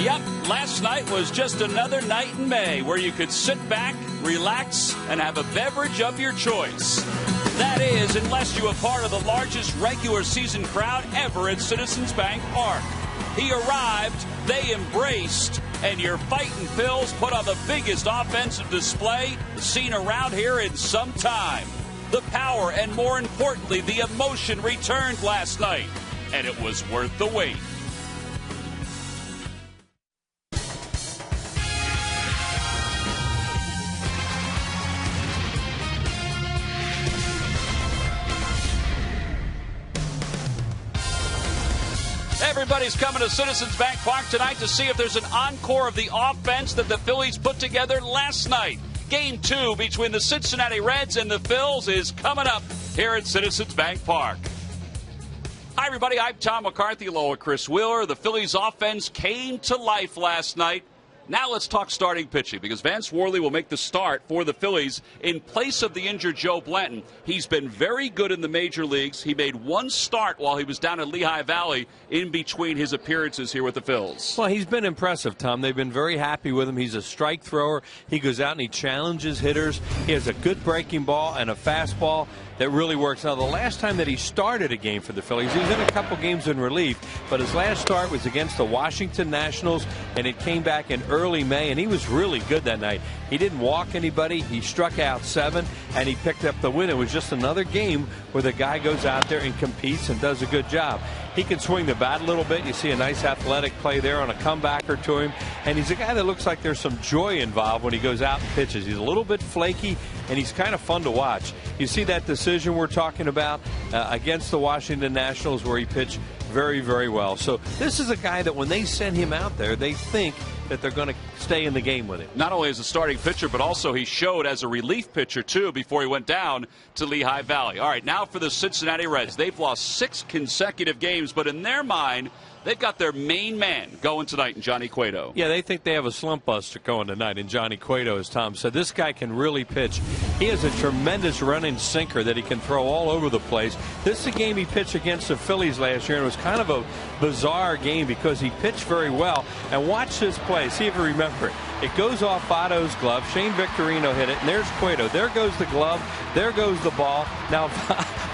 Yep, last night was just another night in May where you could sit back, relax, and have a beverage of your choice. That is, unless you are part of the largest regular season crowd ever at Citizens Bank Park. He arrived, they embraced, and your Fightin' Phils put on the biggest offensive display seen around here in some time. The power and, more importantly, the emotion returned last night, and it was worth the wait. Everybody's coming to Citizens Bank Park tonight to see if there's an encore of the offense that the Phillies put together last night. Game 2 between the Cincinnati Reds and the Phils is coming up here at Citizens Bank Park. Hi, everybody. I'm Tom McCarthy, along with Chris Wheeler. The Phillies offense came to life last night. Now let's talk starting pitching, because Vance Worley will make the start for the Phillies in place of the injured Joe Blanton. He's been very good in the major leagues. He made one start while he was down at Lehigh Valley in between his appearances here with the Phils. Well, he's been impressive, Tom. They've been very happy with him. He's a strike thrower. He goes out and he challenges hitters. He has a good breaking ball and a fastball that really works. Now, the last time that he started a game for the Phillies, he was in a couple games in relief, but his last start was against the Washington Nationals, and it came back in early May, and he was really good that night. He didn't walk anybody. He struck out 7, and he picked up the win. It was just another game where the guy goes out there and competes and does a good job. He can swing the bat a little bit. You see a nice athletic play there on a comebacker to him. And he's a guy that looks like there's some joy involved when he goes out and pitches. He's a little bit flaky, and he's kind of fun to watch. You see that decision we're talking about against the Washington Nationals where he pitched very, very well. So this is a guy that when they send him out there, they think that they're going to stay in the game with him. Not only as a starting pitcher, but also he showed as a relief pitcher, too, before he went down to Lehigh Valley. All right, now for the Cincinnati Reds. They've lost 6 consecutive games, but in their mind, they've got their main man going tonight in Johnny Cueto. Yeah, they think they have a slump buster going tonight in Johnny Cueto, as Tom said. This guy can really pitch. He has a tremendous running sinker that he can throw all over the place. This is a game he pitched against the Phillies last year, and it was kind of a bizarre game because he pitched very well. And watch this play. See if you remember it. It goes off Votto's glove. Shane Victorino hit it, and there's Cueto. There goes the glove. There goes the ball. Now,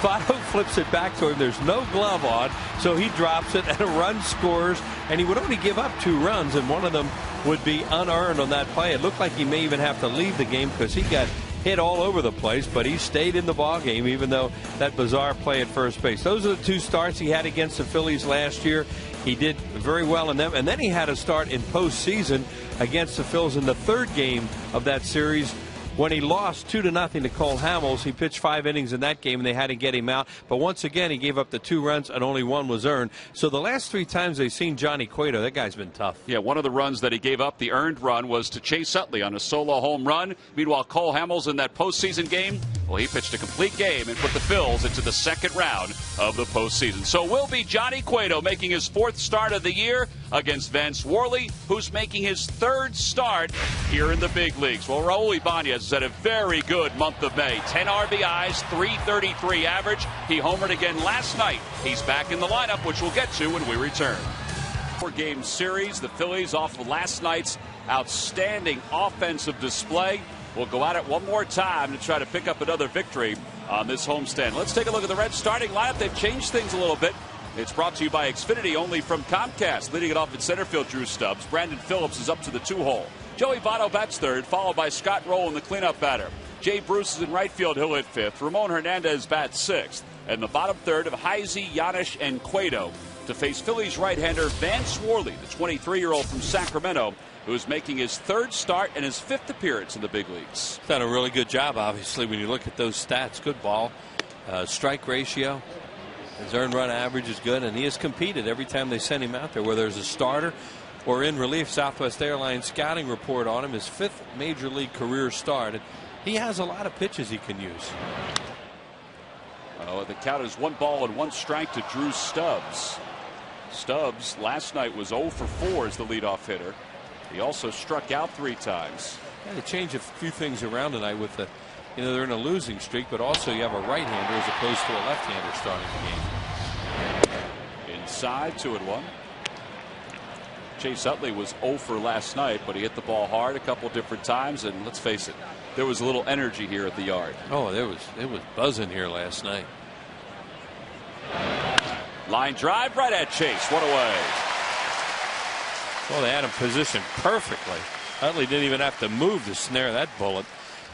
Votto flips it back to him. There's no glove on, so he drops it, and a run scores, and he would only give up 2 runs, and one of them would be unearned on that play. It looked like he may even have to leave the game because he got hit all over the place, but he stayed in the ball game even though that bizarre play at first base. Those are the 2 starts he had against the Phillies last year. He did very well in them, and then he had a start in postseason against the Phils in the 3rd game of that series when he lost 2-0 to Cole Hamels. He pitched 5 innings in that game, and they had to get him out. But once again, he gave up the 2 runs, and only 1 was earned. So the last 3 times they've seen Johnny Cueto, that guy's been tough. Yeah, one of the runs that he gave up, the earned run, was to Chase Utley on a solo home run. Meanwhile, Cole Hamels in that postseason game, well, he pitched a complete game and put the Phils into the 2nd round of the postseason. So will be Johnny Cueto making his 4th start of the year against Vance Worley, who's making his 3rd start here in the big leagues. Well, Raul Ibanez has had a very good month of May. 10 RBIs, 333 average. He homered again last night. He's back in the lineup, which we'll get to when we return. 4-game series. The Phillies off of last night's outstanding offensive display. We'll go at it one more time to try to pick up another victory on this homestand. Let's take a look at the Reds starting lineup. They've changed things a little bit. It's brought to you by Xfinity, only from Comcast. Leading it off in center field, Drew Stubbs. Brandon Phillips is up to the 2-hole. Joey Votto bats 3rd, followed by Scott Roll in the cleanup batter. Jay Bruce is in right field. He'll hit 5th. Ramon Hernandez bats 6th. And the bottom 3rd of Heisey, Yanish, and Cueto to face Phillies right-hander Vance Worley, the 23-year-old from Sacramento, who is making his 3rd start and his 5th appearance in the big leagues. Done a really good job, obviously, when you look at those stats. Good ball. Strike ratio. His earned run average is good, and he has competed every time they send him out there, whether there's a starter or in relief. Southwest Airlines scouting report on him, his 5th major league career start. And he has a lot of pitches he can use. The count is 1 ball and 1 strike to Drew Stubbs. Stubbs last night was 0 for 4 as the leadoff hitter. He also struck out 3 times. Yeah, they changed a few things around tonight with the, they're in a losing streak, but also you have a right-hander as opposed to a left-hander starting the game. Inside, 2-1. Chase Utley was 0 for last night, but he hit the ball hard a couple different times, and let's face it, there was a little energy here at the yard. Oh, it was buzzing here last night. Line drive right at Chase. One away. Well, they had him positioned perfectly. Utley didn't even have to move to snare that bullet.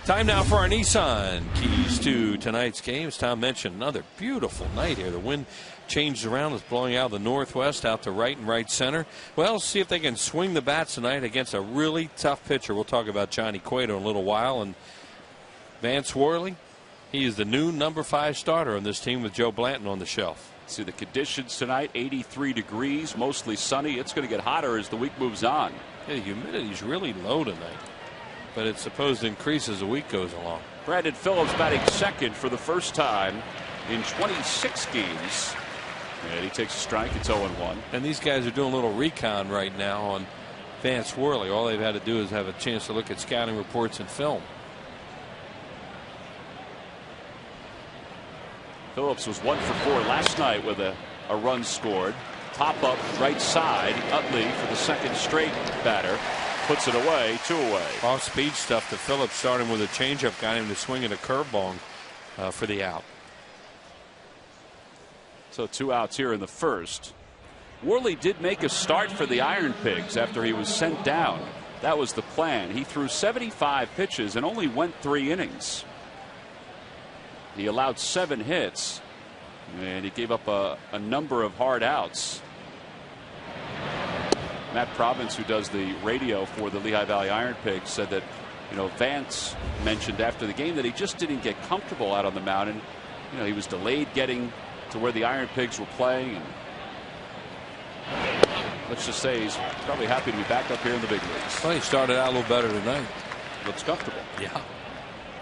Time now for our Nissan keys to tonight's game. As Tom mentioned, another beautiful night here. The wind changed around. It's blowing out of the northwest out to right and right center. Well, see if they can swing the bats tonight against a really tough pitcher. We'll talk about Johnny Cueto in a little while. And Vance Worley, he is the new number 5 starter on this team with Joe Blanton on the shelf. See the conditions tonight, 83 degrees, mostly sunny. It's going to get hotter as the week moves on. Yeah, the humidity's really low tonight, but it's supposed to increase as the week goes along. Brandon Phillips batting second for the first time in 26 games. And he takes a strike. It's 0-1. And these guys are doing a little recon right now on Vance Worley. All they've had to do is have a chance to look at scouting reports and film. Phillips was 1 for 4 last night with a run scored. Top up right side. Utley for the second straight batter. Puts it away, 2 away. Off speed stuff to Phillips, starting with a changeup, got him to swing at a curveball for the out. So 2 outs here in the first. Worley did make a start for the Iron Pigs after he was sent down. That was the plan. He threw 75 pitches and only went 3 innings. He allowed 7 hits, and he gave up a number of hard outs. Matt Province, who does the radio for the Lehigh Valley Iron Pigs, said that, Vance mentioned after the game that he just didn't get comfortable out on the mound. And, he was delayed getting to where the Iron Pigs were playing. And let's just say he's probably happy to be back up here in the big leagues. Well, he started out a little better tonight. Looks comfortable. Yeah,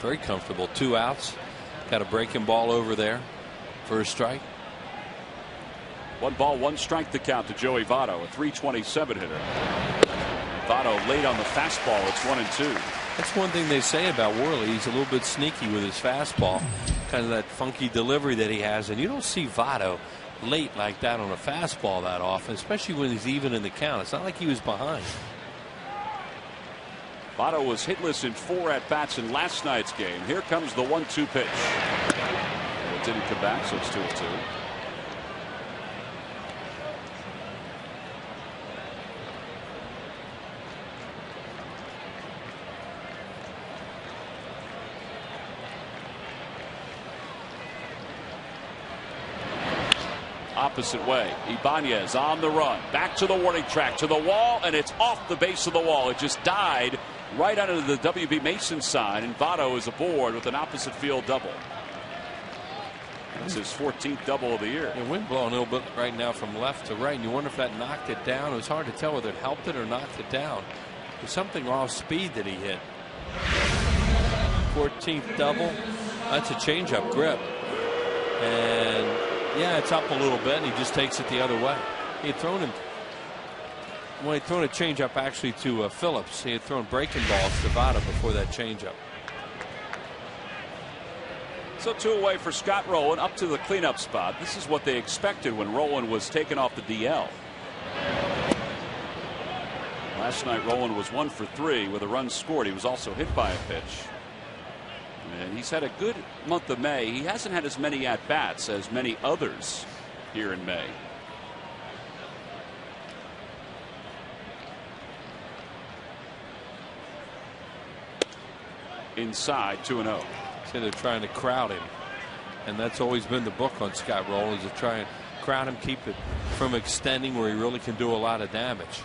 very comfortable. 2 outs. Got a breaking ball over there for a strike. 1 ball, 1 strike to count to Joey Votto, a .327 hitter. Votto late on the fastball. It's 1-2. That's one thing they say about Worley. He's a little bit sneaky with his fastball, kind of that funky delivery that he has, and you don't see Votto late like that on a fastball that often, especially when he's even in the count. It's not like he was behind. Votto was hitless in 4 at-bats in last night's game. Here comes the 1-2 pitch. It didn't come back, so it's 2-2. Opposite way. Ibanez on the run. Back to the warning track, to the wall, and it's off the base of the wall. It just died right under the W.B. Mason sign, and Votto is aboard with an opposite field double. That's his 14th double of the year. The wind blowing a little bit right now from left to right, and you wonder if that knocked it down. It was hard to tell whether it helped it or knocked it down. There's something off speed that he hit. 14th double. That's a changeup grip. And yeah, it's up a little bit, and he just takes it the other way. He had thrown him. Well, he'd thrown a changeup actually to Phillips. He had thrown breaking balls to Votto before that changeup. So 2 away for Scott Rowland, up to the cleanup spot. This is what they expected when Rowland was taken off the DL. Last night Rowland was 1 for 3 with a run scored. He was also hit by a pitch. And he's had a good month of May. He hasn't had as many at-bats as many others here in May. Inside, 2-0. So they're trying to crowd him, and that's always been the book on Scott Rowland, is to try and crowd him, keep it from extending where he really can do a lot of damage.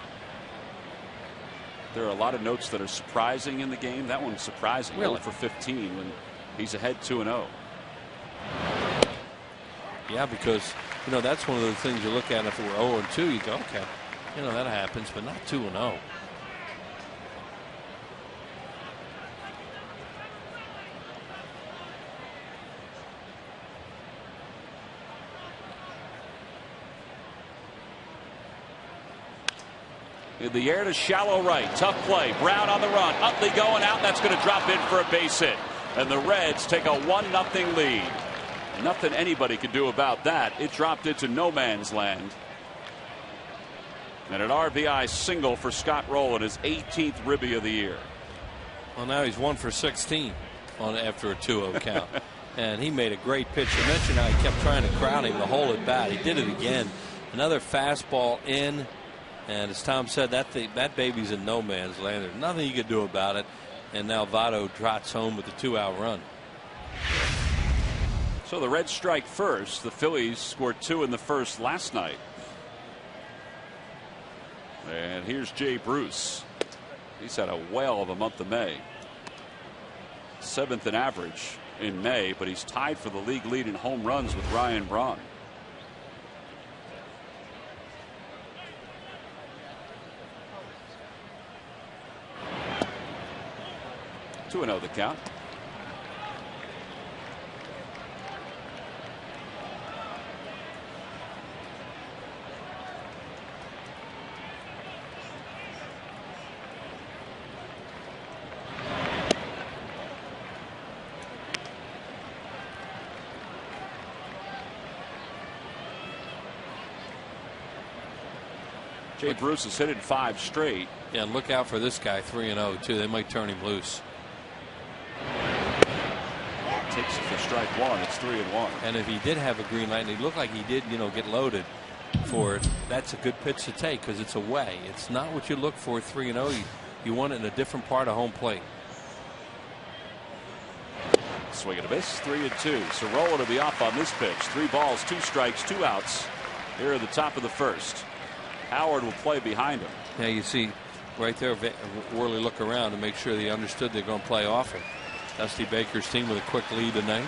There are a lot of notes that are surprising in the game. That one's surprising. Really? 0 for 15 when he's ahead 2-0. Yeah, because that's one of the things you look at. If it were 0-2, you go, okay, that happens, but not 2-0. In the air to shallow right. Tough play. Brown on the run. Utley going out. That's going to drop in for a base hit. And the Reds take a 1-0 lead. Nothing anybody could do about that. It dropped into no man's land. And an RBI single for Scott Rowland, his 18th ribby of the year. Well, now he's 1 for 16 after a 2-0 count. And he made a great pitch. You mentioned how he kept trying to crowd him the whole at bat. He did it again. Another fastball in. And as Tom said, that baby's in no man's land. There's nothing you could do about it. And now Votto trots home with a 2-out run. So the Reds strike first. The Phillies scored 2 in the first last night. And here's Jay Bruce. He's had a whale of a month of May. 7th in average in May, but he's tied for the league lead in home runs with Ryan Braun. Two and 0 the count. Jay Bruce has hit it 5 straight. Yeah, and look out for this guy, 3-0 too. They might turn him loose. Takes it for strike 1. It's 3-1. And if he did have a green light, and he looked like he did, get loaded for it, that's a good pitch to take because it's away. It's not what you look for 3-0. You want it in a different part of home plate. Swing and a miss, 3-2. So Rowland will be off on this pitch. 3 balls, 2 strikes, 2 outs here at the top of the first. Howard will play behind him. Yeah, you see right there, Worley look around to make sure they understood they're going to play off it. Dusty Baker's team with a quick lead tonight.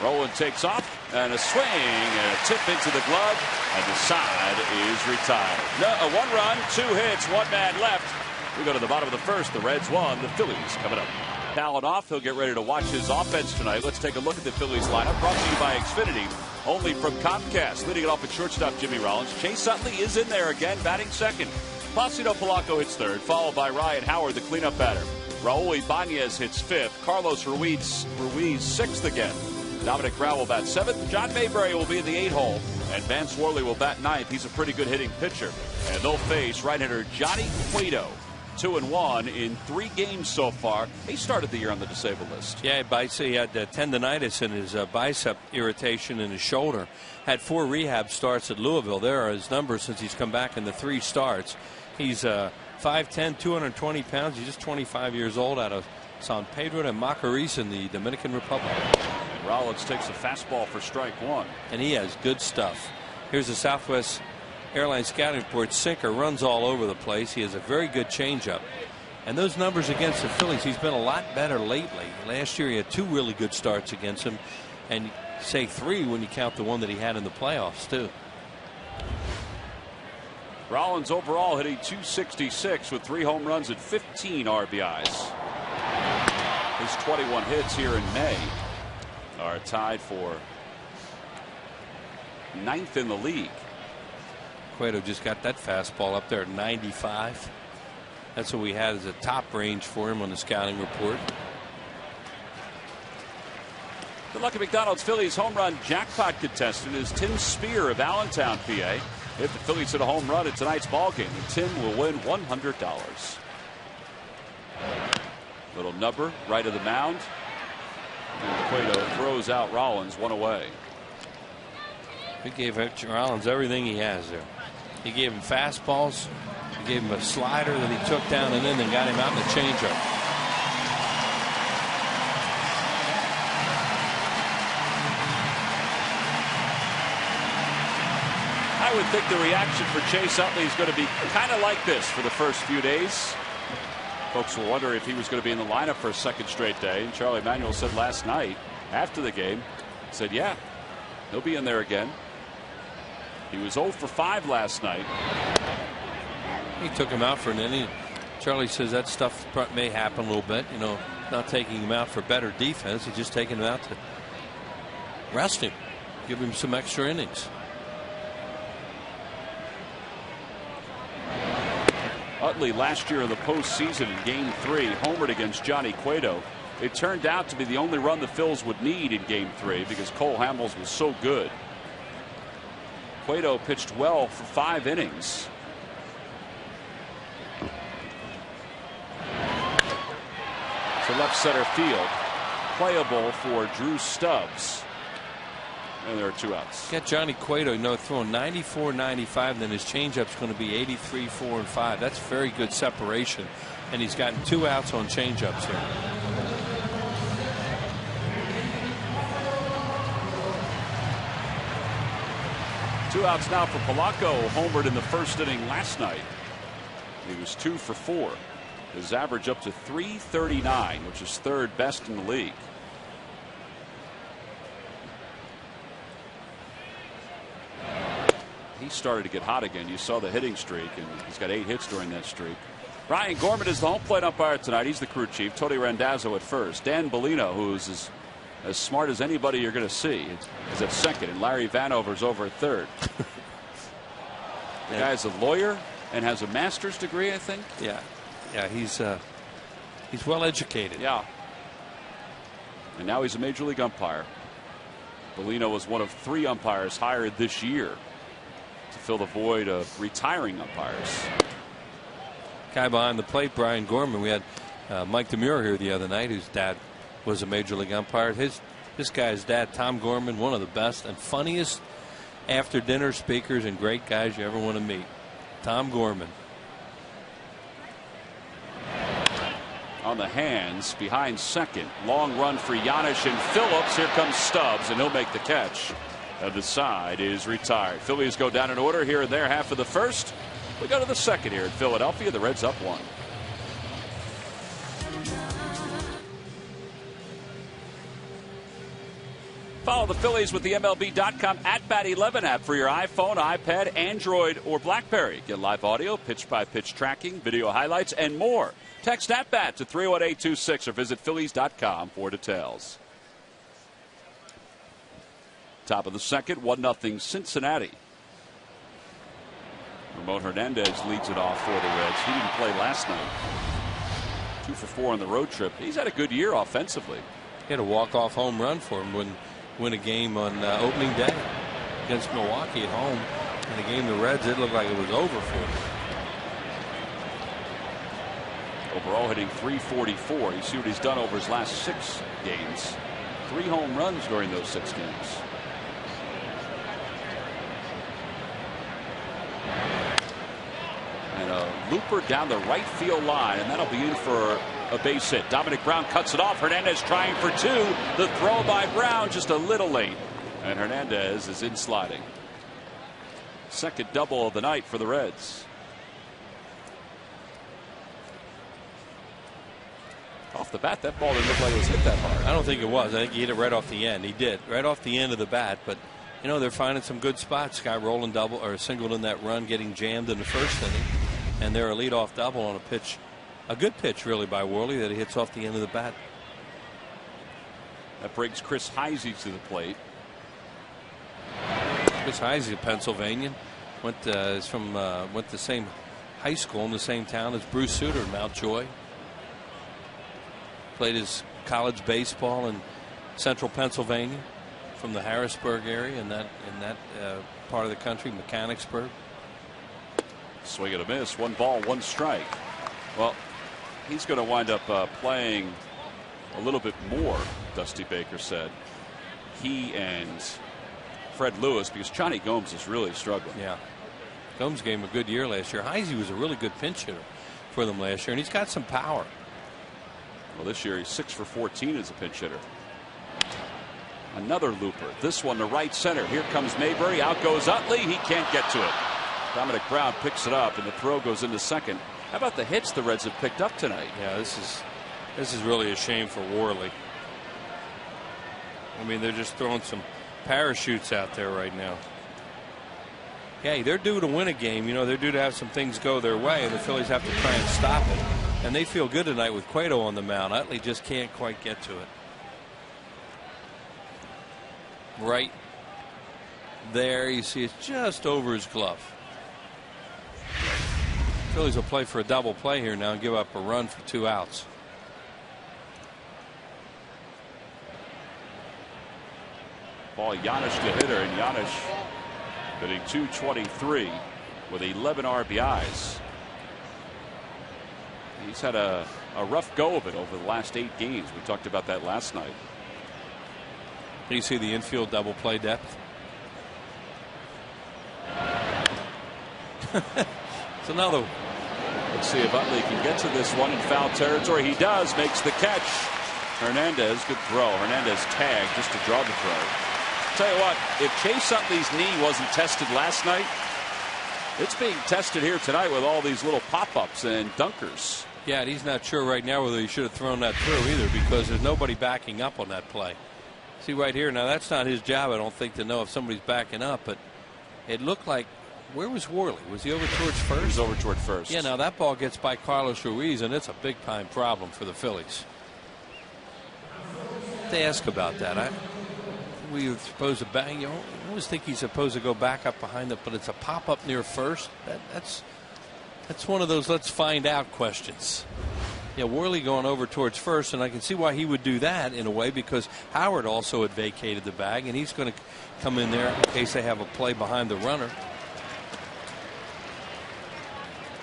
Rowland takes off and a swing and a tip into the glove, and the side is retired. A 1 run, 2 hits, 1 man left. We go to the bottom of the first. The Reds won. The Phillies coming up. Talent off. He'll get ready to watch his offense tonight. Let's take a look at the Phillies lineup, brought to you by Xfinity, only from Comcast. Leading it off at shortstop, Jimmy Rollins. Chase Utley is in there again, batting second. Placido Polanco hits third, followed by Ryan Howard, the cleanup batter. Raul Ibanez hits 5th. Carlos Ruiz 6th again. Dominic Brown will bat 7th. John Mayberry will be in the 8 hole. And Vance Worley will bat 9th. He's a pretty good hitting pitcher. And they'll face right-hander Johnny Cueto. 2-1 in 3 games so far. He started the year on the disabled list. Yeah, he had tendonitis in his bicep, irritation in his shoulder. Had 4 rehab starts at Louisville. There are his numbers since he's come back in the 3 starts. He's 5'10", 220 pounds. He's just 25 years old, out of San Pedro de Macorís in the Dominican Republic. And Rollins takes a fastball for strike 1. And he has good stuff. Here's the Southwest Airlines scouting report. Sinker runs all over the place. He has a very good changeup. And those numbers against the Phillies, he's been a lot better lately. Last year he had 2 really good starts against him, and say 3 when you count the one that he had in the playoffs too. Rollins overall hitting .266 with 3 home runs and 15 RBIs. His 21 hits here in May are tied for 9th in the league. Cueto just got that fastball up there at 95. That's what we had as a top range for him on the scouting report. The Lucky McDonald's Phillies home run jackpot contestant is Tim Spear of Allentown, PA. If the Phillies hit a home run in tonight's ballgame, Tim will win $100. Little number right of the mound. And Cueto throws out Rollins, 1 away. He gave Rollins everything he has there. He gave him fastballs. He gave him a slider that he took down and in and got him out in the changeup. I would think the reaction for Chase Utley is going to be kind of like this for the first few days. Folks will wonder if he was going to be in the lineup for a 2nd straight day. And Charlie Manuel said last night after the game, said, yeah, he'll be in there again. He was 0 for 5 last night. He took him out for an inning. Charlie says that stuff may happen a little bit. Not taking him out for better defense. He's just taking him out to rest him, give him some extra innings. Utley last year in the postseason in Game 3 homered against Johnny Cueto. It turned out to be the only run the Phils would need in Game 3 because Cole Hamels was so good. Cueto pitched well for 5 innings. to left center field. Playable for Drew Stubbs. And there are 2 outs. Got Johnny Cueto, throwing 94-95, then his changeup's going to be 83, 4, and 5. That's very good separation, and he's gotten 2 outs on changeups here. Two outs now for Polanco, homered in the first inning last night. He was 2 for 4. His average up to .339, which is 3rd best in the league. He started to get hot again. You saw the hitting streak, and he's got 8 hits during that streak. Ryan Gorman is the home plate umpire tonight. He's the crew chief. Tony Randazzo at first. Dan Bellino, who's as smart as anybody you're going to see, is at second, and Larry Vanover's over at third. The guy's a lawyer and has a master's degree, I think. Yeah, he's well educated. Yeah, and now he's a major league umpire. Bellino was one of 3 umpires hired this year to fill the void of retiring umpires. Guy behind the plate, Brian Gorman. We had Mike DeMure here the other night, whose dad was a major league umpire. This guy's dad, Tom Gorman, one of the best and funniest after dinner speakers and great guys you ever want to meet. Tom Gorman. On the hands behind second. Long run for Giannis and Phillips. Here comes Stubbs, and he'll make the catch. And the side is retired. Phillies go down in order here and there, half of the first. We go to the second here in Philadelphia. The Reds up 1. Follow the Phillies with the MLB.com @BAT11 app for your iPhone, iPad, Android, or BlackBerry. Get live audio, pitch-by-pitch tracking, video highlights, and more. Text @BAT to 31826 or visit Phillies.com for details. Top of the second, 1-0 Cincinnati. Ramon Hernandez leads it off for the Reds. He didn't play last night. 2 for 4 on the road trip. He's had a good year offensively. He had a walk-off home run for him win a game on opening day against Milwaukee at home. In the game the Reds, it looked like it was over for him. Overall hitting .344. You see what he's done over his last 6 games. 3 home runs during those 6 games. And a looper down the right field line, and that'll be in for a base hit. Dominic Brown cuts it off. Hernandez trying for 2. The throw by Brown just a little late, and Hernandez is in sliding. Second double of the night for the Reds. Off the bat, that ball didn't look like it was hit that hard. I don't think it was. I think he hit it right off the end. He did, right off the end of the bat. But they're finding some good spots. Guy rolling double or singled in that run, getting jammed in the first inning, and they're a leadoff double on a pitch. A good pitch, really, by Worley that he hits off the end of the bat. That brings Chris Heisey to the plate. Chris Heisey, a Pennsylvanian, went to the same high school in the same town as Bruce Sutter in Mount Joy. Played his college baseball in central Pennsylvania, from the Harrisburg area in that part of the country, Mechanicsburg. Swing and a miss. 1 ball, 1 strike. Well, he's going to wind up playing a little bit more, Dusty Baker said. He and Fred Lewis, because Johnny Gomes is really struggling. Yeah. Gomes gave him a good year last year. Heisey was a really good pinch hitter for them last year, and he's got some power. Well, this year he's 6 for 14 as a pinch hitter. Another looper. This one to right center. Here comes Mayberry. Out goes Utley. He can't get to it. Dominic Brown picks it up, and the throw goes into second. How about the hits the Reds have picked up tonight? Yeah, this is really a shame for Worley. I mean, they're just throwing some parachutes out there right now. Yeah, they're due to win a game. They're due to have some things go their way, and the Phillies have to try and stop it. And they feel good tonight with Cueto on the mound. Utley just can't quite get to it. Right there, you see it's just over his glove. Phillies will play for a double play here now and give up a run for 2 outs. Ball Giannis to hitter, and Giannis hitting .223 with 11 RBIs. He's had a a rough go of it over the last 8 games. We talked about that last night. Do you see the infield double play depth? It's another one. Let's see if Utley can get to this one in foul territory. He does, makes the catch. Hernandez, good throw. Hernandez tagged just to draw the throw. Tell you what, if Chase Utley's knee wasn't tested last night, it's being tested here tonight with all these little pop-ups and dunkers. Yeah, and he's not sure right now whether he should have thrown that through either, because there's nobody backing up on that play. See right here, now that's not his job, I don't think, to know if somebody's backing up, but it looked like, where was Worley? Was he over towards first? He was over toward first. Yeah, now that ball gets by Carlos Ruiz, and it's a big-time problem for the Phillies. They ask about that. We were supposed to bang. You know, I always think he's supposed to go back up behind it, but it's a pop-up near first. That's one of those let's find out questions. Yeah, Worley going over towards first, and I can see why he would do that in a way, because Howard also had vacated the bag, and he's going to come in there in case they have a play behind the runner.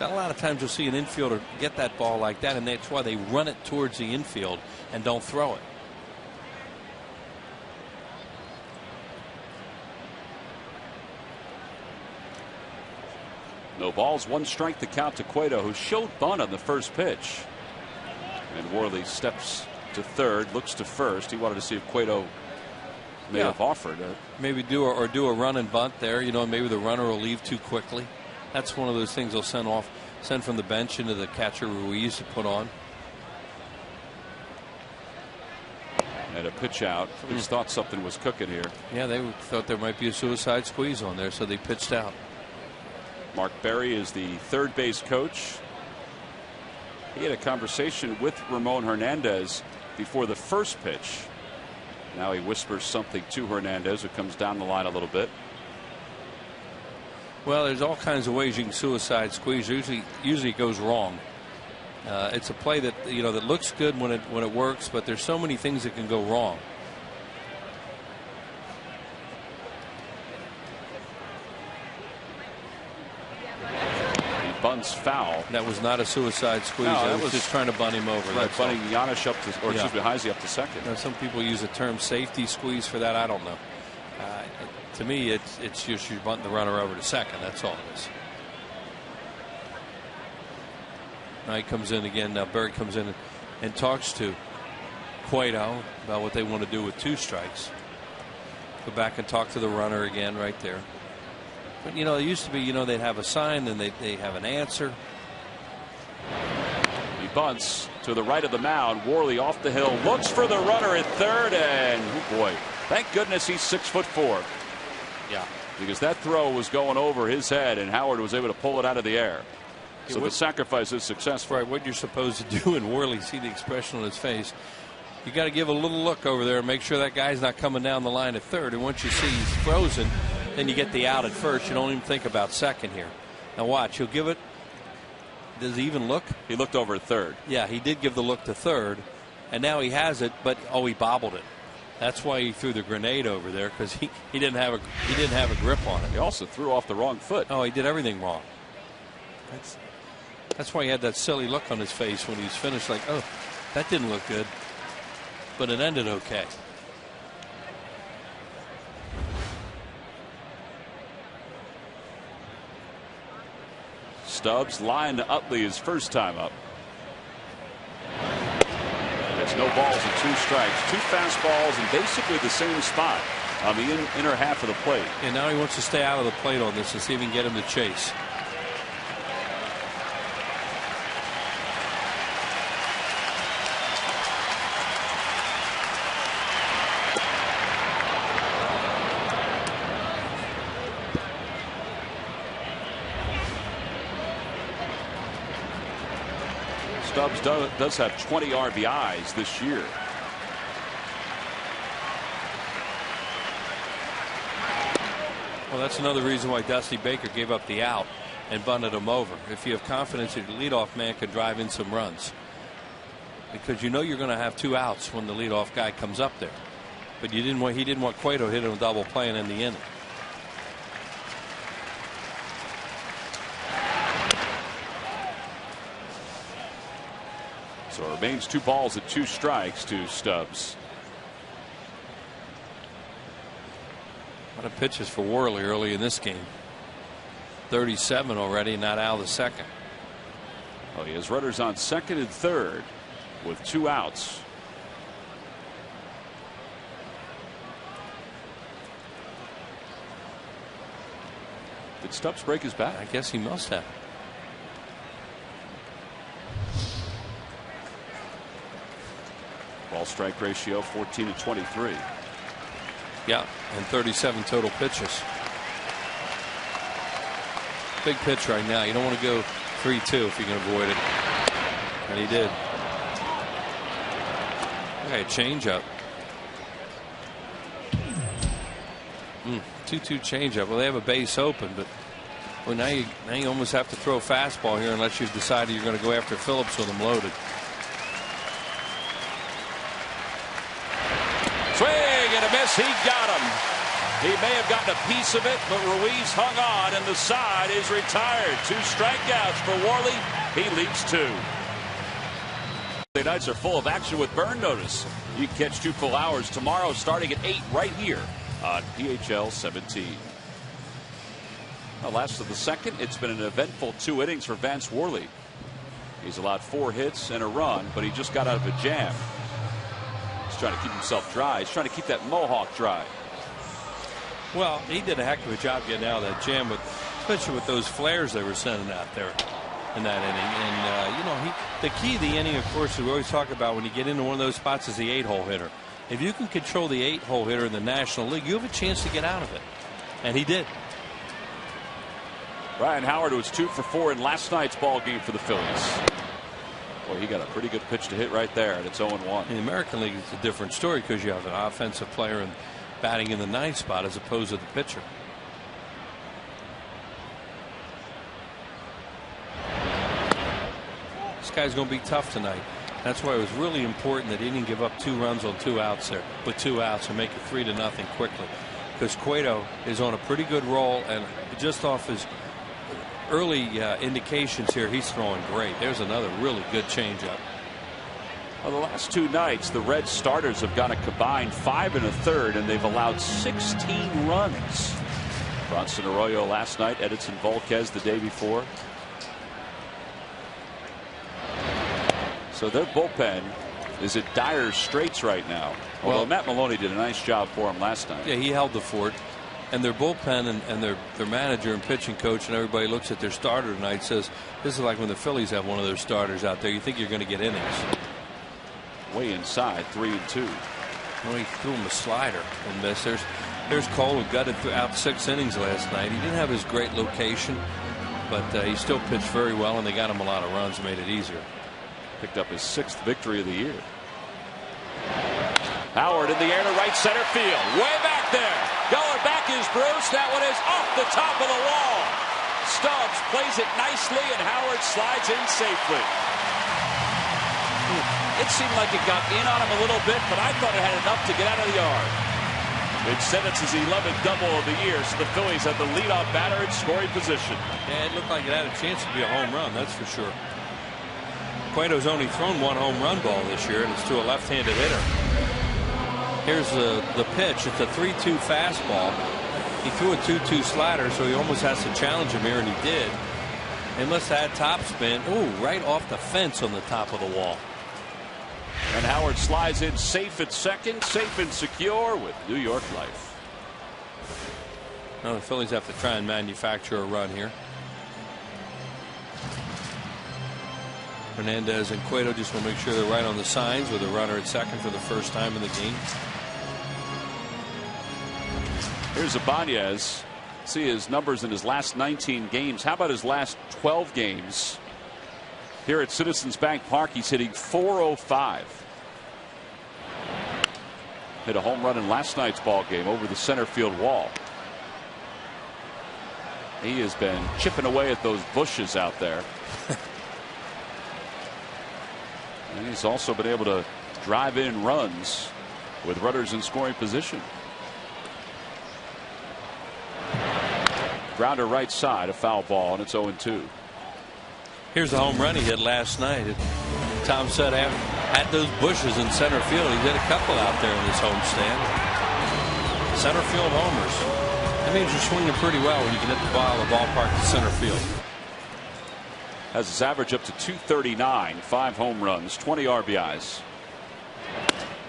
Got a lot of times you'll see an infielder get that ball like that, and that's why they run it towards the infield and don't throw it. No balls, 1 strike to count to Cueto, who showed bunt on the first pitch. And Worley steps to third, looks to first. He wanted to see if Cueto may have offered. Maybe do a run and bunt there. You know, maybe the runner will leave too quickly. That's one of those things they'll send from the bench into the catcher Ruiz to put on. And a pitch out. Phillies thought something was cooking here. Yeah, they thought there might be a suicide squeeze on there, so they pitched out. Mark Berry is the third base coach. He had a conversation with Ramon Hernandez before the first pitch. Now he whispers something to Hernandez, who comes down the line a little bit. Well, there's all kinds of ways you can suicide squeeze. Usually it goes wrong. It's a play that that looks good when it works, but there's so many things that can go wrong. He bunts foul. That was not a suicide squeeze. No, that was just trying to bunt him over. Right, bunting Giannis up to, or excuse me, Heisey up to second. Now, some people use the term safety squeeze for that. I don't know. To me, it's just you bunt the runner over to second. That's all it is. Now he comes in again. Now Berry comes in and talks to Cueto about what they want to do with 2 strikes. Go back and talk to the runner again right there. But it used to be they'd have a sign, then they have an answer. He bunts to the right of the mound. Worley off the hill, looks for the runner at third, and oh boy, thank goodness he's 6'4". Yeah, because that throw was going over his head, and Howard was able to pull it out of the air. So the sacrifice is successful. Right, what you're supposed to do, and Worley, see the expression on his face. You got to give a little look over there and make sure that guy's not coming down the line at third. And once you see he's frozen, then you get the out at first. You don't even think about second here. Now watch, he'll give it. Does he even look? He looked over at third. Yeah, he did give the look to third, and now he has it, but he bobbled it. That's why he threw the grenade over there, because he didn't have a grip on it. He also threw off the wrong foot. Oh, he did everything wrong. That's why he had that silly look on his face when he was finished, like, oh, that didn't look good. But it ended okay. Stubbs line to Utley his first time up. There's no balls and 2 strikes. 2 fastballs in basically the same spot on the inner half of the plate. And now he wants to stay out of the plate on this and see if he can get him to chase. Stubbs does have 20 RBIs this year. Well, that's another reason why Dusty Baker gave up the out and bunted him over. If you have confidence that your leadoff man could drive in some runs, because you're going to have 2 outs when the leadoff guy comes up there. But he didn't want Cueto hitting a double play and in the inning. So it remains 2 balls and 2 strikes to Stubbs. A lot of pitches for Worley early in this game. 37 already, not out of the second. Oh, he has runners on second and third with 2 outs. Did Stubbs break his back? I guess he must have. Ball strike ratio 14-23. Yeah, and 37 total pitches. Big pitch right now. You don't want to go 3-2 if you can avoid it. And he did. Okay, changeup. 2-2 changeup. Well, they have a base open, but well, now you almost have to throw a fastball here unless you've decided you're going to go after Phillips with him loaded. Swing and a miss. He got him. He may have gotten a piece of it, but Ruiz hung on, and the side is retired. 2 strikeouts for Worley. He leads 2. The nights are full of action with Burn Notice. You can catch 2 full hours tomorrow starting at 8 right here on PHL 17. Well, last of the second, it's been an eventful 2 innings for Vance Worley. He's allowed 4 hits and a run, but he just got out of a jam. He's trying to keep himself dry. He's trying to keep that mohawk dry. Well, he did a heck of a job getting out of that jam, especially with those flares they were sending out there in that inning. And you know, the key of the inning, of course, we always talk about when you get into one of those spots is the 8-hole hitter. If you can control the 8-hole hitter in the National League, you have a chance to get out of it, and he did. Ryan Howard was 2 for 4 in last night's ball game for the Phillies. Boy, he got a pretty good pitch to hit right there, and it's 0-1. In the American League, it's a different story because you have an offensive player and batting in the 9th spot as opposed to the pitcher. This guy's going to be tough tonight. That's why it was really important that he didn't give up 2 runs on 2 outs there with 2 outs and make it 3-0 quickly, because Cueto is on a pretty good roll, and just off his early indications here, he's throwing great. There's another really good changeup. Well, the last 2 nights, the Reds starters have gone a combined 5 1/3, and they've allowed 16 runs. Bronson Arroyo last night, Edinson Volquez the day before. So their bullpen is at dire straits right now. Although Well, Matt Maloney did a nice job for him last night. Yeah, he held the fort. And their bullpen and their manager and pitching coach and everybody looks at their starter tonight, says this is like when the Phillies have one of their starters out there. You think you're going to get innings. Way inside, 3-2. Well, he threw him a slider and missed. There's Cole, who gutted out 6 innings last night. He didn't have his great location, but he still pitched very well, and they got him a lot of runs and made it easier. Picked up his 6th victory of the year. Howard in the air to right center field. Way back there. Going back is Bruce. That one is off the top of the wall. Stubbs plays it nicely, and Howard slides in safely. It seemed like it got in on him a little bit, but I thought it had enough to get out of the yard. Instead, it's his 11th double of the year, so the Phillies have the leadoff batter in scoring position. Yeah, it looked like it had a chance to be a home run, that's for sure. Cueto's only thrown 1 home run ball this year, and it's to a left-handed hitter. Here's the pitch. It's a 3-2 fastball. He threw a 2-2 slider, so he almost has to challenge him here, and he did. He must have had top spin. Ooh, right off the fence on the top of the wall. And Howard slides in safe at second, safe and secure with New York Life. Now the Phillies have to try and manufacture a run here. Hernandez and Cueto just want to make sure they're right on the signs with a runner at second for the first time in the game. Here's Ibanez. See his numbers in his last 19 games. How about his last 12 games? Here at Citizens Bank Park, he's hitting .405. Hit a home run in last night's ball game over the center field wall. He has been chipping away at those bushes out there. And he's also been able to drive in runs with runners in scoring position. Grounder right side, a foul ball, and it's 0-2. Here's the home run he hit last night. Tom said at those bushes in center field, he did a couple out there in his homestand. Center field homers. That means you're swinging pretty well when you can hit the ball of the ballpark to center field. Has his average up to 239, 5 home runs, 20 RBIs.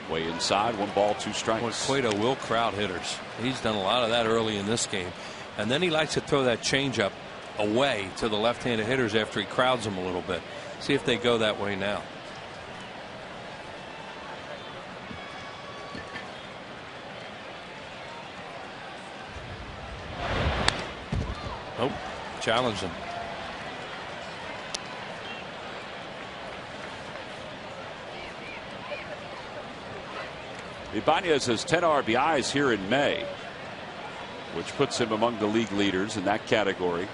Way inside, 1 ball, 2 strikes. Well, Cueto will crowd hitters. He's done a lot of that early in this game. And then he likes to throw that changeup away to the left-handed hitters after he crowds them a little bit. See if they go that way now. Oh, challenge him. Ibanez has 10 RBIs here in May, which puts him among the league leaders in that category.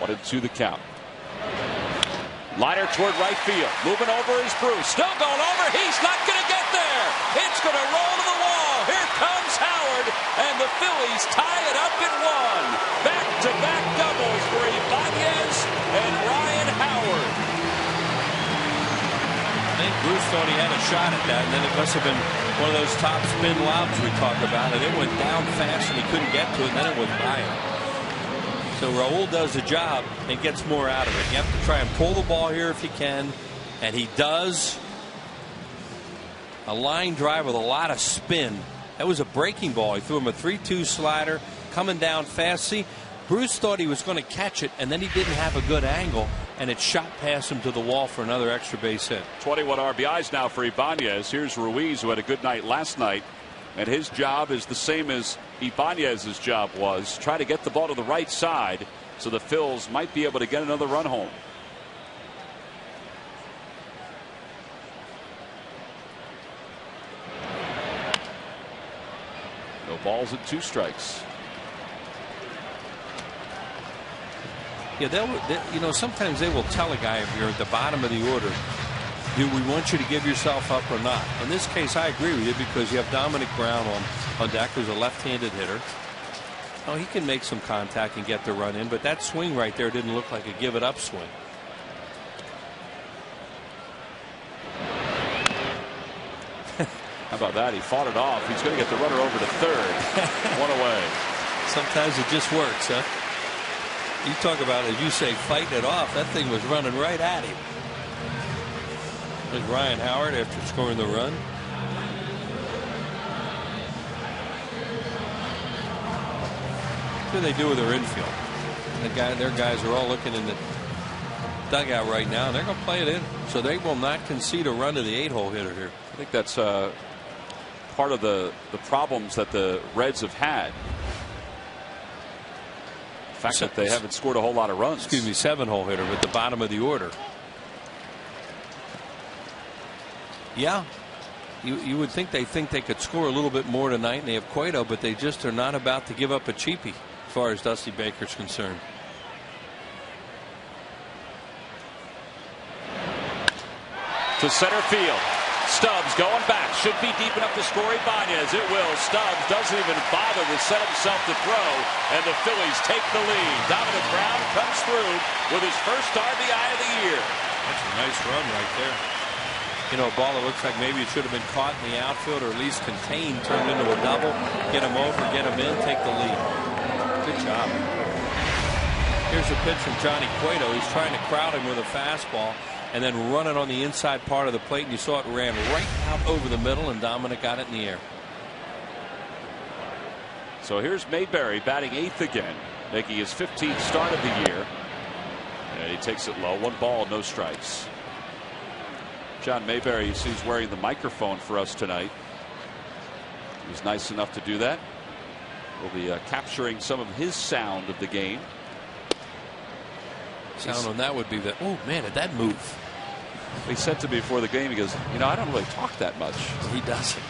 1-2 the count. Liner toward right field. Moving over is Bruce. Still going over. He's not going to get there. It's going to roll to the wall. Here comes Howard, and the Phillies tie it up at 1. Back-to-back doubles for Ibanez and Ryan Howard. I think Bruce thought he had a shot at that, and then it must have been one of those top spin lobs we talked about, and it went down fast and he couldn't get to it, and then it went by him. So Raul does the job and gets more out of it. You have to try and pull the ball here if you can, and he does. A line drive with a lot of spin. That was a breaking ball. He threw him a 3-2 slider coming down fast. See, Bruce thought he was going to catch it, and then he didn't have a good angle, and it shot past him to the wall for another extra base hit. 21 RBIs now for Ibanez. Here's Ruiz, who had a good night last night, and his job is the same as Ibanez's job was. Try to get the ball to the right side so the Phils might be able to get another run home. No balls and 2 strikes. Yeah, sometimes they will tell a guy if you're at the bottom of the order, do we want you to give yourself up or not? In this case, I agree with you because you have Dominic Brown on deck, who's a left-handed hitter. Oh, he can make some contact and get the run in, but that swing right there didn't look like a give-it-up swing. How about that? He fought it off. He's going to get the runner over to third. 1 away. Sometimes it just works, huh? You talk about, as you say, fighting it off. That thing was running right at him. There's Ryan Howard after scoring the run. What do they do with their infield? Their guys are all looking in the dugout right now, and they're going to play it in. So they will not concede a run to the 8-hole hitter here. I think that's part of the problems that the Reds have had. The fact that they haven't scored a whole lot of runs. Excuse me, 7-hole hitter at the bottom of the order. Yeah, you would think they could score a little bit more tonight, and they have Cueto, but they just are not about to give up a cheapie as far as Dusty Baker's concerned. To center field. Stubbs going back. Should be deep enough to score Ibanez. It will. Stubbs doesn't even bother to set himself to throw, and the Phillies take the lead. Dominic Brown comes through with his first RBI of the year. That's a nice run right there. You know, a ball that looks like maybe it should have been caught in the outfield or at least contained, turned into a double. Get him over, get him in, take the lead. Good job. Here's a pitch from Johnny Cueto. He's trying to crowd him with a fastball and then run it on the inside part of the plate, and you saw it ran right out over the middle, and Dominic got it in the air. So here's Mayberry batting 8th again, making his 15th start of the year, and he takes it low. 1 ball, no strikes. John Mayberry, you see, he's wearing the microphone for us tonight. He was nice enough to do that. We'll be capturing some of his sound of the game. Sound on that would be that. Oh man, did that move? He said to me before the game, he goes, I don't really talk that much. He doesn't.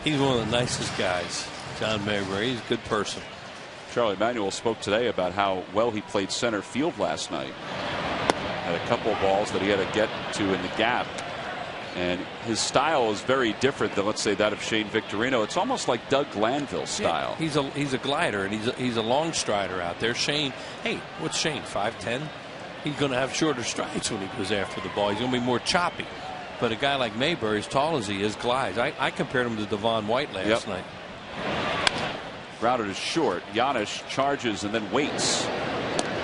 He's one of the nicest guys, John Mayberry. He's a good person. Charlie Manuel spoke today about how well he played center field last night. Had a couple of balls that he had to get to in the gap, And his style is very different than, let's say, that of Shane Victorino. It's almost like Doug Glanville's style. Yeah, he's a glider, and he's a long strider out there. Shane, hey, what's Shane, 5'10"? He's going to have shorter strides when he goes after the ball. He's going to be more choppy. But a guy like Mayberry, as tall as he is, glides. I compared him to Devon White last night. Grounded is short. Giannis charges and then waits.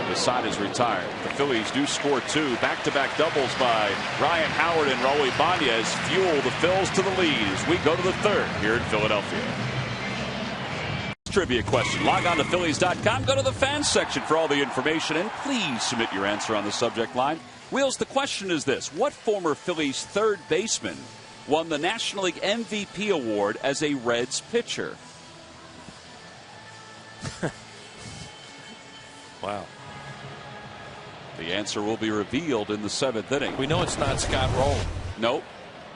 The side is retired. The Phillies do score 2. Back-to-back doubles by Ryan Howard and Raul Ibanez fuel the Phils to the lead as we go to the 3rd here in Philadelphia. Trivia question. Log on to Phillies.com. Go to the fans section for all the information, and please submit your answer on the subject line. Wheels, the question is this. What former Phillies third baseman won the National League MVP award as a Reds pitcher? Wow. The answer will be revealed in the 7th inning. We know it's not Scott Rowland. Nope.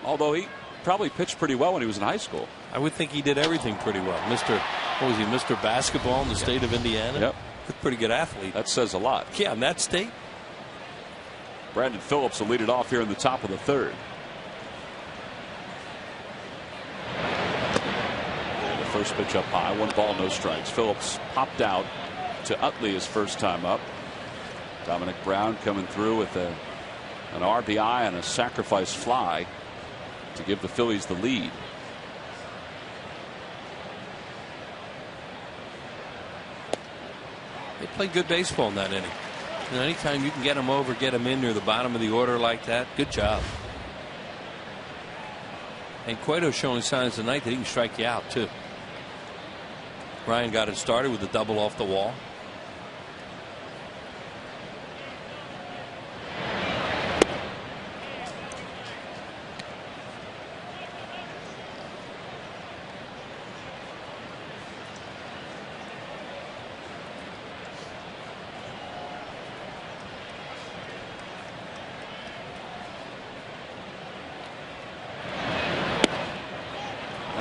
Although he probably pitched pretty well when he was in high school. I would think he did everything pretty well. What was he, Mr. Basketball in the state of Indiana? Yep. A pretty good athlete. That says a lot. Yeah, in that state. Brandon Phillips will lead it off here in the top of the 3rd. The first pitch up high. 1 ball, no strikes. Phillips popped out to Utley his first time up. Dominic Brown coming through with an RBI and a sacrifice fly to give the Phillies the lead. They played good baseball in that inning. And anytime you can get them over, get them in near the bottom of the order like that, good job. And Cueto's showing signs tonight that he can strike you out too. Ryan got it started with a double off the wall.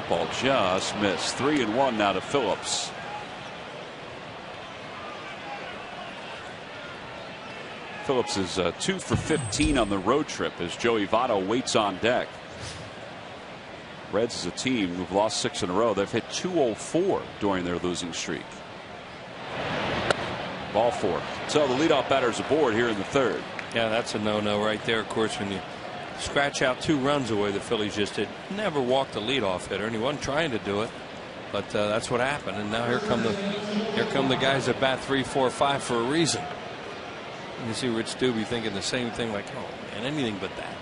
Ball just missed. 3-1 now to Phillips. Phillips is 2 for 15 on the road trip as Joey Votto waits on deck. Reds is a team who've lost 6 in a row. They've hit 204 during their losing streak. Ball 4. So the leadoff batter's aboard here in the 3rd. Yeah, that's a no-no right there. Of course, when you scratch out 2 runs away, the Phillies just did. Never walked the leadoff hitter, and he wasn't trying to do it, but that's what happened. And now here come the guys that bat 3, 4, 5 for a reason. And you see Rich Doobie thinking the same thing, like, oh man, anything but that.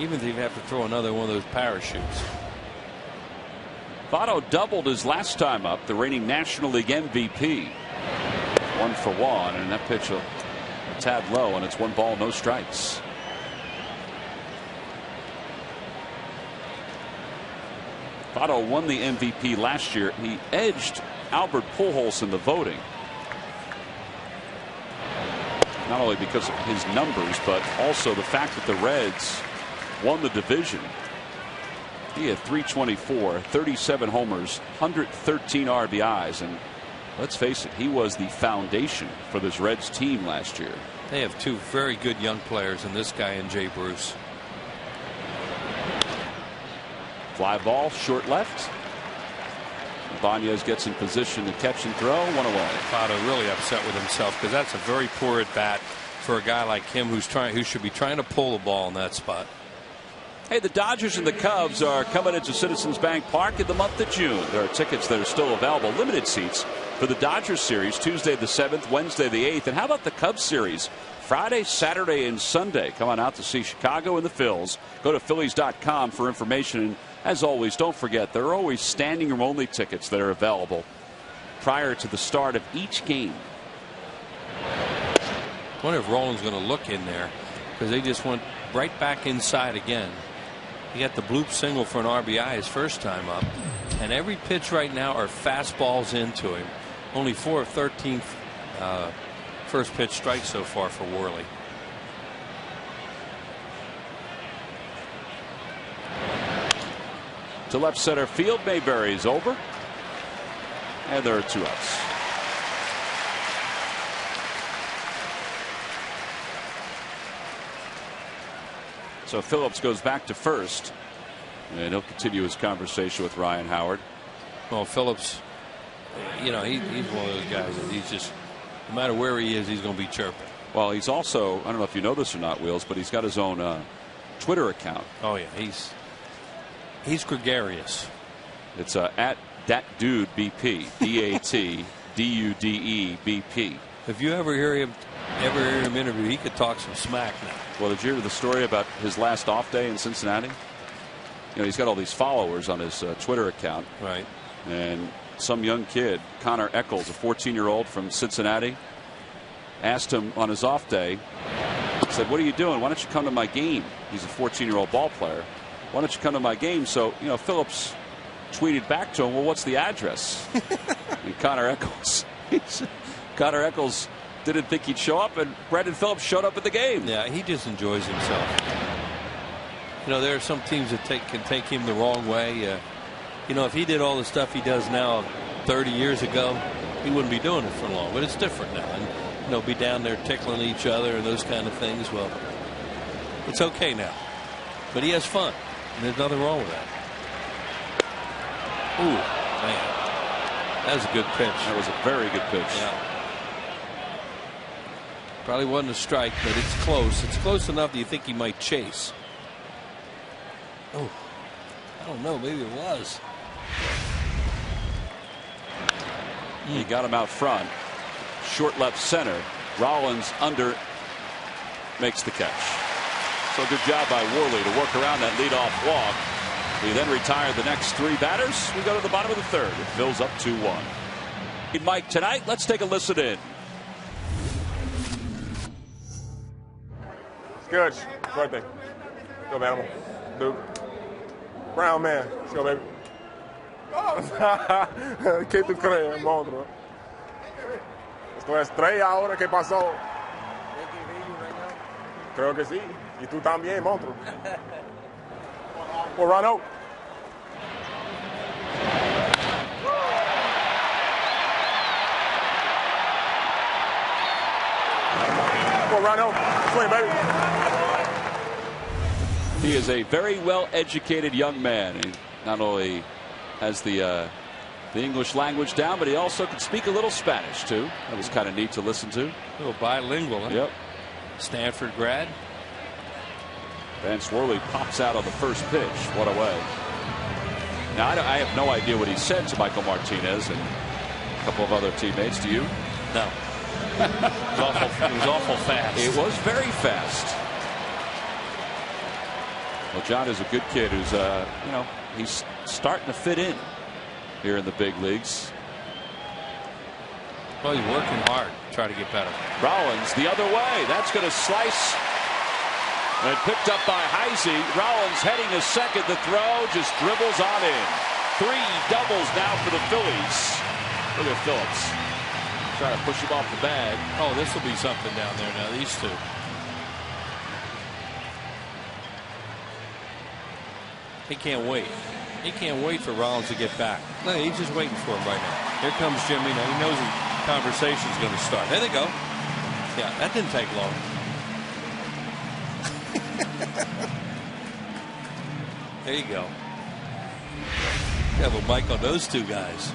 Even if you have to throw another one of those parachutes. Votto doubled his last time up, the reigning National League MVP. 1 for 1, and that pitch a tad low, and it's 1 ball, no strikes. Votto won the MVP last year. He edged Albert Pujols in the voting. Not only because of his numbers, but also the fact that the Reds won the division. He had 324, 37 homers, 113 RBIs, and let's face it, he was the foundation for this Reds team last year. They have 2 very good young players in this guy and Jay Bruce. Fly ball, short left. Ibanez gets in position to catch and throw. 1 away. Votto really upset with himself because that's a very poor at bat for a guy like him who should be trying to pull the ball in that spot. Hey, the Dodgers and the Cubs are coming into Citizens Bank Park in the month of June. There are tickets that are still available, limited seats for the Dodgers series, Tuesday the 7th, Wednesday the 8th. And how about the Cubs series? Friday, Saturday, and Sunday. Come on out to see Chicago and the Phils. Go to Phillies.com for information. And as always, don't forget, there are always standing room only tickets that are available prior to the start of each game. I wonder if Roland's going to look in there because they just went right back inside again. He got the bloop single for an RBI his first time up, and every pitch right now are fastballs into him. Only 4 of 13 first pitch strikes so far for Worley. To left center field, Mayberry's over, and there are 2 outs. So Phillips goes back to first, and he'll continue his conversation with Ryan Howard. Well, Phillips, you know, he's one of those guys that he's just, no matter where he is, he's going to be chirping. Well, he's also, I don't know if you know this or not, Wheels, but he's got his own Twitter account. Oh yeah, he's gregarious. It's at DatDudeBP, DATDUDEBP. If you ever hear him interview, he could talk some smack now. Well, did you hear the story about his last off day in Cincinnati? You know, he's got all these followers on his Twitter account. Right. And some young kid, Connor Eccles, a 14-year-old from Cincinnati, asked him on his off day, said, "What are you doing? Why don't you come to my game?" He's a 14-year-old ball player. "Why don't you come to my game?" So, you know, Phillips tweeted back to him, "Well, what's the address?" And Connor Eccles didn't think he'd show up, and Brandon Phillips showed up at the game. Yeah, he just enjoys himself. You know, there are some teams that can take him the wrong way. You know, if he did all the stuff he does now 30 years ago, he wouldn't be doing it for long. But it's different now. And, you know, be down there tickling each other and those kind of things. Well, it's okay now. But he has fun. And there's nothing wrong with that. Ooh, man. That was a good pitch. That was a very good pitch. Yeah. Probably wasn't a strike, but it's close. It's close enough that you think he might chase. Oh, I don't know. Maybe it was. He got him out front. Short left center. Rollins under makes the catch. So good job by Worley to work around that leadoff walk. We then retire the next three batters. We go to the bottom of the third. It fills up 2-1. Mike tonight. Let's take a listen in. Good. Birthday. Go, animal. Dude. Brown man. Let's go, baby. ¿Qué tú crees, monstruo? Esto es 3 ahora. ¿Qué pasó? Creo que sí. Y tú también, monstruo. Well, run out. Well, run out. Swing, baby. He is a very well-educated young man. He not only has the English language down, but he also can speak a little Spanish, too. That was kind of neat to listen to. A little bilingual, huh? Yep. Stanford grad. Vance Worley pops out on the first pitch. What a way. Now, I have no idea what he said to Michael Martinez and a couple of other teammates. Do you? No. It was awful fast. It was very fast. Well, John is a good kid who's, you know, he's starting to fit in here in the big leagues. Well, he's working hard to try to get better. Rollins the other way. That's going to slice. And picked up by Heisey. Rollins heading to second. The throw just dribbles on in. 3 doubles now for the Phillies. Look at Phillips. Trying to push him off the bag. Oh, this will be something down there now. These two. He can't wait. He can't wait for Rollins to get back. No, he's just waiting for him right now. Here comes Jimmy. Now he knows the conversation's going to start. There they go. Yeah, that didn't take long. There you go. You have a mic on those two guys.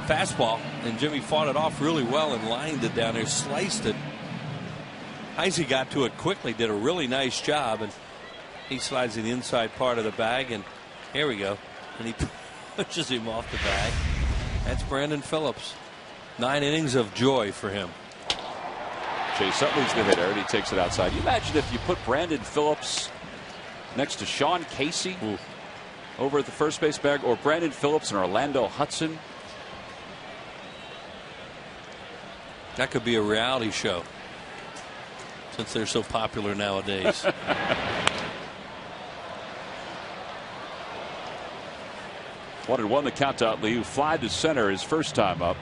Fastball, and Jimmy fought it off really well and lined it down there, sliced it. Heisey got to it quickly, did a really nice job, and he slides in the inside part of the bag, and here we go. And he pushes him off the bag. That's Brandon Phillips. 9 innings of joy for him. Chase Utley's the hitter, and he takes it outside. You imagine if you put Brandon Phillips next to Sean Casey over at the first base bag, or Brandon Phillips and Orlando Hudson. That could be a reality show, since they're so popular nowadays. 1-1 the count to Utley, who fly to center his first time up.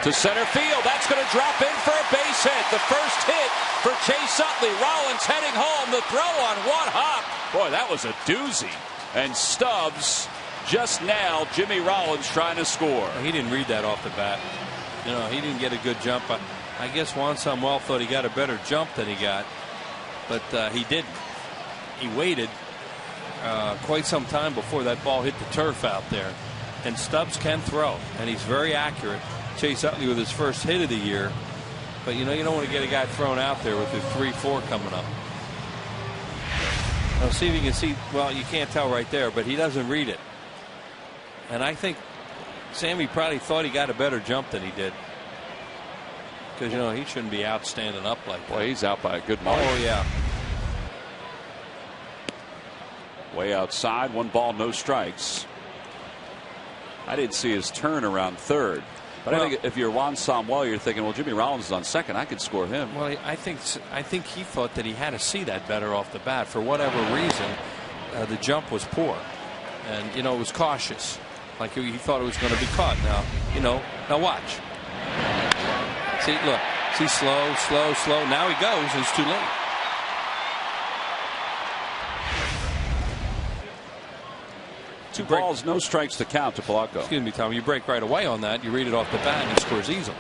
to center field. That's going to drop in for a base hit. The first hit for Chase Utley. Rollins heading home. The throw on one hop. Boy, that was a doozy. And Stubbs just nailed Jimmy Rollins trying to score. He didn't read that off the bat. You know, he didn't get a good jump. I guess Juan Samuel thought he got a better jump than he got, but he didn't. He waited quite some time before that ball hit the turf out there. And Stubbs can throw, and he's very accurate. Chase Utley with his first hit of the year. But you know, you don't want to get a guy thrown out there with his 3-4 coming up. Now see if you can see. Well, you can't tell right there, but he doesn't read it. And I think Sammy probably thought he got a better jump than he did. Because, you know, he shouldn't be out standing up like that. Boy, he's out by a good margin. Oh, yeah. Way outside, 1 ball, no strikes. I didn't see his turn around third. But I think if you're Juan Samuel, you're thinking, well, Jimmy Rollins is on second. I could score him. Well, I think he thought that he had to see that better off the bat. For whatever reason, the jump was poor. And, you know, it was cautious. Like he thought it was going to be caught. Now, you know, now watch. See, look. See, slow, slow, slow. Now he goes. It's too late. Two balls, no strikes to count to Polanco. Excuse me, Tom. You break right away on that. You read it off the bat, and he scores easily.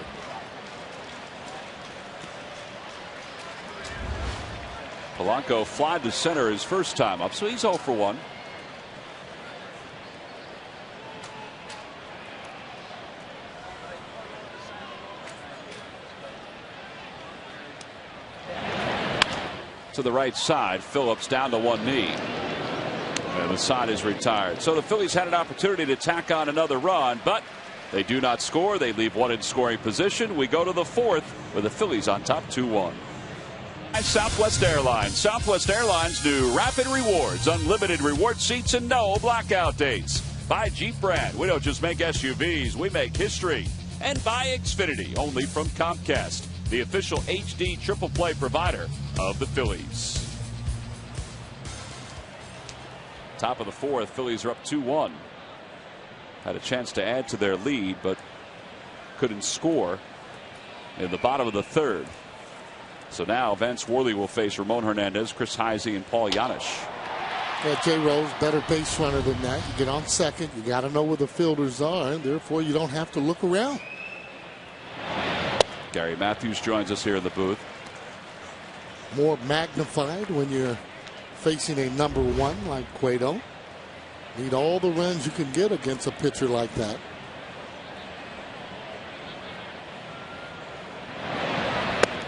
Polanco flied to center his first time up, so he's 0 for 1. To the right side, Phillips down to one knee. And the side is retired. So the Phillies had an opportunity to tack on another run, but they do not score. They leave one in scoring position. We go to the fourth with the Phillies on top 2-1. Southwest Airlines. Southwest Airlines new Rapid Rewards. Unlimited reward seats and no blackout dates. By Jeep brand. We don't just make SUVs. We make history. And by Xfinity. Only from Comcast. The official HD triple play provider of the Phillies. Top of the fourth, Phillies are up 2-1. Had a chance to add to their lead, but couldn't score in the bottom of the third. So now Vance Worley will face Ramon Hernandez, Chris Heisey, and Paul Janisch. Yeah, Jay Rose, better base runner than that. You get on second, you got to know where the fielders are, and therefore you don't have to look around. Gary Matthews joins us here in the booth. More magnified when you're facing a number one like Cueto. Need all the runs you can get against a pitcher like that.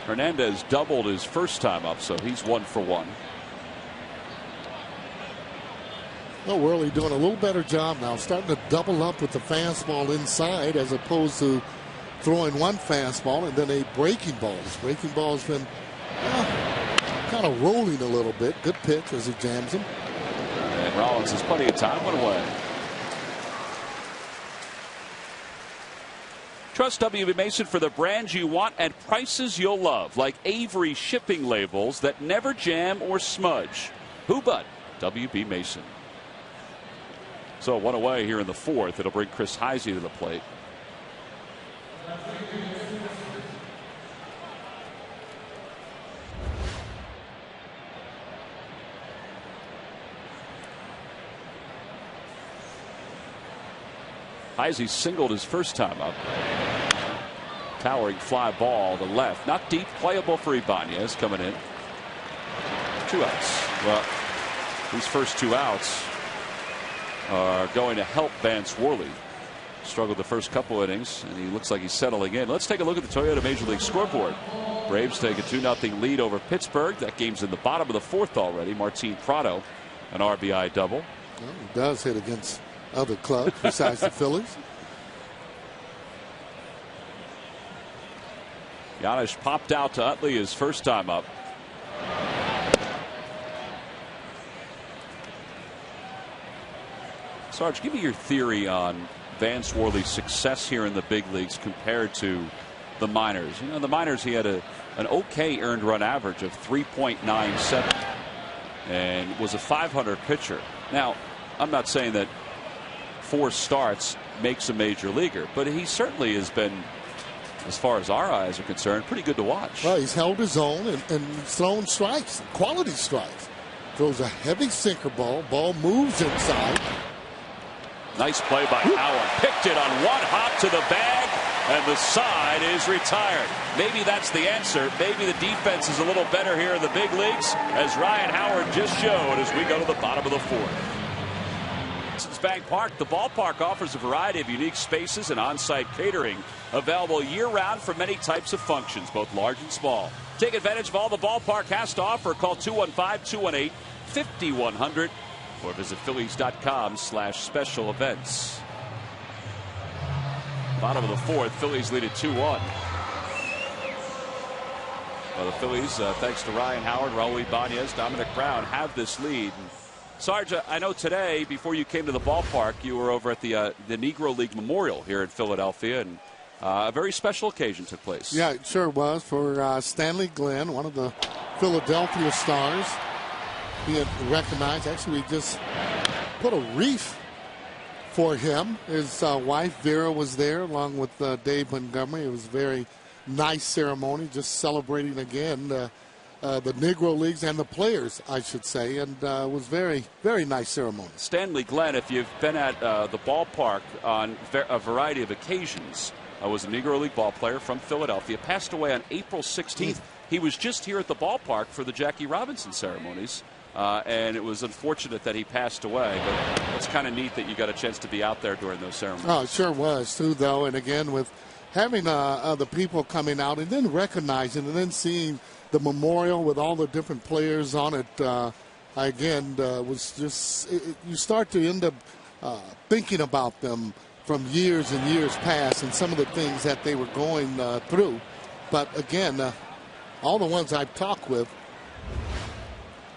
Hernandez doubled his first time up, so he's 1 for 1. Well, Worley doing a little better job now, starting to double up with the fastball inside as opposed to throwing one fastball and then a breaking ball. This breaking ball has been kind of rolling a little bit. Good pitch as he jams him. And Rollins has plenty of time. 1 away. Trust W.B. Mason for the brands you want at prices you'll love, like Avery shipping labels that never jam or smudge. Who but W.B. Mason? So 1 away here in the fourth. It'll bring Chris Heisey to the plate. Heisey singled his first time up. Towering fly ball to left. Not deep. Playable for Ibanez coming in. 2 outs. Well, these first 2 outs are going to help Vance Worley. Struggled the first couple innings, and he looks like he's settling in. Let's take a look at the Toyota Major League scoreboard. Braves take a 2-0 lead over Pittsburgh. That game's in the bottom of the fourth already. Martin Prado, an RBI double. Well, he does hit against other clubs besides the Phillies. Janisch popped out to Utley his first time up. Sarge, give me your theory on Vance Worley's success here in the big leagues compared to the minors. You know, in the minors he had an okay earned run average of 3.97 and was a .500 pitcher. Now, I'm not saying that 4 starts makes a major leaguer, but he certainly has been as far as our eyes are concerned, pretty good to watch. Well, he's held his own and he's thrown strikes, quality strikes. Throws a heavy sinker ball. Ball moves inside. Nice play by Howard. Picked it on one hop to the bag, and the side is retired. Maybe that's the answer. Maybe the defense is a little better here in the big leagues, as Ryan Howard just showed as we go to the bottom of the fourth. Bank Park, the ballpark offers a variety of unique spaces and on-site catering available year-round for many types of functions, both large and small. Take advantage of all the ballpark has to offer. Call 215-218-5100 or visit Phillies.com/special events. Bottom of the fourth, Phillies lead at 2-1. Well, the Phillies, thanks to Ryan Howard, Raul Ibanez, Dominic Brown, have this lead. Sarge, I know today, before you came to the ballpark, you were over at the Negro League Memorial here in Philadelphia, and a very special occasion took place. Yeah, it sure was for Stanley Glenn, one of the Philadelphia stars. He had recognized, actually, we just put a wreath for him. His wife, Vera, was there, along with Dave Montgomery. It was a very nice ceremony, just celebrating again the Negro Leagues and the players, I should say, and it was very, very nice ceremony. Stanley Glenn, if you've been at the ballpark on a variety of occasions, was a Negro League ball player from Philadelphia, passed away on April 16th. He was just here at the ballpark for the Jackie Robinson ceremonies, and it was unfortunate that he passed away, but it's kind of neat that you got a chance to be out there during those ceremonies. Oh, it sure was, too, though, and again, with having the people coming out and then recognizing and then seeing the memorial with all the different players on it, again, was just, you start to end up thinking about them from years and years past and some of the things that they were going through. But again, all the ones I've talked with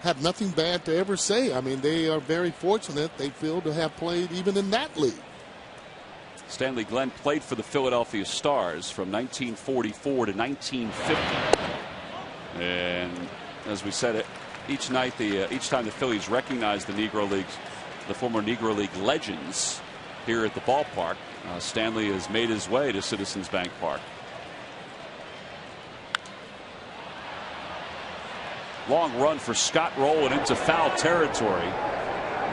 have nothing bad to ever say. I mean, they are very fortunate, they feel, to have played even in that league. Stanley Glenn played for the Philadelphia Stars from 1944 to 1950. And as we said, each time the Phillies recognize the Negro Leagues, the former Negro League legends here at the ballpark, Stanley has made his way to Citizens Bank Park. Long run for Scott Rowland into foul territory.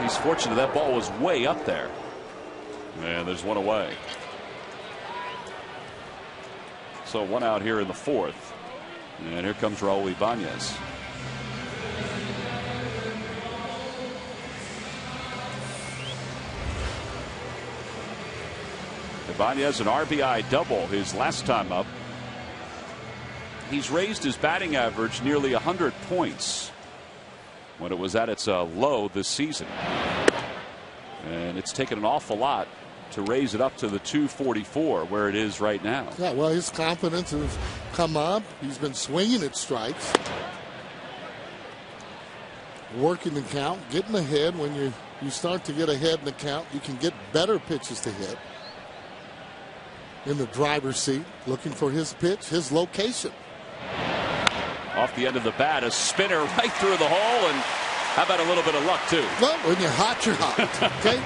He's fortunate that ball was way up there. And there's one away. So one out here in the fourth. And here comes Raul Ibanez. Ibanez an RBI double his last time up. He's raised his batting average nearly 100 points when it was at its low this season. And it's taken an awful lot to raise it up to the 244 where it is right now. Yeah, well, his confidence has come up. He's been swinging at strikes, working the count, getting ahead. When you start to get ahead in the count, you can get better pitches to hit. In the driver's seat, looking for his pitch, his location. Off the end of the bat, a spinner right through the hole, and how about a little bit of luck too? Well, when you're hot, you're hot. Okay.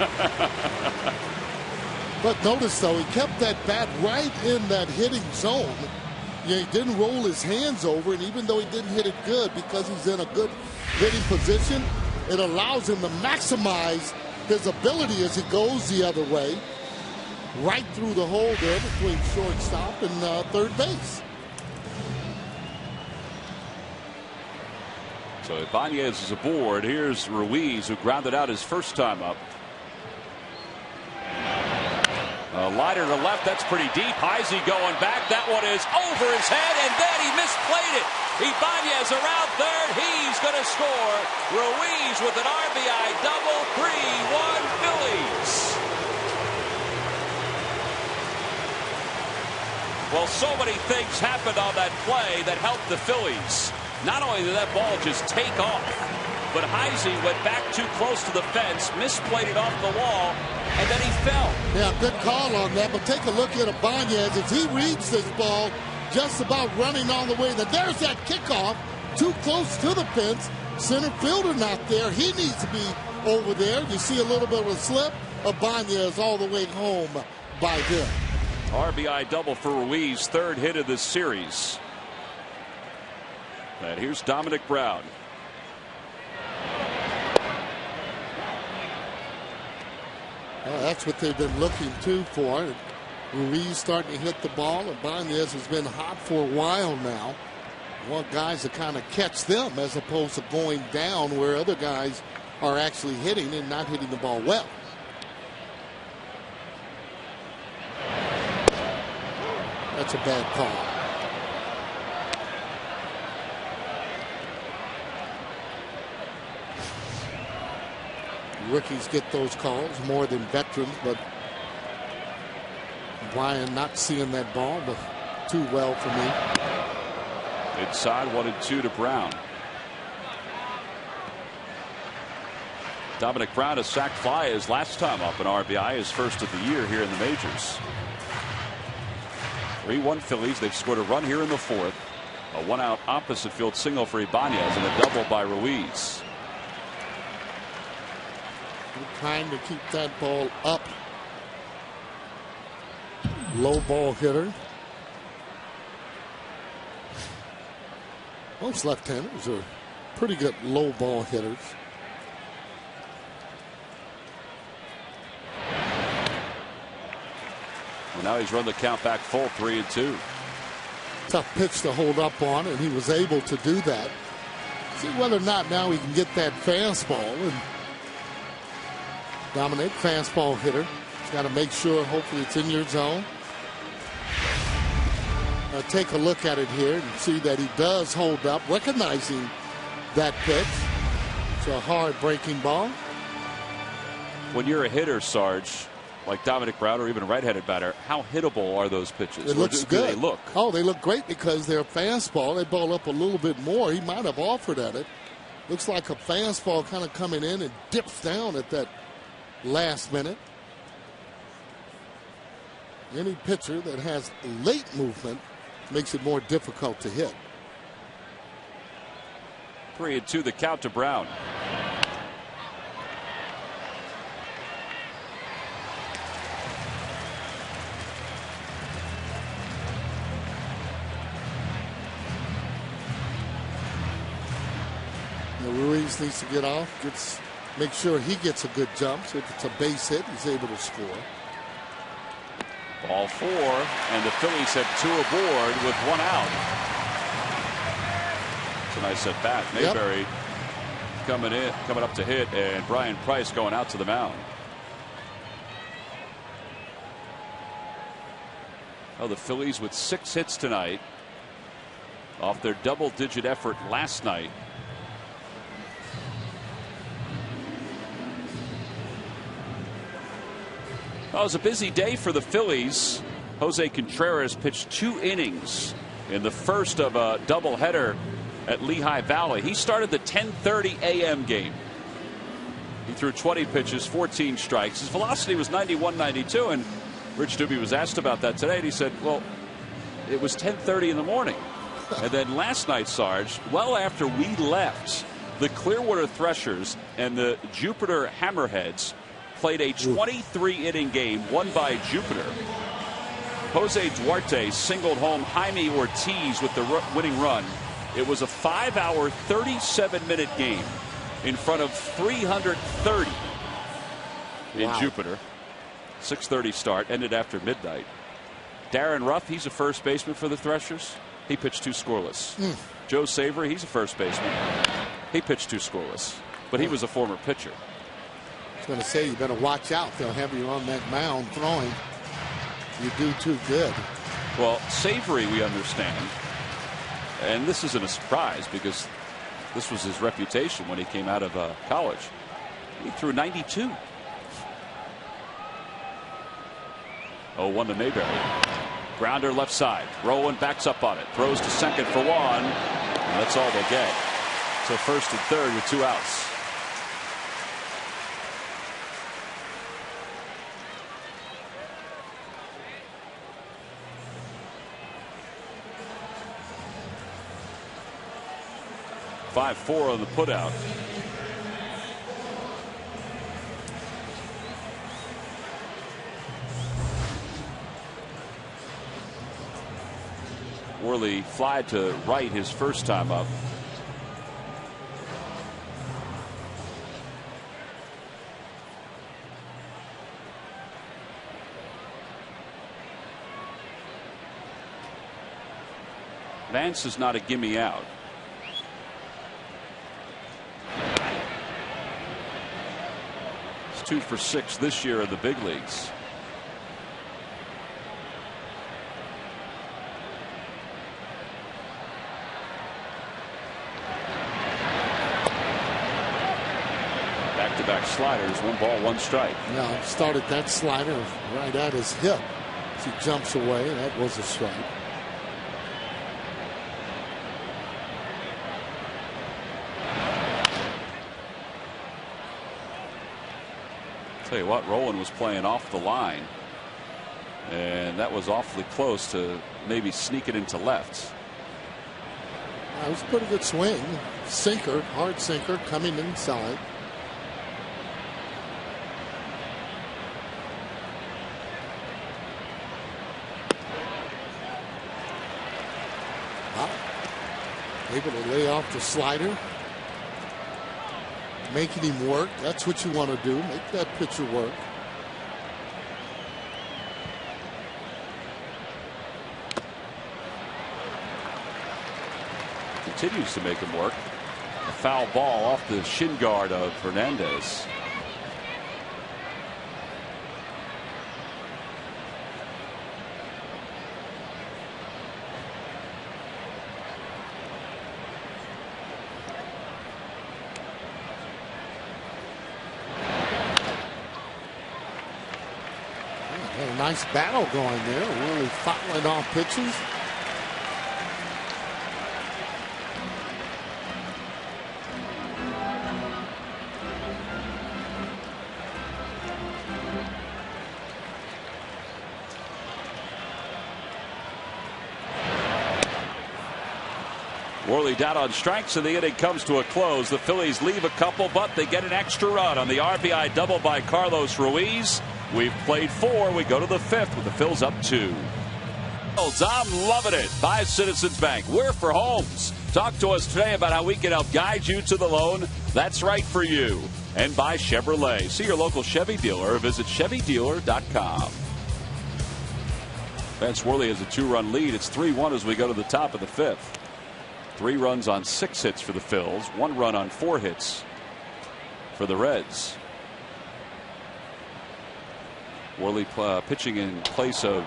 But notice, though, he kept that bat right in that hitting zone. He didn't roll his hands over, and even though he didn't hit it good, because he's in a good hitting position, it allows him to maximize his ability as he goes the other way, right through the hole there between shortstop and third base. So Ibanez is aboard. Here's Ruiz, who grounded out his first time up. A liner to left, that's pretty deep. Heisey going back. That one is over his head, and then he misplayed it. Ibanez around third. He's going to score. Ruiz with an RBI double. 3-1 Phillies. Well, so many things happened on that play that helped the Phillies. Not only did that ball just take off, but Heisey went back too close to the fence, misplayed it off the wall, and then he fell. Yeah, good call on that, but take a look at Ibanez as he reads this ball just about running all the way. There's that kickoff, too close to the fence. Center fielder not there. He needs to be over there. You see a little bit of a slip. Ibanez all the way home by him. RBI double for Ruiz, third hit of this series. And here's Dominic Brown. Well, that's what they've been looking to for. Ruiz starting to hit the ball. Ibanez has been hot for a while now. Want guys to kind of catch them as opposed to going down where other guys are actually hitting and not hitting the ball well. That's a bad call. Rookies get those calls more than veterans, but Brian not seeing that ball but too well for me. Inside 1-2 to Brown. Dominic Brown has sacked fly his last time up an RBI, his first of the year here in the majors. 3-1 Phillies. They've scored a run here in the fourth. A one-out opposite field single for Ibanez and a double by Ruiz. Trying to keep that ball up. Low ball hitter. Most left-handers are pretty good low ball hitters. Well, now he's run the count back full, 3-2. Tough pitch to hold up on, and he was able to do that. See whether or not now he can get that fastball and dominate. Fastball hitter. He's got to make sure, hopefully it's in your zone. Now take a look at it here and see that he does hold up, recognizing that pitch. It's a hard breaking ball. When you're a hitter, Sarge, like Dominic Brown or even a right-handed batter, how hittable are those pitches? It looks good. Do they look? Oh, they look great because they're fastball. They ball up a little bit more. He might have offered at it. Looks like a fastball kind of coming in and dips down at that last minute. Any pitcher that has late movement makes it more difficult to hit. 3-2 the count to Brown. Now Ruiz needs to get off. Make sure he gets a good jump. So if it's a base hit, he's able to score. Ball 4, and the Phillies have 2 aboard with 1 out. It's a nice at bat. Mayberry coming up to hit, and Brian Price going out to the mound. Oh, the Phillies with 6 hits tonight off their double-digit effort last night. Well, it was a busy day for the Phillies. Jose Contreras pitched 2 innings in the first of a doubleheader at Lehigh Valley. He started the 10:30 a.m. game. He threw 20 pitches, 14 strikes. His velocity was 91-92, and Rich Doobie was asked about that today, and he said, well, it was 10:30 in the morning. And then last night, Sarge, well after we left, the Clearwater Threshers and the Jupiter Hammerheads played a 23-inning game won by Jupiter. Jose Duarte singled home Jaime Ortiz with the winning run. It was a 5-hour, 37-minute game in front of 330 in Jupiter. 6:30 start, ended after midnight. Darren Ruff, he's a first baseman for the Threshers. He pitched 2 scoreless. Joe Savory, he's a first baseman. He pitched 2 scoreless, but he was a former pitcher. I was going to say, you better watch out. They'll have you on that mound throwing. You do too good. Well, Savory, we understand, and this isn't a surprise because this was his reputation when he came out of college. He threw 92. 0-1 to Mayberry. Grounder left side. Rowan backs up on it. Throws to second for 1. And that's all they get. So first and third with 2 outs. .54 on the putout. Worley fly to right his first time up. Vance is not a gimme out. He's 2 for 6 this year in the big leagues. Back-to-back sliders, 1 ball, 1 strike. Now started that slider right at his hip. As he jumps away, that was a strike. Tell you what, Rowland was playing off the line, and that was awfully close to maybe sneak it into left. It was a pretty good swing. Sinker, hard sinker coming inside. Able to lay off the slider. Making him work. That's what you want to do. Make that pitcher work. Continues to make him work. A foul ball off the shin guard of Hernandez. Nice battle going there. Really fouling off pitches. Worley down on strikes, and the inning comes to a close. The Phillies leave a couple, but they get an extra run on the RBI double by Carlos Ruiz. We've played 4. We go to the 5th with the Phils up 2. I'm loving it. By Citizens Bank. We're for homes. Talk to us today about how we can help guide you to the loan that's right for you. And by Chevrolet. See your local Chevy dealer or visit ChevyDealer.com. Vance Worley has a 2-run lead. It's 3-1 as we go to the top of the 5th. 3 runs on 6 hits for the Phils. 1 run on 4 hits for the Reds. Worley pitching in place of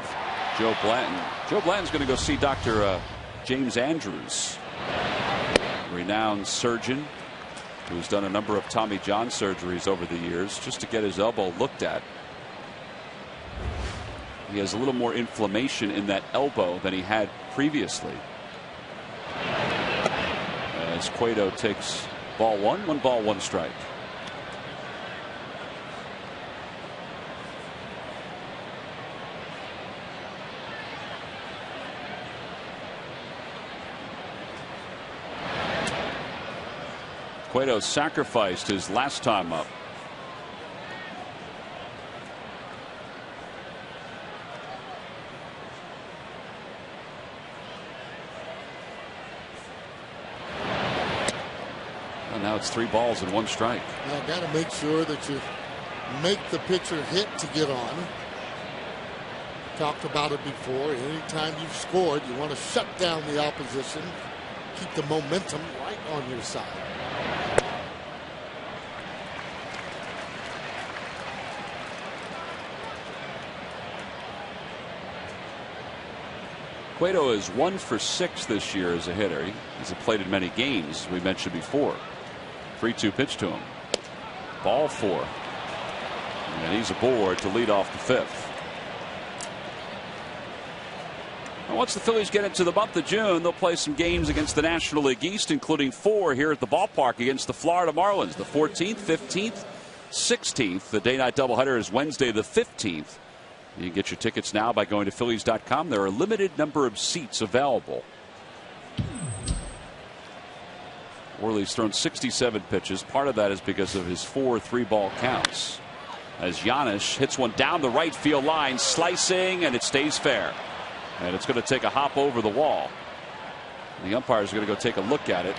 Joe Blanton. Joe Blanton's going to go see Dr. James Andrews, renowned surgeon who's done a number of Tommy John surgeries over the years just to get his elbow looked at. He has a little more inflammation in that elbow than he had previously. As Cueto takes ball 1, 1 ball, 1 strike. Cueto sacrificed his last time up. And now it's 3 balls and 1 strike. Now got to make sure that you make the pitcher hit to get on. Talked about it before. Anytime you've scored, you want to shut down the opposition. Keep the momentum right on your side. Cueto is 1 for 6 this year as a hitter. He's played in many games, as we mentioned before. 3-2 pitch to him. Ball 4. And he's aboard to lead off the 5th. And once the Phillies get into the month of June, they'll play some games against the National League East, including 4 here at the ballpark against the Florida Marlins. The 14th, 15th, 16th. The day-night doubleheader is Wednesday the 15th. You can get your tickets now by going to Phillies.com. There are a limited number of seats available. Worley's thrown 67 pitches. Part of that is because of his 4 3-ball counts. As Giannis hits one down the right field line, slicing, and it stays fair. And it's going to take a hop over the wall. The umpires are going to go take a look at it,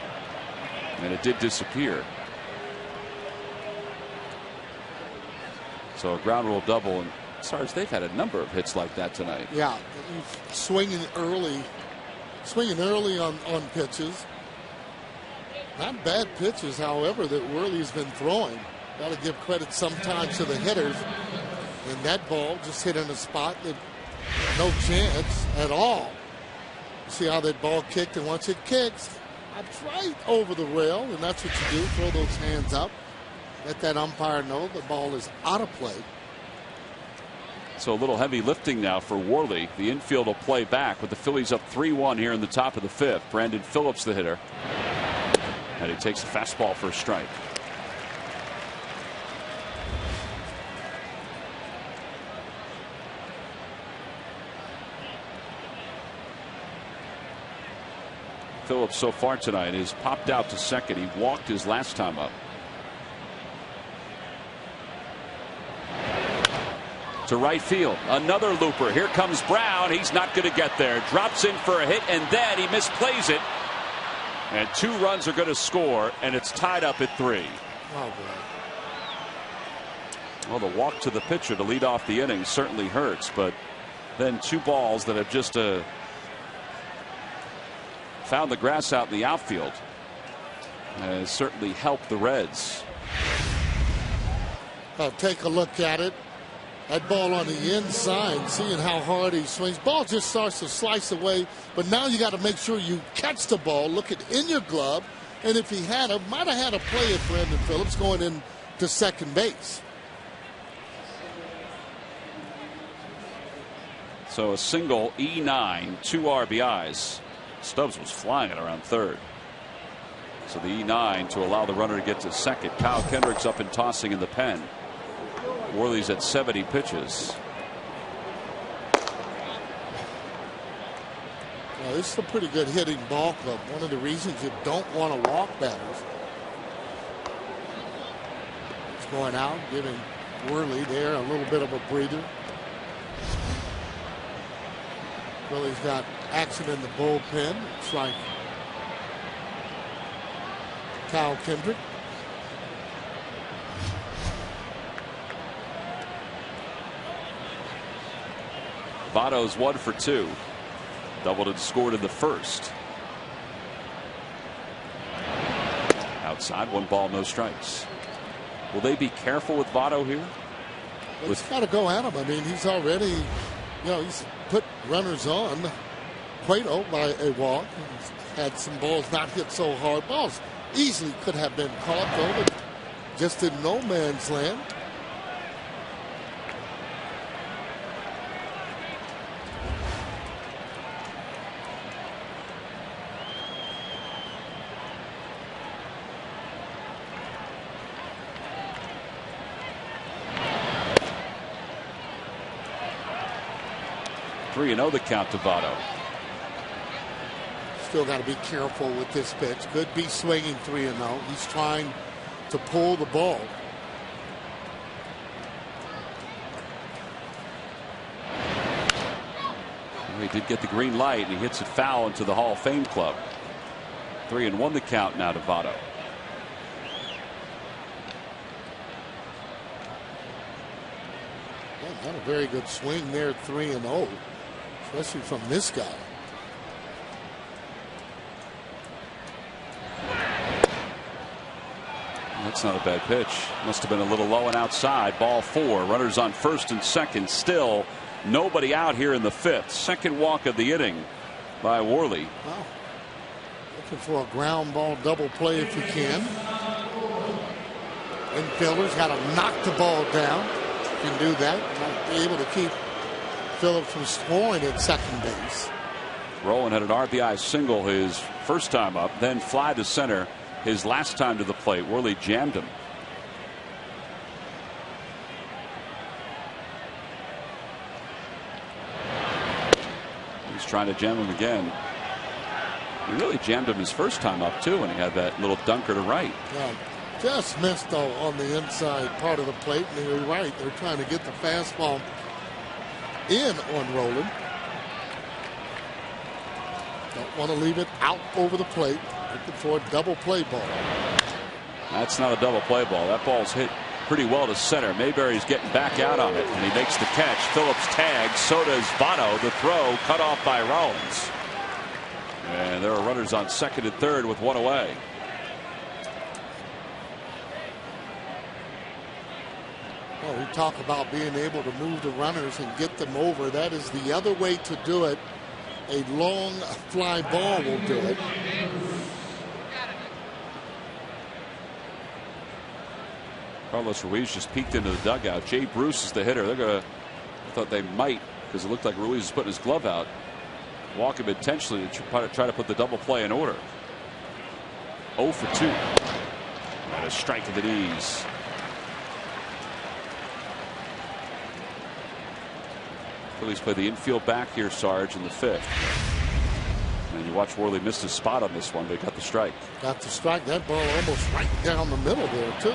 and it did disappear. So a ground rule double, and Sarge, they've had a number of hits like that tonight. Yeah, swinging early on pitches. Not bad pitches, however, that Worley's been throwing. Got to give credit sometimes to the hitters. And that ball just hit in a spot that no chance at all. See how that ball kicked, and once it kicks, it's right over the rail, and that's what you do. Throw those hands up. Let that umpire know the ball is out of play. So a little heavy lifting now for Worley. The infield will play back with the Phillies up 3-1 here in the top of the fifth. Brandon Phillips, the hitter. And he takes a fastball for a strike. Phillips so far tonight has popped out to second. He walked his last time up. To right field. Another looper. Here comes Brown. He's not going to get there. Drops in for a hit, and then he misplays it. And 2 runs are going to score, and it's tied up at 3. Oh, boy. Well, the walk to the pitcher to lead off the inning certainly hurts, but then 2 balls that have just found the grass out in the outfield has certainly helped the Reds. Take a look at it. That ball on the inside, seeing how hard he swings. Ball just starts to slice away, but now you got to make sure you catch the ball, look it in your glove, and if he might have had a play at Brandon Phillips going into second base. So a single, E9, 2 RBIs. Stubbs was flying it around third. So the E9 to allow the runner to get to second. Kyle Kendrick's up and tossing in the pen. Worley's at 70 pitches. Well, this is a pretty good hitting ball club. One of the reasons you don't want to walk batters. It's going out, giving Worley there a little bit of a breather. Worley's got action in the bullpen. It's like Kyle Kendrick. Votto's 1 for 2. Doubled and scored in the first. Outside, 1 ball, no strikes. Will they be careful with Votto here? He's got to go at him. I mean, he's already, he's put runners on Cueto by a walk. He's had some balls not hit so hard. Balls easily could have been caught, though, but just in no man's land. You know the count to Votto. Still got to be careful with this pitch. Could be swinging 3-0. He's trying to pull the ball. Well, he did get the green light, and he hits it foul into the Hall of Fame club. 3-1 the count now to Votto. Not a very good swing there, 3-0. Especially from this guy. That's not a bad pitch. Must have been a little low and outside. Ball 4. Runners on first and second. Still nobody out here in the fifth. Second walk of the inning by Worley. Wow. Looking for a ground ball double play if you can. Infielders got to knock the ball down. Can do that. Might be able to keep Phillips from scoring at second base. Rowland had an RBI single his first time up, then fly to center his last time to the plate. Worley jammed him. He's trying to jam him again. He really jammed him his first time up too, and he had that little dunker to right. Yeah. Just missed though on the inside part of the plate, and you're right. They're trying to get the fastball in on Rowland. Don't want to leave it out over the plate. Looking for a double play ball. That's not a double play ball. That ball's hit pretty well to center. Mayberry's getting back out on it, and he makes the catch. Phillips tags. So does Votto. The throw cut off by Rollins. And there are runners on second and third with one away. Well, we talk about being able to move the runners and get them over. That is the other way to do it. A long fly ball will do it. Carlos Ruiz just peeked into the dugout. Jay Bruce is the hitter. I thought they might, because it looked like Ruiz was putting his glove out, walk him intentionally to try to put the double play in order. 0 for 2. And a strike to the knees. Phillies play the infield back here, Sarge, in the 5th. And you watch Worley miss his spot on this one, but he got the strike. Got the strike. That ball almost right down the middle there, too.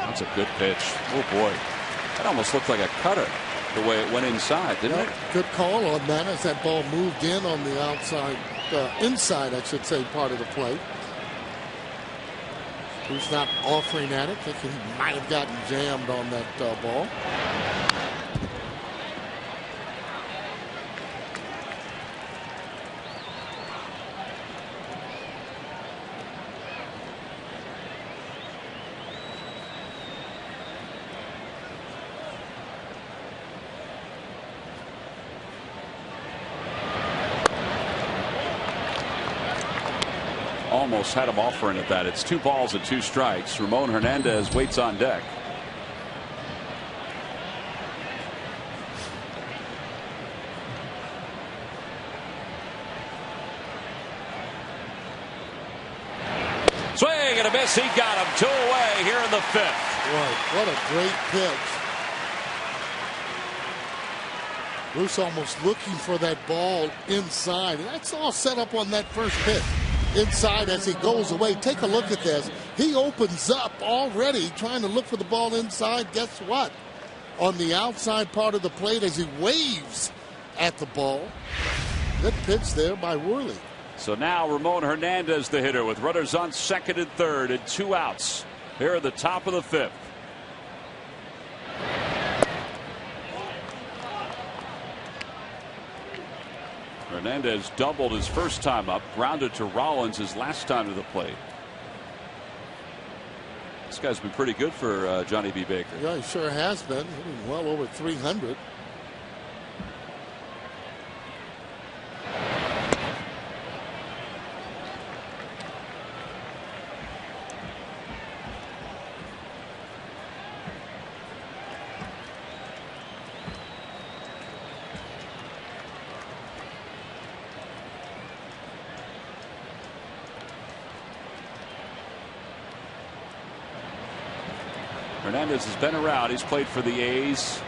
That's a good pitch. Oh boy, that almost looked like a cutter the way it went inside, didn't it? Good call on that as that ball moved in on the outside, inside, I should say, part of the plate. Who's not offering at it? Thinking he might have gotten jammed on that ball. Almost had him offering at that. It's 2 balls and 2 strikes. Ramon Hernandez waits on deck. Swing and a miss. He got him. 2 away here in the 5th. Boy, what a great pitch. Bruce almost looking for that ball inside. And that's all set up on that first pitch. Inside as he goes away. Take a look at this. He opens up already trying to look for the ball inside. Guess what? On the outside part of the plate as he waves at the ball. Good pitch there by Worley. So now Ramon Hernandez the hitter with runners on second and third and 2 outs here at the top of the 5th. Hernandez doubled his first time up, grounded to Rollins his last time to the plate. This guy's been pretty good for Johnny B. Baker. Yeah, he sure has been. Hitting well over 300. Hernandez has been around. He's played for the A's,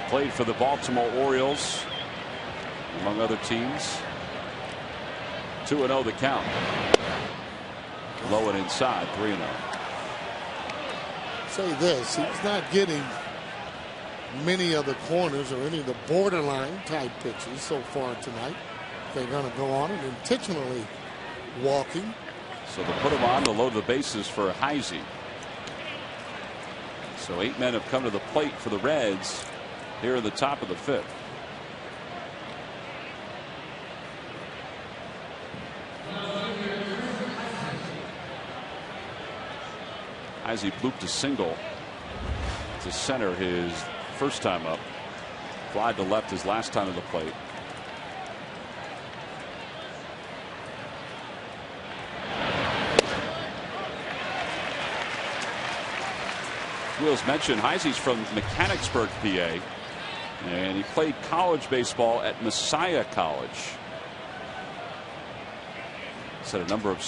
played for the Baltimore Orioles, among other teams. 2-0 the count. Low and inside, 3-0. Say this, he's not getting many of the corners or any of the borderline type pitches so far tonight. They're going to go on and intentionally walking. So they put him on to load the bases for Heisey. So 8 men have come to the plate for the Reds here in the top of the 5th. Heisey blooped a single to center his first time up. Fly to left his last time to the plate. Wheels mentioned Heisey's from Mechanicsburg, PA, and he played college baseball at Messiah College. Set a number of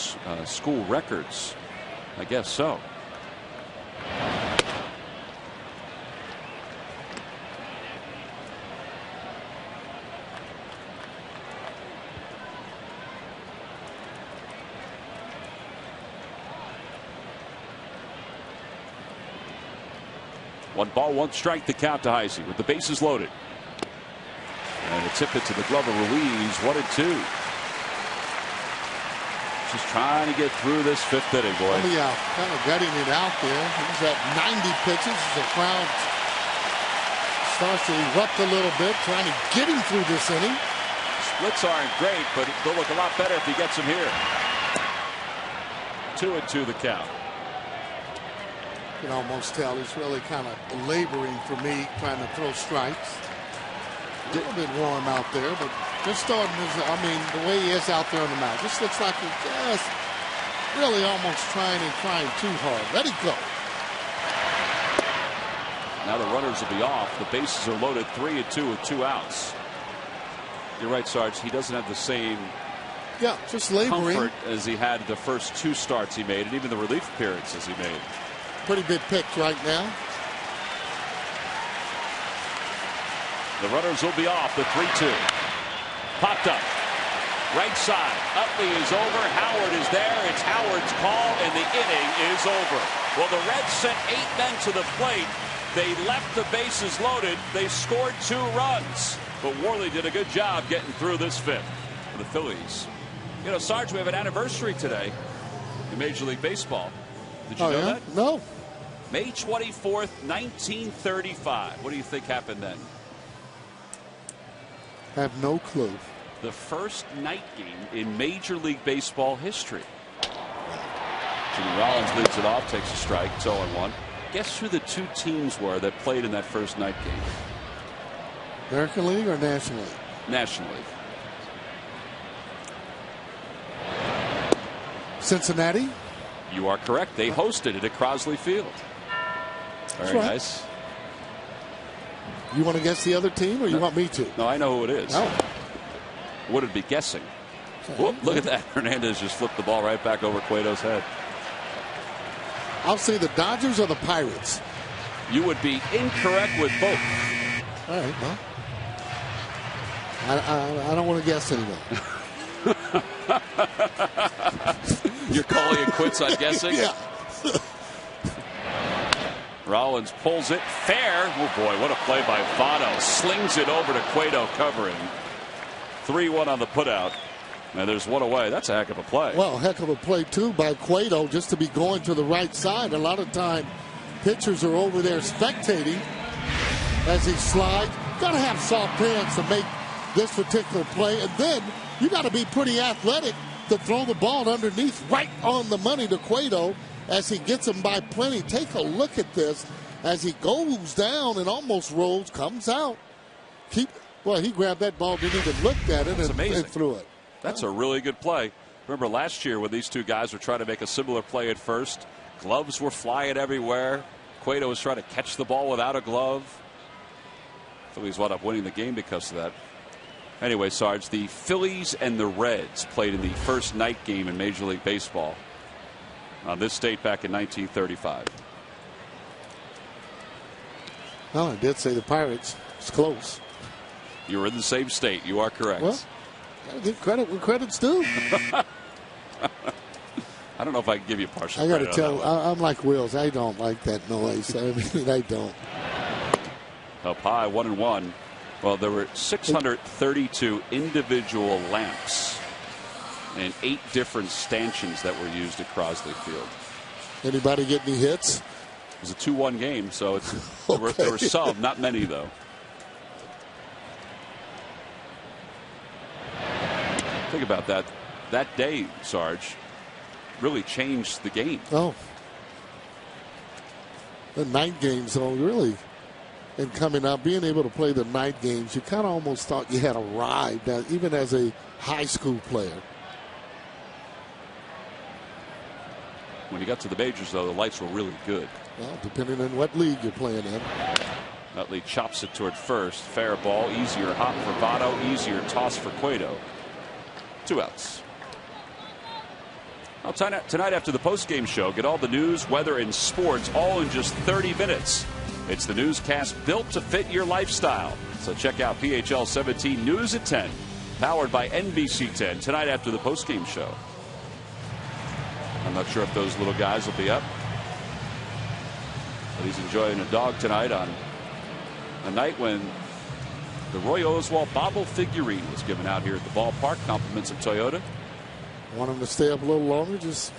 school records. I guess so. 1-1 strike, the count to Heisey with the bases loaded. And a tip it to the glove of Ruiz. 1-2. Just trying to get through this 5th inning, boy. Oh, yeah, kind of gutting it out there. He's at 90 pitches. The crowd starts to erupt a little bit, trying to get him through this inning. Splits aren't great, but they'll look a lot better if he gets him here. 2-2 the count. You can almost tell he's really kind of laboring for me, trying to throw strikes. A little bit warm out there, but just starting his, I mean, the way he is out there on the mound, just looks like he's just really almost trying too hard. Let it go. Now the runners will be off. The bases are loaded. 3-2 with 2 outs. You're right, Sarge. He doesn't have the same just laboring comfort as he had the first 2 starts he made, and even the relief appearances he made. Pretty big pitch right now. The runners will be off. The 3-2. Popped up. Right side. Utley is over. Howard is there. It's Howard's call, and the inning is over. Well, the Reds sent 8 men to the plate. They left the bases loaded. They scored 2 runs. But Worley did a good job getting through this 5th for the Phillies. You know, Sarge, we have an anniversary today in Major League Baseball. Did you know that? No. May 24th, 1935. What do you think happened then? I have no clue. The first night game in Major League Baseball history. Jimmy Rollins leads it off, takes a strike. It's 0-1. Guess who the 2 teams were that played in that first night game? American League or National League? National League. Cincinnati? You are correct. They hosted it at Crosley Field. Very right. nice. You want to guess the other team, or you want me to? No, I know who it is. Oh. Would it be guessing? Whoop, look at that. Hernandez just flipped the ball right back over Cueto's head. I'll say the Dodgers or the Pirates. You would be incorrect with both. All right, well. I don't want to guess anymore. You're calling it quits on guessing? Yeah. Rollins pulls it fair. Oh boy, what a play by Votto. Slings it over to Cueto covering. 3-1 on the putout. And there's 1 away. That's a heck of a play. Well, heck of a play too by Cueto, just to be going to the right side. A lot of time pitchers are over there spectating as he slides. Got to have soft hands to make this particular play, and then you got to be pretty athletic to throw the ball underneath right on the money to Cueto as he gets him by plenty. Take a look at this as he goes down and almost rolls, comes out. He grabbed that ball, didn't even look at it, and threw it. That's a really good play. Remember last year when these 2 guys were trying to make a similar play at first? Gloves were flying everywhere. Cueto was trying to catch the ball without a glove. Phillies wound up winning the game because of that. Anyway, Sarge, the Phillies and the Reds played in the first night game in Major League Baseball on this date back in 1935. Well, I did say the Pirates. It's close. You were in the same state. You are correct. Well, gotta give credit where credit's due. I don't know if I can give you partial I credit. got to tell, I'm like Wills. I don't like that noise. I mean, I don't. Up high, 1-1. Well, there were 632 individual lamps and 8 different stanchions that were used at Crosley Field. Anybody get any hits? It was a 2-1 game, so it's, there were some, not many, though. Think about that. That day, Sarge, really changed the game. Oh. The night games, though, really. And coming out, being able to play the night games, you kind of almost thought you had arrived, even as a high school player. When you got to the majors, though, the lights were really good. Well, depending on what league you're playing in. Utley chops it toward first. Fair ball. Easier hop for Votto. Easier toss for Cueto. 2 outs. Well, tonight after the postgame show, get all the news, weather, and sports all in just 30 minutes. It's the newscast built to fit your lifestyle. So check out PHL 17 News at 10, powered by NBC 10, tonight after the postgame show. I'm not sure if those little guys will be up. But he's enjoying a dog tonight on a night when the Roy Oswald bobble figurine was given out here at the ballpark. Compliments of Toyota. Want him to stay up a little longer? Just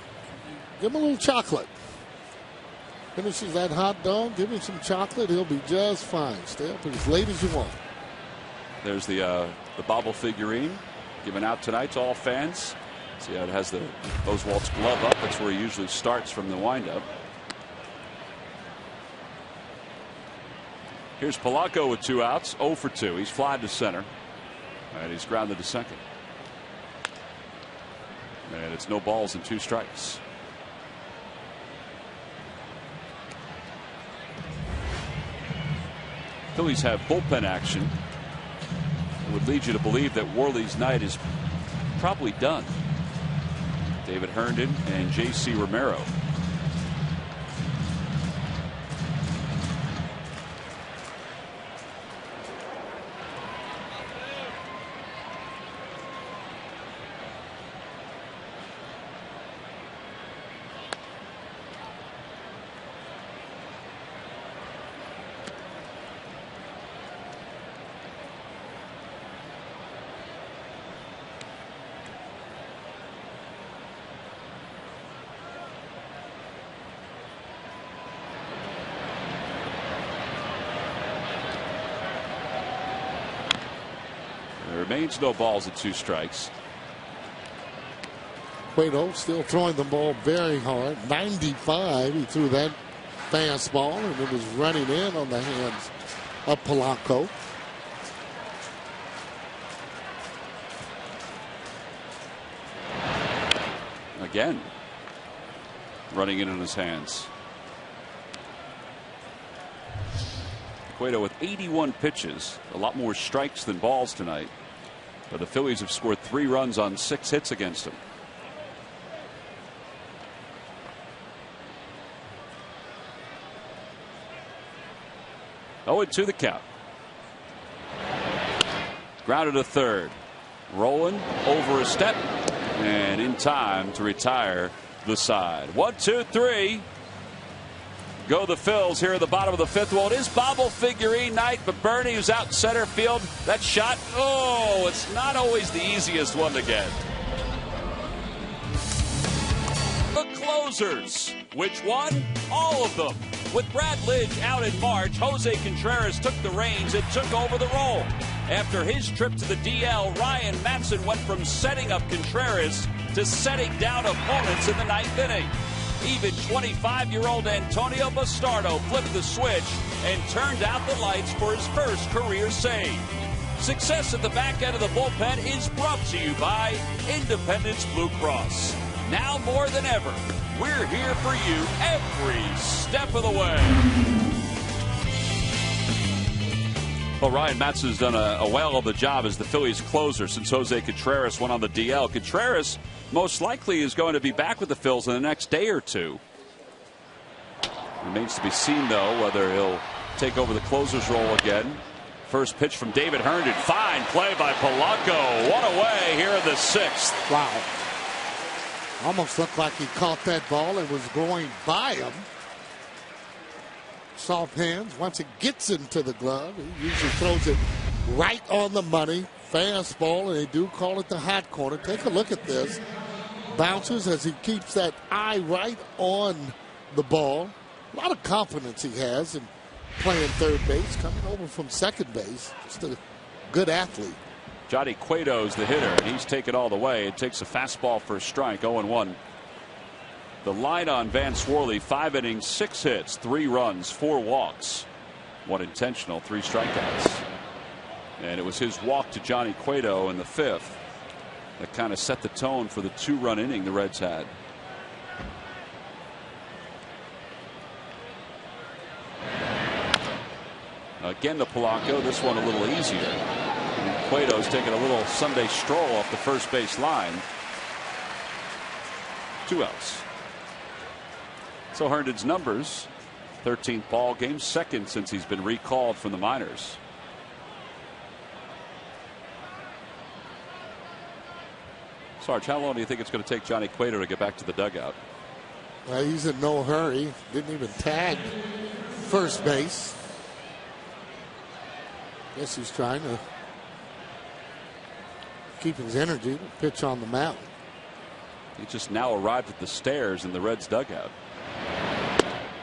give him a little chocolate. Finishes that hot dog, give him some chocolate, he'll be just fine. Stay up as late as you want. There's the bobble figurine given out tonight to all fans. See how it has the Oswald's glove up. That's where he usually starts from the windup. Here's Polanco with 2 outs, 0 for 2. He's flied to center, and he's grounded to second. And it's no balls and 2 strikes. Phillies have bullpen action. It would lead you to believe that Worley's night is probably done. David Herndon and J.C. Romero. Remains no balls and 2 strikes. Cueto still throwing the ball very hard. 95. He threw that fastball, and it was running in on the hands of Polanco. Again, running in on his hands. Cueto with 81 pitches, a lot more strikes than balls tonight. But the Phillies have scored 3 runs on 6 hits against him. Oh, and 2 the count. Grounded to third. Rolling over a step and in time to retire the side. 1, 2, 3. Go the Phils here at the bottom of the 5th. Well, it is bobble figurine night, but Bernie, who's out in center field, that shot, oh, it's not always the easiest one to get. The closers. Which one? All of them. With Brad Lidge out in March, Jose Contreras took the reins and took over the role. After his trip to the DL, Ryan Madson went from setting up Contreras to setting down opponents in the 9th inning. Even 25-year-old Antonio Bastardo flipped the switch and turned out the lights for his first career save. Success at the back end of the bullpen is brought to you by Independence Blue Cross. Now more than ever, we're here for you every step of the way. Well, Ryan Madson has done a well of a job as the Phillies closer since Jose Contreras went on the DL. Contreras most likely is going to be back with the Phils in the next day or 2. Remains to be seen, though, whether he'll take over the closer's role again. First pitch from David Herndon. Fine play by Polanco. 1 away here in the 6th. Wow. Almost looked like he caught that ball and was going by him. Soft hands. Once it gets into the glove, he usually throws it right on the money. Fastball, and they do call it the hot corner. Take a look at this. Bounces as he keeps that eye right on the ball. A lot of confidence he has in playing third base, coming over from second base. Just a good athlete. Johnny Cueto's the hitter, and he's taken all the way. It takes a fastball for a strike, 0-1. The line on Vance Worley, 5 innings, 6 hits, 3 runs, 4 walks, 1 intentional, 3 strikeouts. And it was his walk to Johnny Cueto in the 5th that kind of set the tone for the 2-run inning the Reds had. Again to Polanco, this one a little easier. And Cueto's taking a little Sunday stroll off the first base line. 2 outs. So Herndon's numbers, 13th ball game, 2nd since he's been recalled from the minors. Sarge, how long do you think it's going to take Johnny Cueto to get back to the dugout? Well, he's in no hurry. Didn't even tag first base. Guess he's trying to keep his energy to pitch on the mound. He just now arrived at the stairs in the Reds dugout.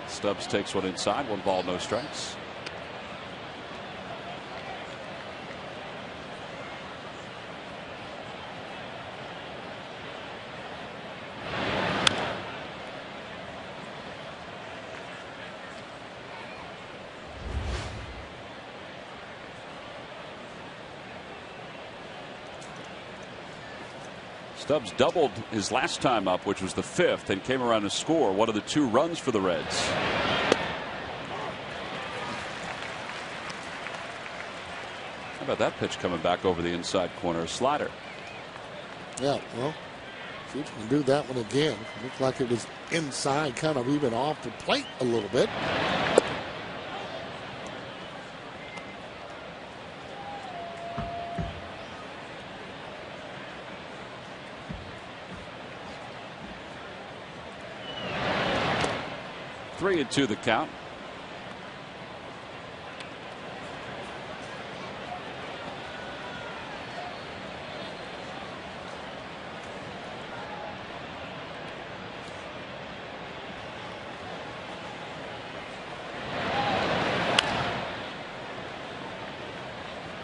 Stubbs takes one inside. 1 ball, no strikes. Stubbs doubled his last time up, which was the 5th, and came around to score one of the 2 runs for the Reds. How about that pitch coming back over the inside corner? Slider. Yeah, well, see if you can do that one again. Looked like it was inside, kind of even off the plate a little bit. Three and 2 the count.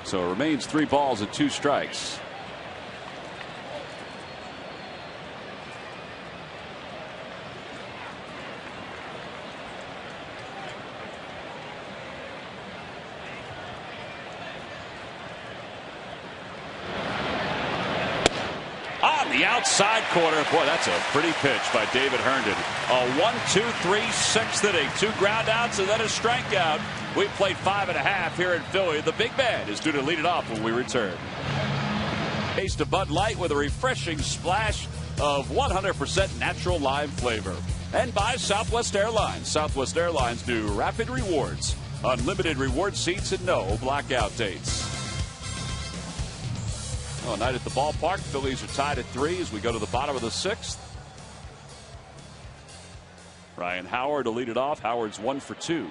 So it remains 3 balls and 2 strikes. The outside corner. Boy, that's a pretty pitch by David Herndon. A 1-2-3 6th inning. 2 ground outs and then a strikeout. We played 5.5 here in Philly. The big man is due to lead it off when we return. Taste of Bud Light with a refreshing splash of 100% natural lime flavor. And by Southwest Airlines. Southwest Airlines do Rapid Rewards. Unlimited reward seats and no blackout dates. Well, night at the ballpark. Phillies are tied at 3 as we go to the bottom of the 6th. Ryan Howard to lead it off. Howard's 1 for 2.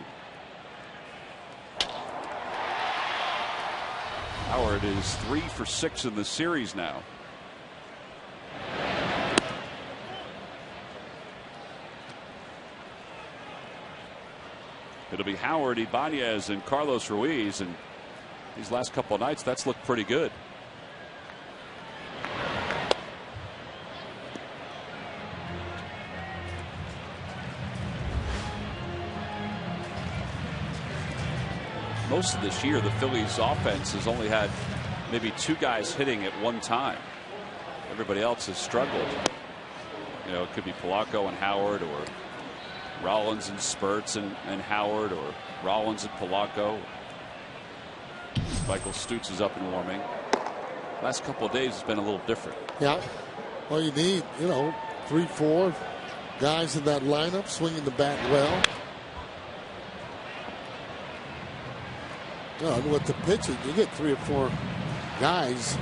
Howard is 3 for 6 in the series now. It'll be Howard, Ibanez, and Carlos Ruiz, and these last couple of nights that's looked pretty good. Most of this year, the Phillies offense has only had maybe 2 guys hitting at one time. Everybody else has struggled. You know, it could be Polanco and Howard, or Rollins and Spurts and Howard, or Rollins and Polanco. Michael Stutz is up and warming. Last couple of days has been a little different. Yeah. Well, you need, 3, 4 guys in that lineup swinging the bat well. With the pitching, you get 3 or 4 guys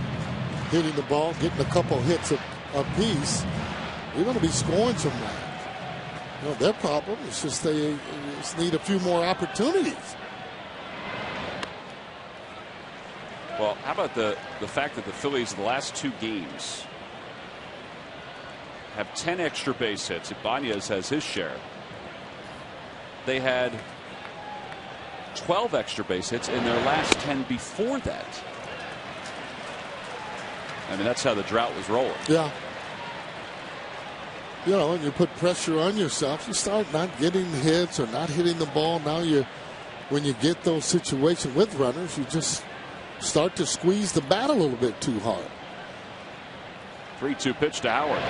hitting the ball, getting a couple hits apiece. You're going to be scoring some runs. Their problem is just they just need a few more opportunities. Well, how about the fact that the Phillies in the last 2 games have 10 extra base hits. Ibanez has his share. They had 12 extra base hits in their last 10 before that. I mean, that's how the drought was rolling. Yeah. And you put pressure on yourself, you start not getting hits or not hitting the ball. Now when you get those situations with runners, you just start to squeeze the bat a little bit too hard. 3-2 pitch to Howard.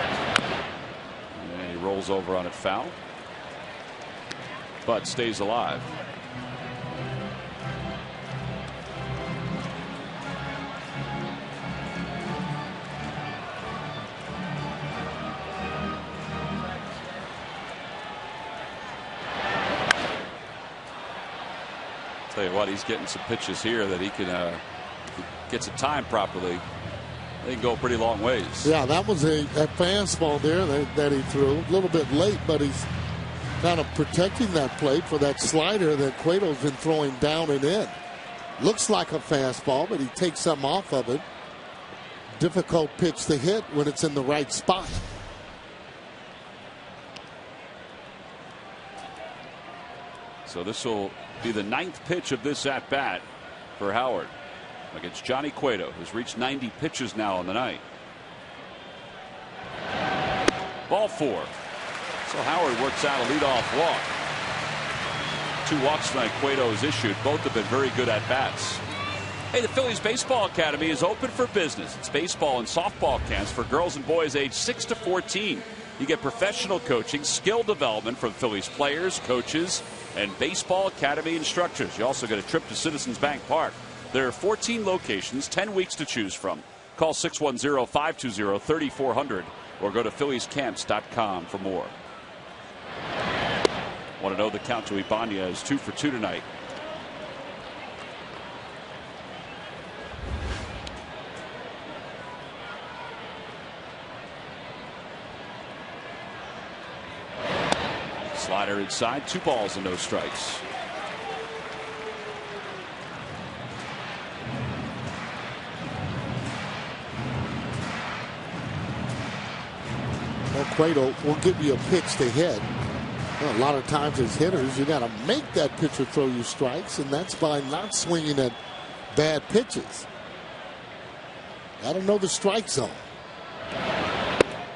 And he rolls over on it foul. But stays alive. Tell you what, he's getting some pitches here that he can, if he gets it timed properly, they can go a pretty long ways. Yeah, that was a fastball there that he threw a little bit late, but he's kind of protecting that plate for that slider that Cueto's been throwing down and in. Looks like a fastball, but he takes some off of it. Difficult pitch to hit when it's in the right spot. So this will be the 9th pitch of this at bat for Howard against Johnny Cueto, who's reached 90 pitches now on the night. Ball 4. So Howard works out a leadoff walk. 2 walks tonight Cueto has issued. Both have been very good at bats. Hey, the Phillies Baseball Academy is open for business. It's baseball and softball camps for girls and boys aged 6 to 14. You get professional coaching, skill development from Phillies players, coaches, and Baseball Academy instructors. You also get a trip to Citizens Bank Park. There are 14 locations, 10 weeks to choose from. Call 610-520-3400 or go to philliescamps.com for more. Want to know the count to Ibanez, 2 for 2 tonight. Slider inside, 2 balls and no strikes. Well, Cueto will give you a pitch to hit. Well, a lot of times as hitters, you got to make that pitcher throw you strikes, and that's by not swinging at bad pitches. Got to know the strike zone.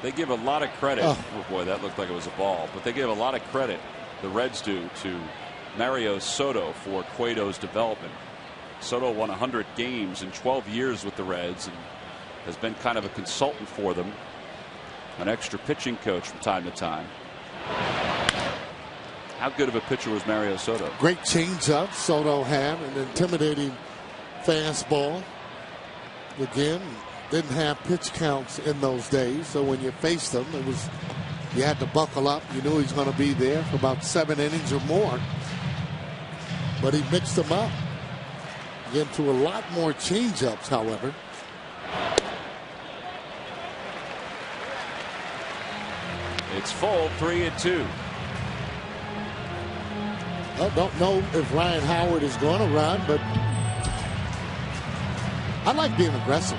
They give a lot of credit. Oh boy, that looked like it was a ball. But they give a lot of credit, the Reds do, to Mario Soto for Cueto's development. Soto won 100 games in 12 years with the Reds and has been kind of a consultant for them, an extra pitching coach from time to time. How good of a pitcher was Mario Soto? Great changeup. Soto had an intimidating fastball. Again, didn't have pitch counts in those days, so when you faced him, you had to buckle up. You knew he was going to be there for about 7 innings or more. But he mixed them up. Again, to a lot more changeups, however. It's full, 3-2. I don't know if Ryan Howard is going to run, but I like being aggressive.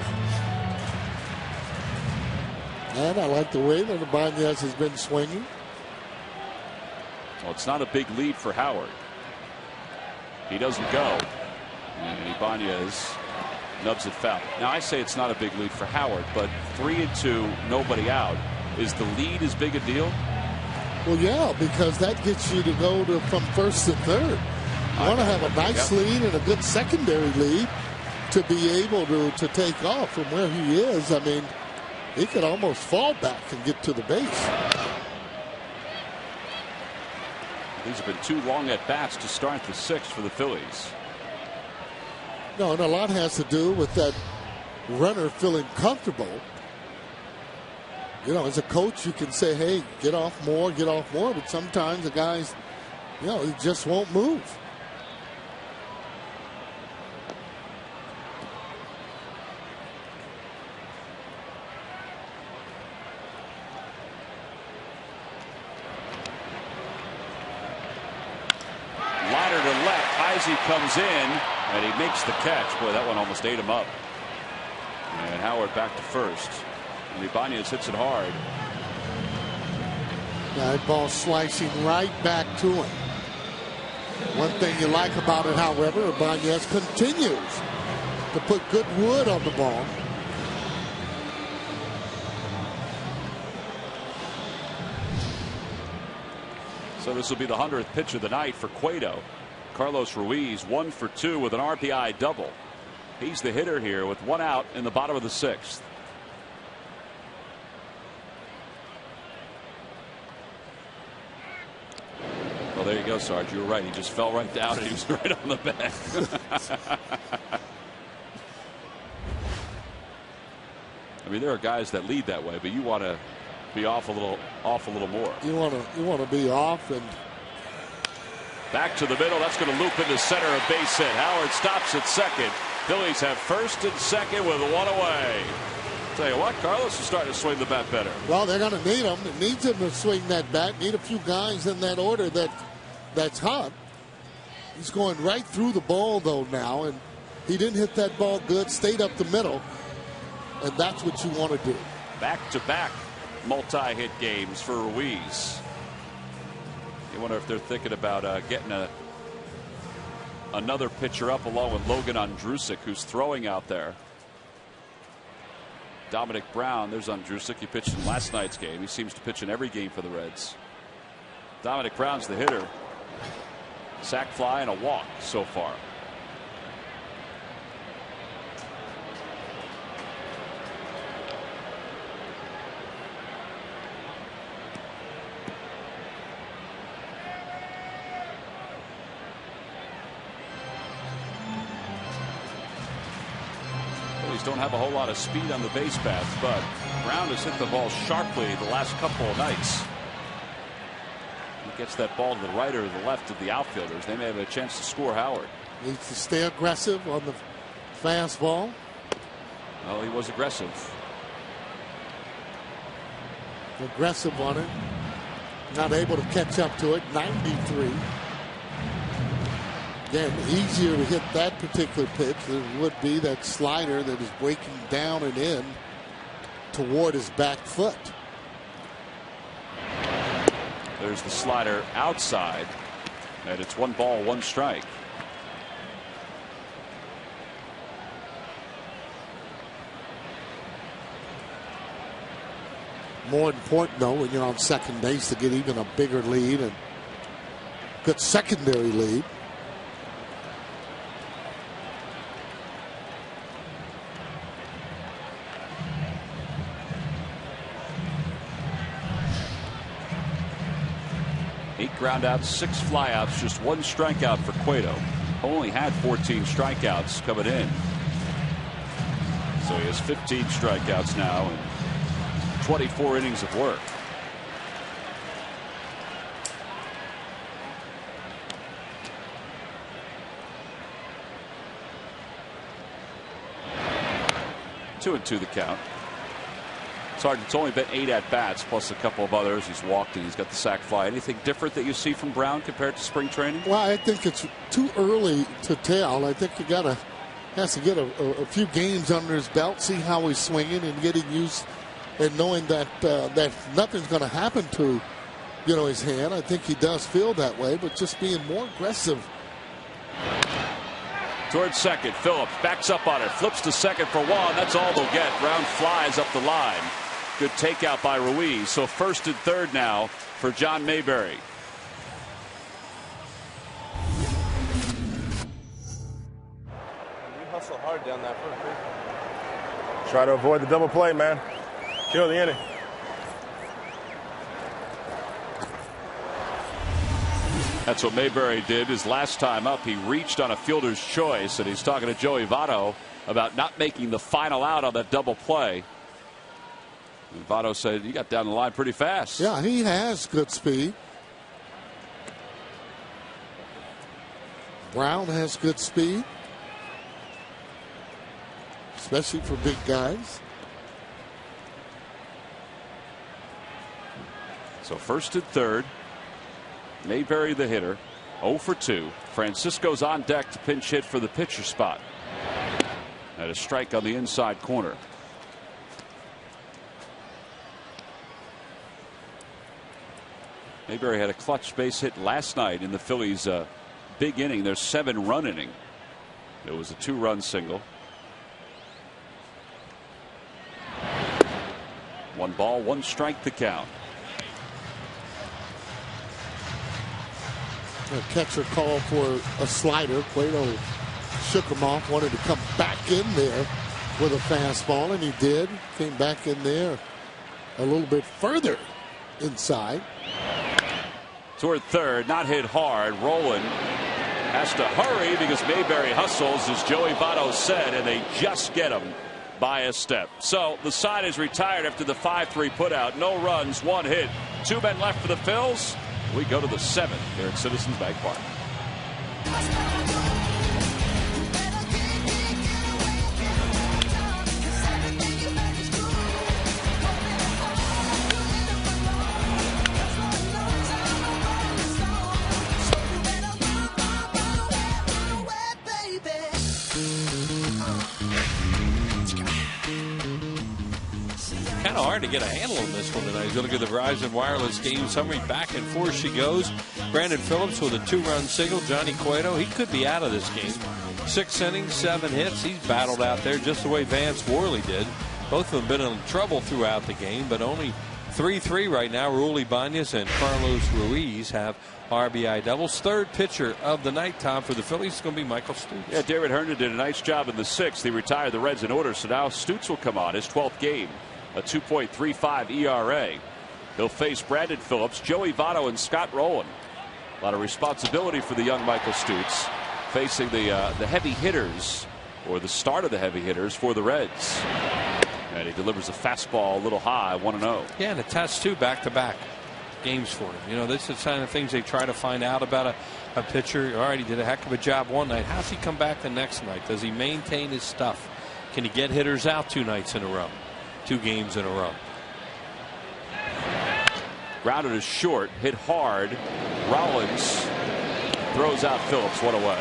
And I like the way that Ibanez has been swinging. Well, it's not a big lead for Howard. He doesn't go. And Ibanez nubs it foul. Now, I say it's not a big lead for Howard, but 3-2, nobody out. Is the lead as big a deal? Well, yeah, because that gets you to go from first to third. You want to have a nice lead and a good secondary lead to be able to take off from where he is. I mean, he could almost fall back and get to the base. These have been 2 long at bats to start the 6th for the Phillies. No, and a lot has to do with that runner feeling comfortable. You know, as a coach, you can say, hey, get off more, but sometimes the guys, you know, he just won't move. Liner to left, Heisey comes in, and he makes the catch. Boy, that one almost ate him up. And Howard back to first. And Ibanez hits it hard. That ball slicing right back to him. One thing you like about it, however, Ibanez continues to put good wood on the ball. So this will be the 100th pitch of the night for Cueto. Carlos Ruiz 1 for 2 with an RBI double. He's the hitter here with 1 out in the bottom of the 6th. Well, there you go, Sarge. You were right. He just fell right down and he was right on the back. I mean, there are guys that lead that way, but you want to be off a little more. You want to be off and back to the middle. That's going to loop into center, a base hit. Howard stops at second. Phillies have first and second with 1 away. Tell you what, Carlos is starting to swing the bat better. Well, they're going to need him. It needs him to swing that bat. Need a few guys in that order that's hot. He's going right through the ball, though, now. And he didn't hit that ball good. Stayed up the middle. And that's what you want to do. Back-to-back multi-hit games for Ruiz. You wonder if they're thinking about getting another pitcher up along with Logan Andrusik, who's throwing out there. Dominic Brown, there's Andrusik. He pitched in last night's game. He seems to pitch in every game for the Reds. Dominic Brown's the hitter. Sac fly and a walk so far. Don't have a whole lot of speed on the base paths, but Brown has hit the ball sharply the last couple of nights. He gets that ball to the right or the left of the outfielders. They may have a chance to score Howard. Needs to stay aggressive on the fastball. Well, he was aggressive. Aggressive on it. Not able to catch up to it. 93. Again, easier to hit that particular pitch than it would be that slider that is breaking down and in toward his back foot. There's the slider outside, and it's 1 ball, 1 strike. More important, though, when you're on second base, to get even a bigger lead and good secondary lead. Ground out, 6 flyouts, just 1 strikeout for Cueto. Only had 14 strikeouts coming in. So he has 15 strikeouts now and 24 innings of work. Two and 2 the count. It's only been 8 at-bats plus a couple of others. He's walked and he's got the sac fly. Anything different that you see from Brown compared to spring training? Well, I think it's too early to tell. I think he has to get a few games under his belt, see how he's swinging and getting used and knowing that that nothing's going to happen to his hand. I think he does feel that way, but just being more aggressive. Towards second, Phillips backs up on it, flips to second for 1. That's all they'll get. Brown flies up the line. Good takeout by Ruiz. So first and third now for John Mayberry. You hustle hard down that first base. Try to avoid the double play, man. Kill the inning. That's what Mayberry did his last time up. He reached on a fielder's choice, and he's talking to Joey Votto about not making the final out on that double play. And Votto said he got down the line pretty fast. Yeah, he has good speed. Brown has good speed, especially for big guys. So first and third. Mayberry the hitter, 0 for 2. Francisco's on deck to pinch hit for the pitcher spot. And a strike on the inside corner. Mayberry had a clutch base hit last night in the Phillies' big inning, their 7-run inning. It was a 2-run single. 1 ball, 1 strike the count. A catcher called for a slider. Cueto shook him off, wanted to come back in there with a fastball, and he did. Came back in there a little bit further inside. Toward third, not hit hard. Rowland has to hurry because Mayberry hustles, as Joey Votto said, and they just get him by a step. So the side is retired after the 5-3 putout. No runs, 1 hit. 2 men left for the Phils. We go to the 7th here at Citizens Bank Park. kind of hard to get a handle on this one tonight. You look at the Verizon Wireless game summary. Back and forth she goes. Brandon Phillips with a 2-run single. Johnny Cueto, he could be out of this game. 6 innings, 7 hits. He's battled out there just the way Vance Worley did. Both of them been in trouble throughout the game, but only 3-3 right now. Raul Ibanez and Carlos Ruiz have RBI doubles. Third pitcher of the night, Tom, for the Phillies is going to be Michael Stutz. Yeah, David Herndon did a nice job in the 6th. He retired the Reds in order, so now Stutz will come on his 12th game, a 2.35 ERA. He'll face Brandon Phillips, Joey Votto, and Scott Rowland. A lot of responsibility for the young Michael Stutz, facing the heavy hitters, or the start of the heavy hitters for the Reds. And he delivers a fastball a little high, 1-0. Yeah, and a test too, back-to-back games for him. You know, this is the kind of things they try to find out about a pitcher. All right, he did a heck of a job one night. How's he come back the next night? Does he maintain his stuff? Can he get hitters out 2 nights in a row? 2 games in a row? Grounded is short, hit hard. Rollins throws out Phillips, 1 away.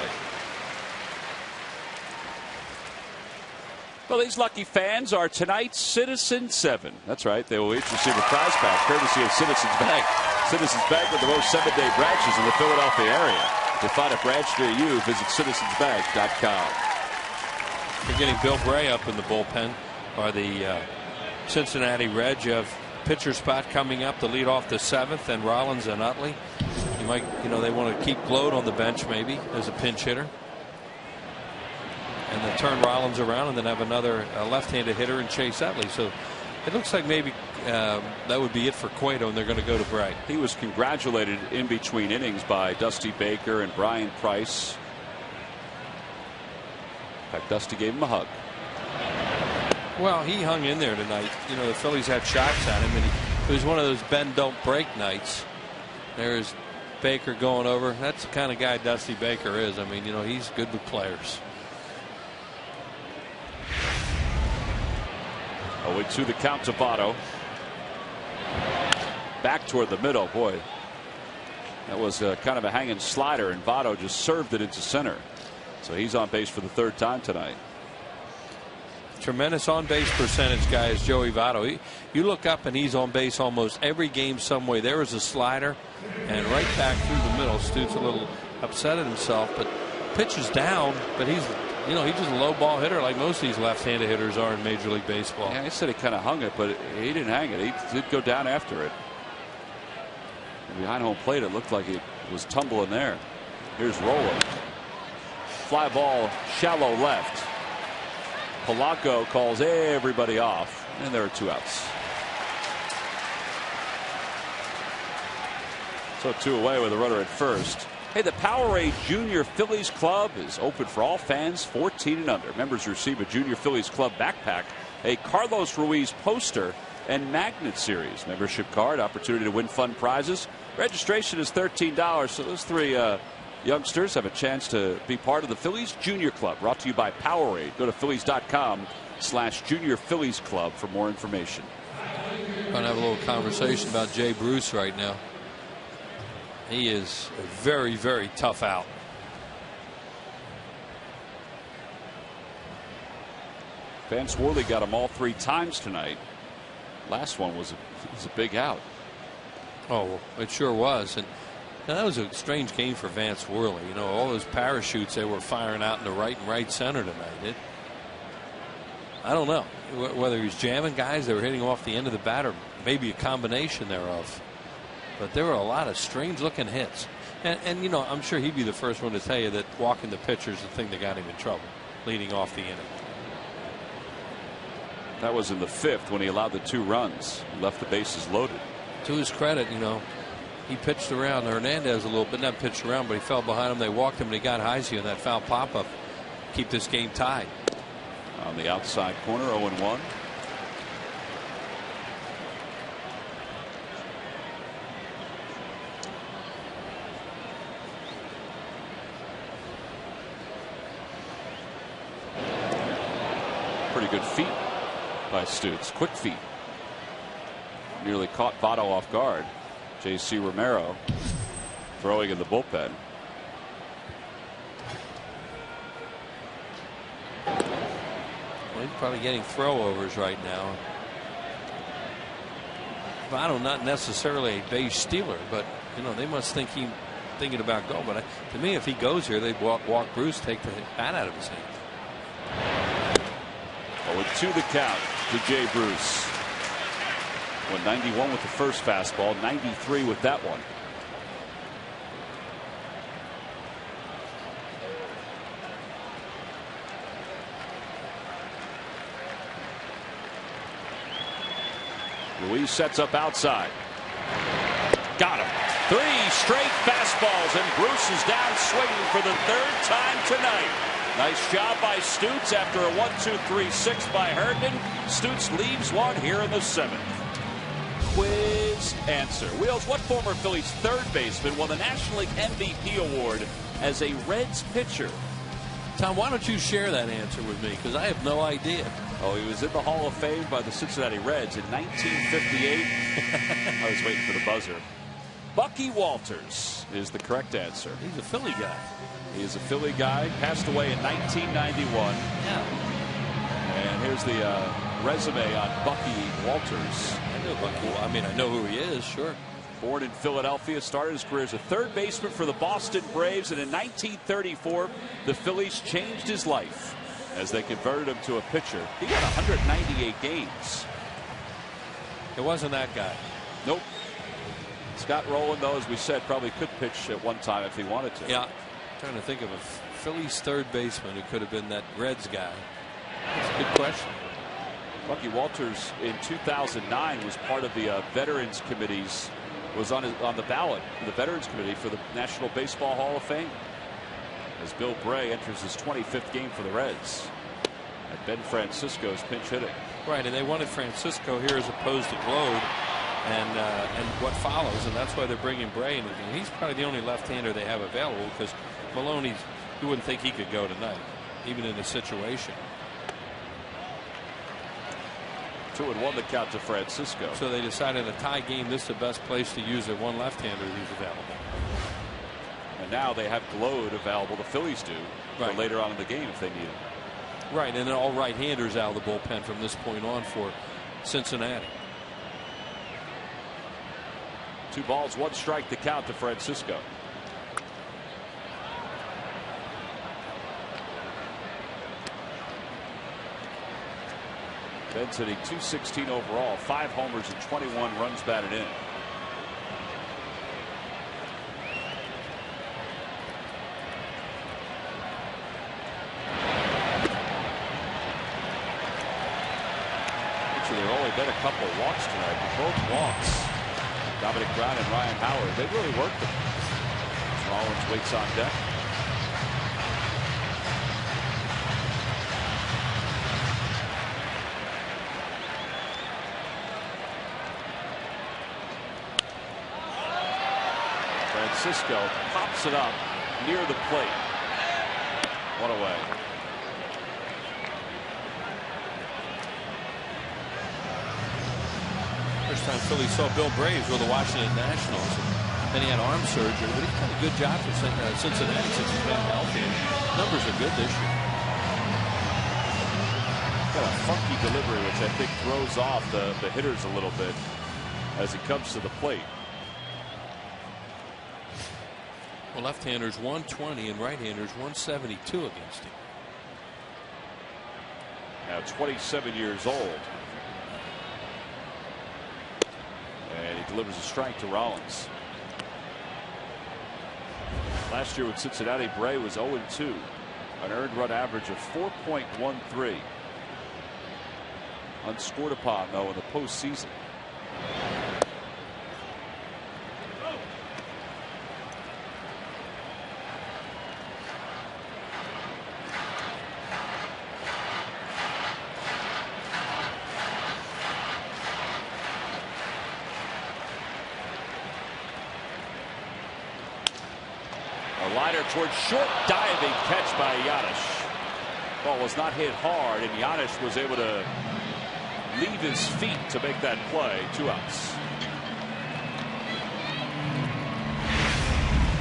Well, these lucky fans are tonight's Citizen 7. That's right. They will each receive a prize pack courtesy of Citizens Bank. Citizens Bank with the most 7-day branches in the Philadelphia area. To find a branch near you, visit citizensbank.com. They're getting Bill Bray up in the bullpen. Are the Cincinnati Reds. You have pitcher spot coming up to lead off the 7th, and Rollins and Utley. You might, they want to keep Glode on the bench maybe as a pinch hitter. And then turn Rollins around and then have another left-handed hitter and Chase Utley. So it looks like maybe that would be it for Cueto, and they're going to go to Bray. He was congratulated in between innings by Dusty Baker and Brian Price. In fact, Dusty gave him a hug. Well, he hung in there tonight. The Phillies had shots at him, and it was one of those bend don't break nights. There's Baker going over. That's the kind of guy Dusty Baker is. I mean, he's good with players. 0-2 the count to Votto. Back toward the middle. Boy, that was kind of a hanging slider, and Votto just served it into center. So he's on base for the 3rd time tonight. Tremendous on base percentage guy is Joey Votto. You look up and he's on base almost every game some way. There was a slider and right back through the middle. Stu's a little upset at himself, but pitch is down, but he's just a low ball hitter like most of these left-handed hitters are in Major League Baseball. Yeah, he said he kind of hung it, but he didn't hang it. He did go down after it. And behind home plate, it looked like it was tumbling there. Here's Rowland. Fly ball, shallow left. Polanco calls everybody off, and there are 2 outs. So 2 away with a runner at first. Hey, the Powerade Junior Phillies Club is open for all fans 14 and under. Members receive a Junior Phillies Club backpack, a Carlos Ruiz poster, and magnet series. Membership card, opportunity to win fun prizes. Registration is $13, so those 3 youngsters have a chance to be part of the Phillies Junior Club, brought to you by Powerade. Go to Phillies.com/Junior Phillies Club for more information. I'm going to have a little conversation about Jay Bruce right now. He is a very, very tough out. Vance Worley got him all 3 times tonight. Last one was a big out. Oh, it sure was. And that was a strange game for Vance Worley. All those parachutes they were firing out in the right and right center tonight. I don't know whether he's jamming guys that were hitting off the end of the bat, or maybe a combination thereof. But there were a lot of strange looking hits. And I'm sure he'd be the first one to tell you that walking the pitcher is the thing that got him in trouble, leading off the inning. That was in the 5th when he allowed the 2 runs. He left the bases loaded. To his credit, he pitched around Hernandez a little bit, not pitched around, but he fell behind him. They walked him and he got Heisey on that foul pop up. Keep this game tied. On the outside corner, 0-1. Pretty good feet by Stutz. Quick feet. Nearly caught Votto off guard. J.C. Romero throwing in the bullpen. Well, he's probably getting throwovers right now. Votto not necessarily a base stealer, but you know they must think he's thinking about going. But to me, if he goes here, they'd walk Bruce, take the bat out of his hand. 0-2 the count to Jay Bruce. 191 with the first fastball, 93 with that one. Luis sets up outside. Got him. 3 straight fastballs, and Bruce is down swinging for the 3rd time tonight. Nice job by Stutz after a 1-2-3-6 by Herndon. Stutz leaves one here in the 7th. Quiz answer. Wheels, what former Phillies third baseman won the National League MVP award as a Reds pitcher? Tom, why don't you share that answer with me, because I have no idea. Oh, he was in the Hall of Fame by the Cincinnati Reds in 1958. I was waiting for the buzzer. Bucky Walters is the correct answer. He's a Philly guy. He is a Philly guy. Passed away in 1991. Yeah. And here's the resume on Bucky Walters. I know Bucky. I mean, I know who he is, sure. Born in Philadelphia, started his career as a third baseman for the Boston Braves, and in 1934, the Phillies changed his life as they converted him to a pitcher. He got 198 games. It wasn't that guy. Nope. Scott Rowland, though, as we said, probably could pitch at one time if he wanted to. Yeah. I'm trying to think of a Phillies third baseman who could have been that Reds guy. That's a good question. Bucky Walters in 2009 was part of the Veterans Committee's, was on the ballot for the Veterans Committee for the National Baseball Hall of Fame, as Bill Bray enters his 25th game for the Reds. And Ben Francisco's pinch hitting. Right, and they wanted Francisco here as opposed to Glode and what follows, and that's why they're bringing Bray in. He's probably the only left-hander they have available, because Maloney, you wouldn't think he could go tonight, even in this situation. 2-1 the count to Francisco. So they decided a tie game, this is the best place to use it. One left-hander who's available. And now they have Glode available. The Phillies do for later on in the game if they need him. Right, and then all right-handers out of the bullpen from this point on for Cincinnati. 2 balls, 1 strike to count to Francisco. Ben's hitting .216 overall, 5 homers and 21 runs batted in. Actually, there have only been a couple of walks tonight, both walks. Dominic Brown and Ryan Howard, they really worked them. Rollins waits on deck. Francisco pops it up near the plate. 1 away. First time Philly saw Bill Braves with the Washington Nationals. Then he had arm surgery, but he's done a good job for Cincinnati since he's been healthy. Numbers are good this year. Got a funky delivery, which I think throws off the hitters a little bit as he comes to the plate. Well, left-handers 120 and right-handers 172 against him. Now 27 years old. And he delivers a strike to Rollins. Last year with Cincinnati, Bray was 0-2. An earned run average of 4.13. Unscored upon, though, in the postseason. Liner towards short, diving catch by Giannis. Ball was not hit hard, and Giannis was able to leave his feet to make that play. 2 outs.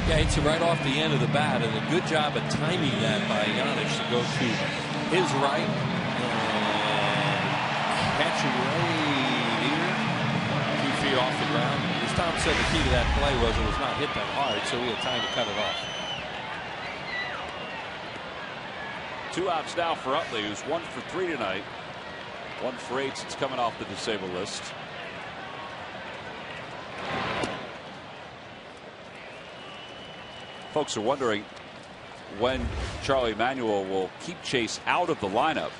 Yeah, hits it right off the end of the bat, and a good job of timing that by Giannis to go to his right and catch it right here. 2 feet off the ground. As Tom said, the key to that play was it was not hit that hard, so we had time to cut it off. 2 outs now for Utley, who's 1 for 3 tonight. 1 for 8 since coming off the disabled list. Folks are wondering when Charlie Manuel will keep Chase out of the lineup.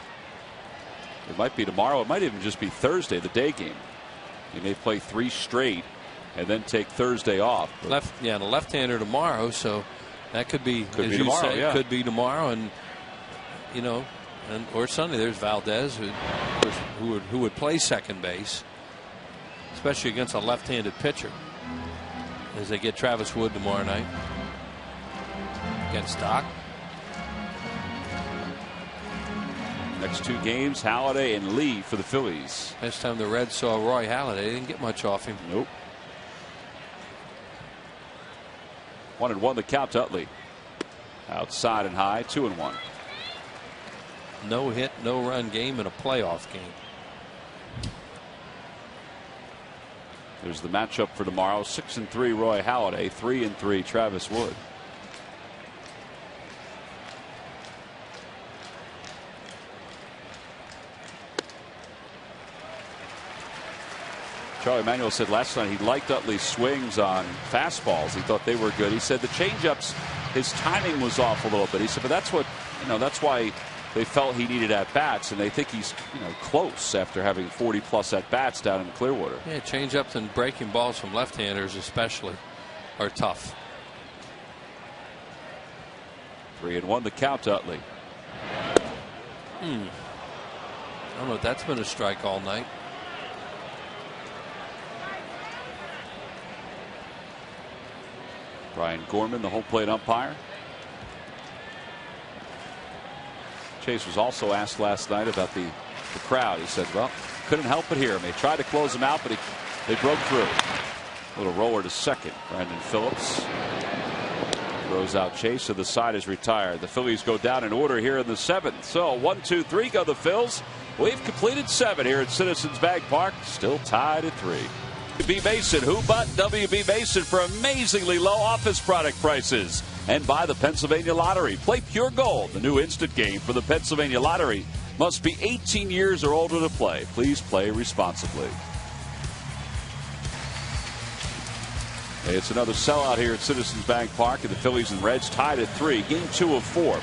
It might be tomorrow. It might even just be Thursday, the day game. He may play 3 straight and then take Thursday off. The left-hander tomorrow, so that could be, as you tomorrow, say, yeah. could be tomorrow, and or Sunday. There's Valdez, who would play second base, especially against a left-handed pitcher, as they get Travis Wood tomorrow night against Doc. Next 2 games, Halladay and Lee for the Phillies. Last time the Reds saw Roy Halladay, they didn't get much off him. Nope. 1-1 the count to Utley. Outside and high, 2-1. No hit, no run game in a playoff game. There's the matchup for tomorrow. 6-3 Roy Halladay, 3-3 Travis Wood. Charlie Manuel said last night he liked Utley's swings on fastballs. He thought they were good. He said the changeups, his timing was off a little bit. He said, but that's what, that's why they felt he needed at bats, and they think he's, close after having 40+ at bats down in Clearwater. Yeah, changeups and breaking balls from left-handers especially are tough. 3-1 the count to Utley. I don't know if that's been a strike all night. Brian Gorman, the home plate umpire. Chase was also asked last night about the crowd. He said, well, couldn't help it here. They tried to close him out, but they broke through. A little roller to second. Brandon Phillips throws out Chase, so the side is retired. The Phillies go down in order here in the 7th. So 1, 2, 3 go the Phils. We've completed 7 here at Citizens Bank Park. Still tied at 3. WB Mason, who but WB Mason for amazingly low office product prices. And buy the Pennsylvania Lottery. Play Pure Gold, the new instant game for the Pennsylvania Lottery. Must be 18 years or older to play. Please play responsibly. Hey, it's another sellout here at Citizens Bank Park, and the Phillies and Reds tied at 3. Game 2 of 4.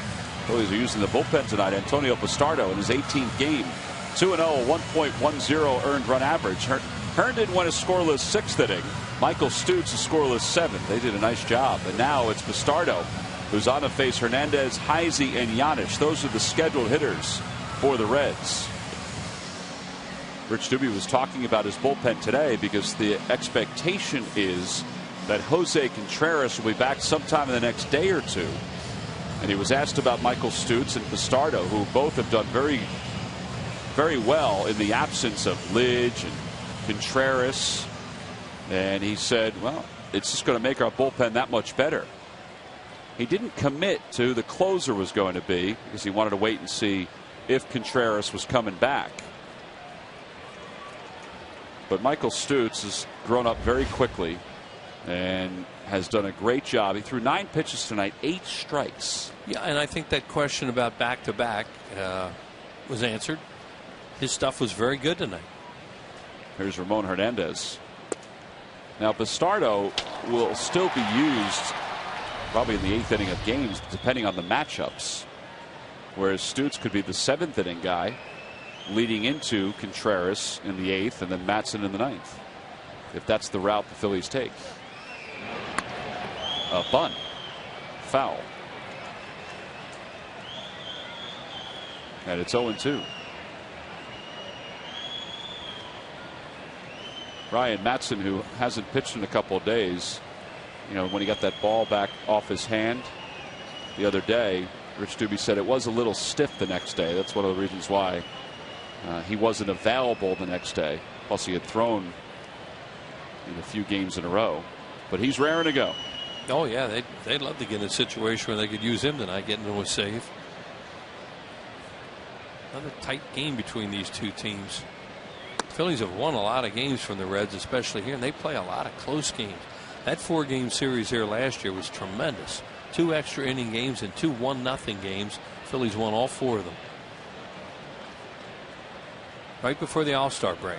Phillies are using the bullpen tonight. Antonio Bastardo in his 18th game. 2-0, 1.10 earned run average. Herndon went a scoreless 6th inning. Michael Stutes a scoreless 7th. They did a nice job. And now it's Bastardo who's on to face Hernandez, Heisey, and Giannis. Those are the scheduled hitters for the Reds. Rich Doobie was talking about his bullpen today because the expectation is that Jose Contreras will be back sometime in the next day or 2. And he was asked about Michael Stutes and Bastardo, who both have done very, very well in the absence of Lidge and Contreras, and he said, well, it's just going to make our bullpen that much better. He didn't commit to the closer was going to be because he wanted to wait and see if Contreras was coming back. But Michael Stutes has grown up very quickly and has done a great job. He threw 9 pitches tonight, 8 strikes. Yeah, and I think that question about back-to-back was answered. His stuff was very good tonight. Here's Ramon Hernandez. Now Bastardo will still be used probably in the 8th inning of games depending on the matchups, whereas Stutes could be the 7th inning guy leading into Contreras in the 8th and then Madson in the 9th, if that's the route the Phillies take. A bunt. Foul. And it's 0-2. Ryan Madson, who hasn't pitched in a couple of days, when he got that ball back off his hand the other day, Rich Doobie said it was a little stiff the next day. That's one of the reasons why he wasn't available the next day. Plus, he had thrown in a few games in a row. But he's raring to go. Oh, yeah, they'd love to get in a situation where they could use him tonight, getting into a save. Another tight game between these two teams. Phillies have won a lot of games from the Reds, especially here, and they play a lot of close games. That 4-game series here last year was tremendous. 2 extra inning games and 2 1-0 games. Phillies won all 4 of them. Right before the All-Star break.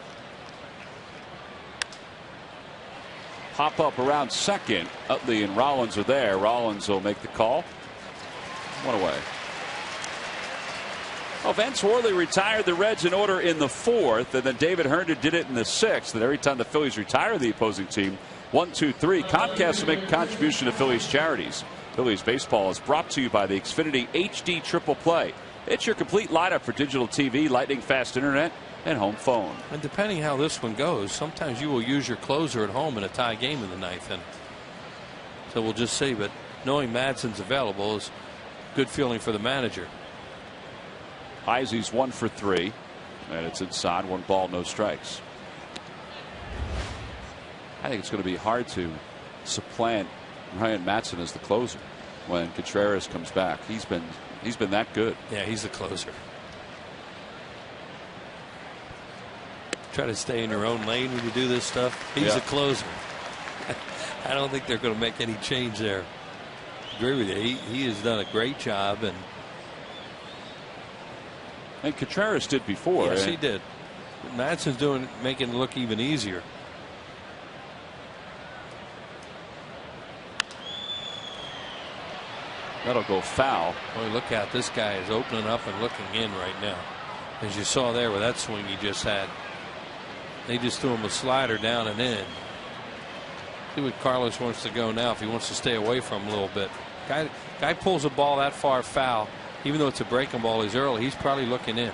Pop up around second. Utley and Rollins are there. Rollins will make the call. 1 away. Well, Vance Worley retired the Reds in order in the 4th, and then David Herndon did it in the 6th. And every time the Phillies retire the opposing team, 1, 2, 3. Comcast will make a contribution to Phillies charities. Phillies baseball is brought to you by the Xfinity HD Triple Play. It's your complete lineup for digital TV, lightning fast internet, and home phone. And depending how this one goes, sometimes you will use your closer at home in a tie game in the 9th inning. So we'll just see. But knowing Madson's available is good feeling for the manager. Heisey's 1 for 3, and it's inside. 1 ball, no strikes. I think it's going to be hard to supplant Ryan Madson as the closer when Contreras comes back. He's been that good. Yeah, he's the closer. Try to stay in your own lane when you do this stuff. He's a closer. I don't think they're going to make any change there. Agree with you. He has done a great job, and Contreras did before. Yes, he did. Madson's making it look even easier. That'll go foul. Boy, look out. This guy is opening up and looking in right now. As you saw there with that swing he just had. They just threw him a slider down and in. See what Carlos wants to go now, if he wants to stay away from him a little bit. Guy pulls a ball that far foul, even though it's a breaking ball, he's early. He's probably looking in.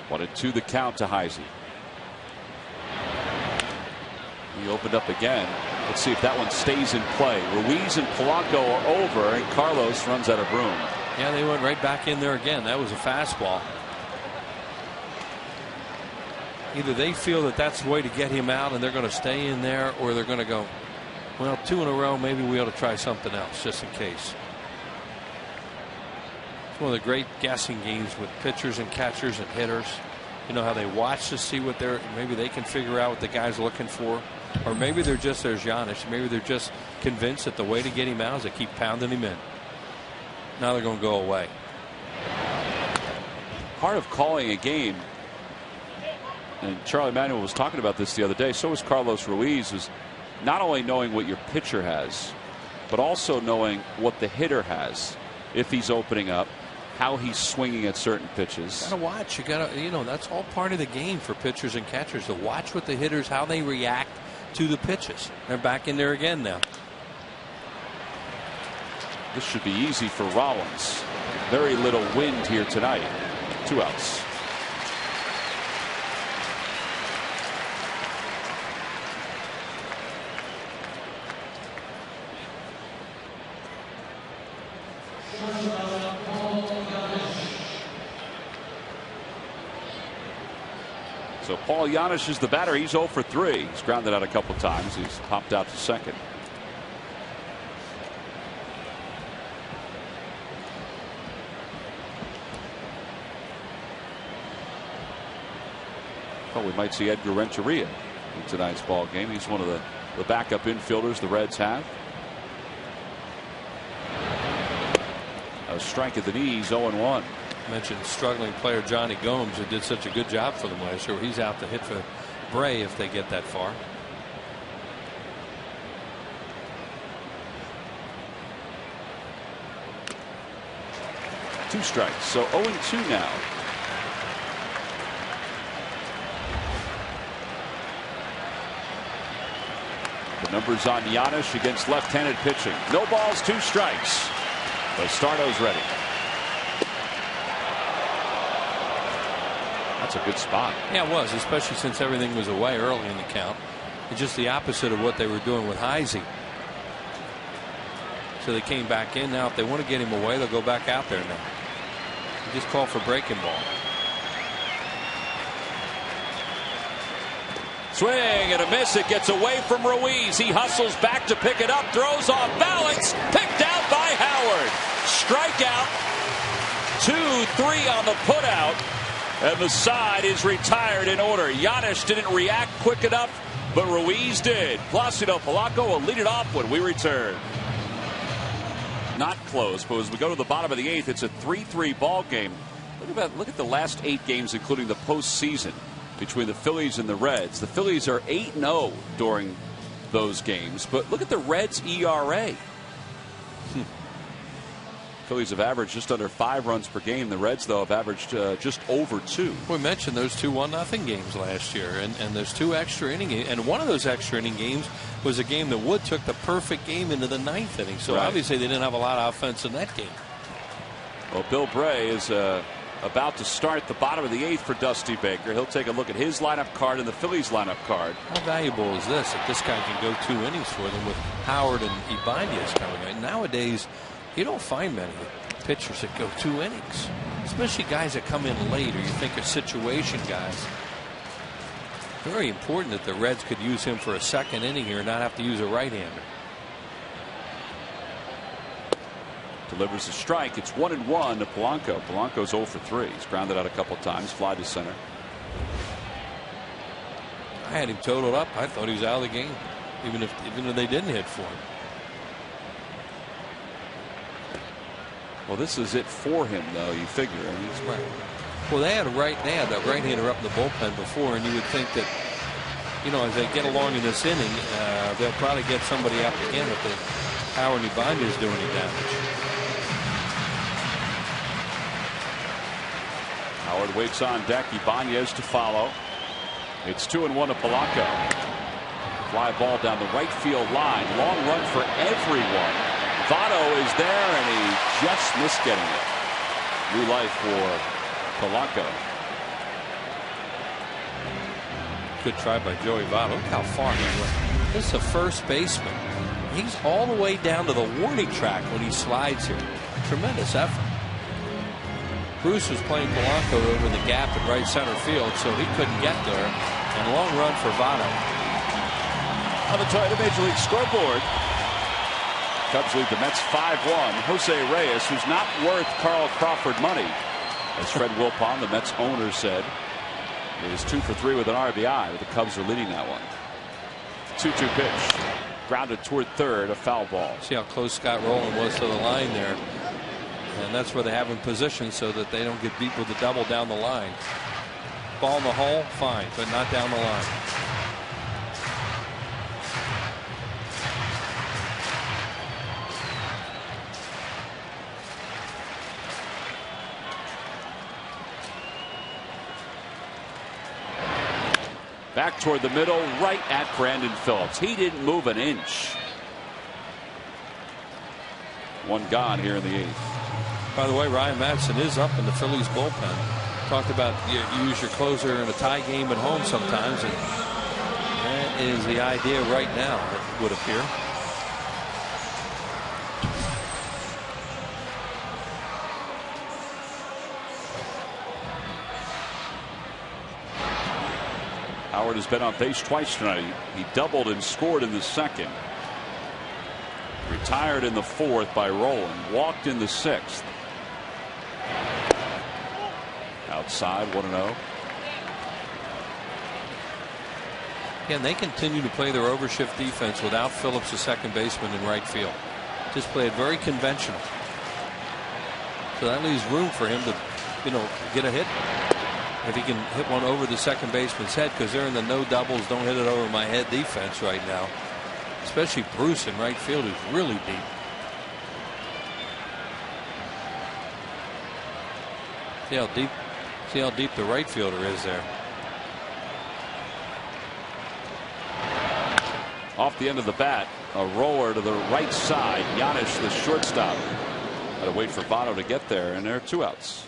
1-2 the count to Heisey. He opened up again. Let's see if that one stays in play. Ruiz and Polanco are over, and Carlos runs out of room. Yeah, they went right back in there again. That was a fastball. Either they feel that that's the way to get him out and they're going to stay in there, or they're going to go, well, 2 in a row, maybe we ought to try something else just in case. It's one of the great guessing games with pitchers and catchers and hitters. You know how they watch to see what maybe they can figure out what the guy's looking for, or maybe they're just, there's Giannis, maybe they're just convinced that the way to get him out is to keep pounding him in. Now they're going to go away. Part of calling a game, and Charlie Manuel was talking about this the other day, so was Carlos Ruiz, is not only knowing what your pitcher has, but also knowing what the hitter has. If he's opening up, how he's swinging at certain pitches. You gotta watch. You gotta, that's all part of the game for pitchers and catchers, to watch what the hitters, how they react to the pitches. They're back in there again now. This should be easy for Rollins. Very little wind here tonight. 2 outs. So Paul Giannis is the batter. He's 0 for 3. He's grounded out a couple times. He's popped out to second. Well, we might see Edgar Renteria in tonight's ball game. He's one of the backup infielders the Reds have. A strike at the knees, 0-1. Mentioned struggling player Johnny Gomes, who did such a good job for them last year. He's out to hit for Bray if they get that far. Two strikes, so 0-2 now. The numbers on Giannis against left-handed pitching. No balls, 2 strikes. Bastardo's ready. That's a good spot. Yeah, it was, especially since everything was away early in the count. It's just the opposite of what they were doing with Heisey. So they came back in. Now if they want to get him away, they'll go back out there now. They just call for breaking ball. Swing and a miss. It gets away from Ruiz. He hustles back to pick it up. Throws off balance. Picked out by Howard. Strikeout. 2-3 on the putout. And the side is retired in order. Giannis didn't react quick enough, but Ruiz did. Placido Polanco will lead it off when we return. Not close, but as we go to the bottom of the 8th, it's a 3-3 ball game. Look at the last 8 games, including the postseason, between the Phillies and the Reds. The Phillies are 8-0 during those games, but look at the Reds' ERA. Phillies have averaged just under 5 runs per game. The Reds, though, have averaged just over 2. We mentioned those 2 1-0 games last year, and there's 2 extra inning games, and one of those extra inning games was a game that Wood took the perfect game into the 9th inning. So obviously they didn't have a lot of offense in that game. Well, Bill Bray is about to start the bottom of the 8th for Dusty Baker. He'll take a look at his lineup card and the Phillies lineup card. How valuable is this if this guy can go 2 innings for them with Howard and Ibanez coming in? Nowadays, you don't find many pitchers that go 2 innings, especially guys that come in late or you think are situation guys. Very important that the Reds could use him for a 2nd inning here and not have to use a right-hander. Delivers a strike. It's 1-1 to Polanco. Polanco's 0 for 3. He's grounded out a couple times, fly to center. I had him totaled up. I thought he was out of the game, even if they didn't hit for him. Well, this is it for him, though. You figure. I mean, right. Well, they had that right-hander up in the bullpen before, and you would think that, as they get along in this inning, they'll probably get somebody up again if Howard and Ibanez do any damage. Howard waits on deck. Ibanez to follow. It's 2-1 to Polanco. Fly ball down the right field line. Long run for everyone. Votto is there, and he just missed getting it. New life for Polanco. Good try by Joey Votto. Look how far he went. This is a first baseman. He's all the way down to the warning track when he slides here. Tremendous effort. Bruce was playing Polanco over the gap at right center field, so he couldn't get there. And long run for Votto. On the Toyota Major League scoreboard, Cubs lead the Mets 5-1. Jose Reyes, who's not worth Carl Crawford money, as Fred Wilpon, the Mets owner, said, is 2 for 3 with an RBI, but the Cubs are leading that one. 2-2 pitch. Grounded toward third, a foul ball. See how close Scott Rowland was to the line there. And that's where they have him positioned so that they don't get beat with the double down the line. Ball in the hole, fine, but not down the line. Back toward the middle, right at Brandon Phillips. He didn't move an inch. One gone here in the 8th. By the way, Ryan Madson is up in the Phillies bullpen. Talked about you use your closer in a tie game at home sometimes, and that is the idea right now, it would appear. Howard has been on base twice tonight. He doubled and scored in the 2nd. Retired in the 4th by Rowland. Walked in the 6th. Outside, 1-0. Again, they continue to play their overshift defense without Phillips, the second baseman, in right field. Just played very conventional. So that leaves room for him to, get a hit. If he can hit one over the second baseman's head, because they're in the no doubles, don't hit it over my head defense right now. Especially Bruce in right field, who's really deep. See how deep the right fielder is there. Off the end of the bat, a roller to the right side. Giannis, the shortstop. Got to wait for Votto to get there, and there are 2 outs.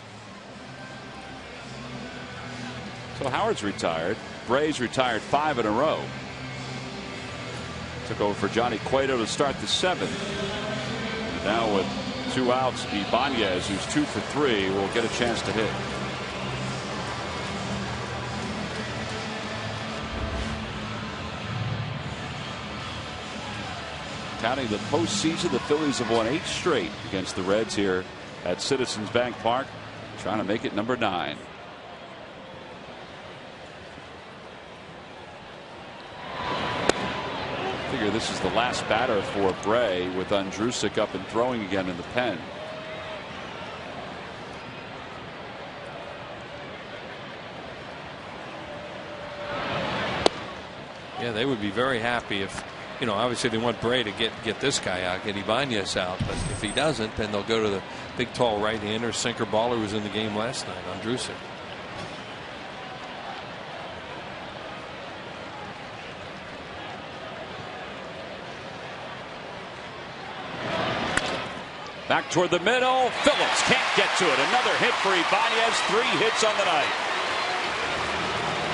So Howard's retired. Bray's retired 5 in a row. Took over for Johnny Cueto to start the 7th. And now with 2 outs, Ibanez, who's 2 for 3, will get a chance to hit. Counting the postseason, the Phillies have won 8 straight against the Reds here at Citizens Bank Park, trying to make it number 9. figure this is the last batter for Bray, with Andrusik up and throwing again in the pen. Yeah, they would be very happy if, you know, obviously they want Bray to get this guy out, get Ibanez out, but if he doesn't, then they'll go to the big tall right-hander sinker baller who was in the game last night, Andrusik. Back toward the middle. Phillips can't get to it. Another hit for Ibanez. 3 hits on the night.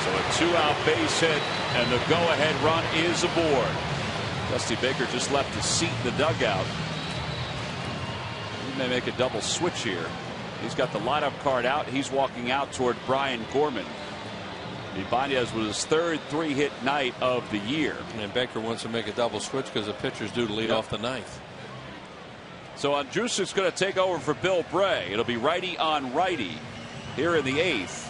So a 2-out base hit, and the go-ahead run is aboard. Dusty Baker just left his seat in the dugout. He may make a double switch here. He's got the lineup card out. He's walking out toward Brian Gorman. Ibanez was his 3rd 3-hit night of the year. And Baker wants to make a double switch because the pitcher's due to lead off the 9th. So Andrusik's going to take over for Bill Bray. It'll be righty on righty here in the 8th.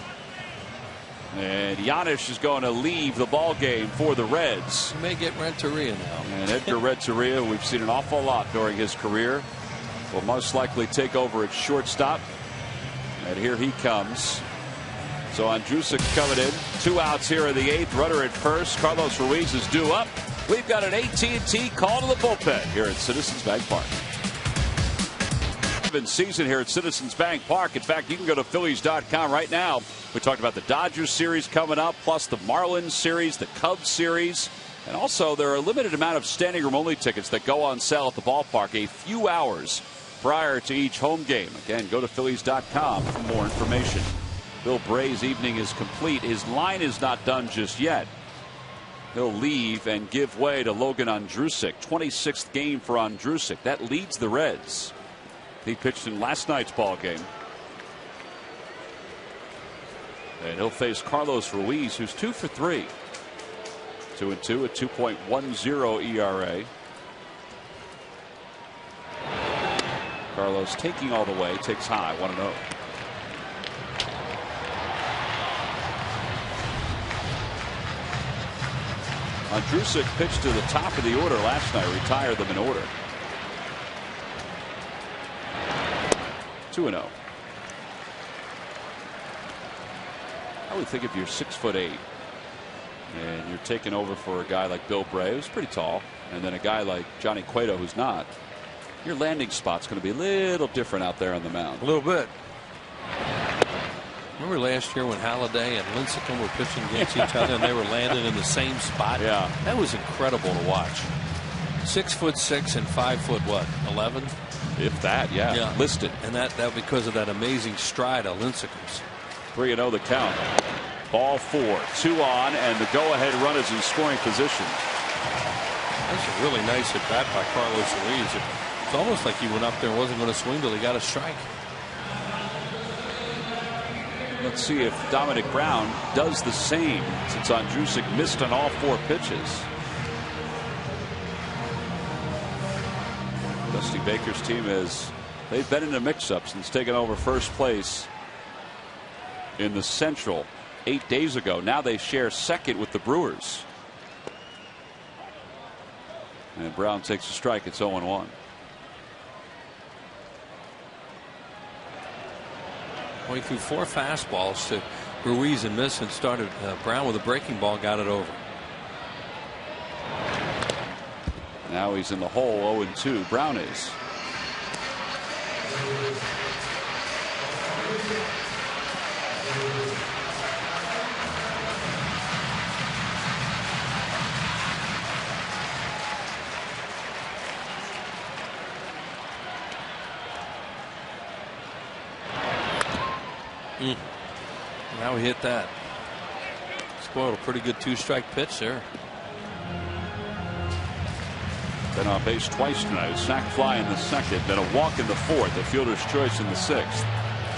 And Giannis is going to leave the ball game for the Reds. He may get Renteria now. And Edgar Renteria, we've seen an awful lot during his career, will most likely take over at shortstop. And here he comes. So Andrusik coming in. 2 outs here in the 8th. Runner at first. Carlos Ruiz is due up. We've got an AT&T call to the bullpen here at Citizens Bank Park. Season here at Citizens Bank Park. In fact, you can go to Phillies.com right now. We talked about the Dodgers series coming up, plus the Marlins series, the Cubs series, and also there are a limited amount of standing room only tickets that go on sale at the ballpark a few hours prior to each home game. Again, go to Phillies.com for more information. Bill Bray's evening is complete. His line is not done just yet. He'll leave and give way to Logan Andrusik. 26th game for Andrusik. That leads the Reds. He pitched in last night's ball game. And he'll face Carlos Ruiz, who's 2 for 3. 2-2, a 2.10 ERA. Carlos taking all the way, takes high, 1-0. Andrusik pitched to the top of the order last night, retired them in order. 2-0. I would think if you're 6'8" and you're taking over for a guy like Bill Bray, who's pretty tall, and then a guy like Johnny Cueto, who's not, your landing spot's going to be a little different out there on the mound. A little bit. Remember last year when Halladay and Lincecum were pitching against each other and they were landing in the same spot? Yeah. That was incredible to watch. 6'6" and 5'11". If that, yeah. Listed. And that because of that amazing stride of Lincecum's. 3-0 the count. Ball 4, 2 on, and the go-ahead run is in scoring position. That's a really nice at bat by Carlos Ruiz. It's almost like he went up there and wasn't going to swing till he got a strike. Let's see if Dominic Brown does the same, since Andrusik missed on all 4 pitches. Dusty Baker's team they've been in a mix-up since taking over first place in the Central 8 days ago. Now they share second with the Brewers. And Brown takes a strike. It's 0-1. Well, he threw 4 fastballs to Ruiz and missed, and started Brown with a breaking ball, got it over. Now he's in the hole. 0-2. Brown is. Now he hit that. Spoiled a pretty good 2-strike pitch there. Been on base twice tonight. A sac fly in the second, then a walk in the 4th. The fielder's choice in the 6th.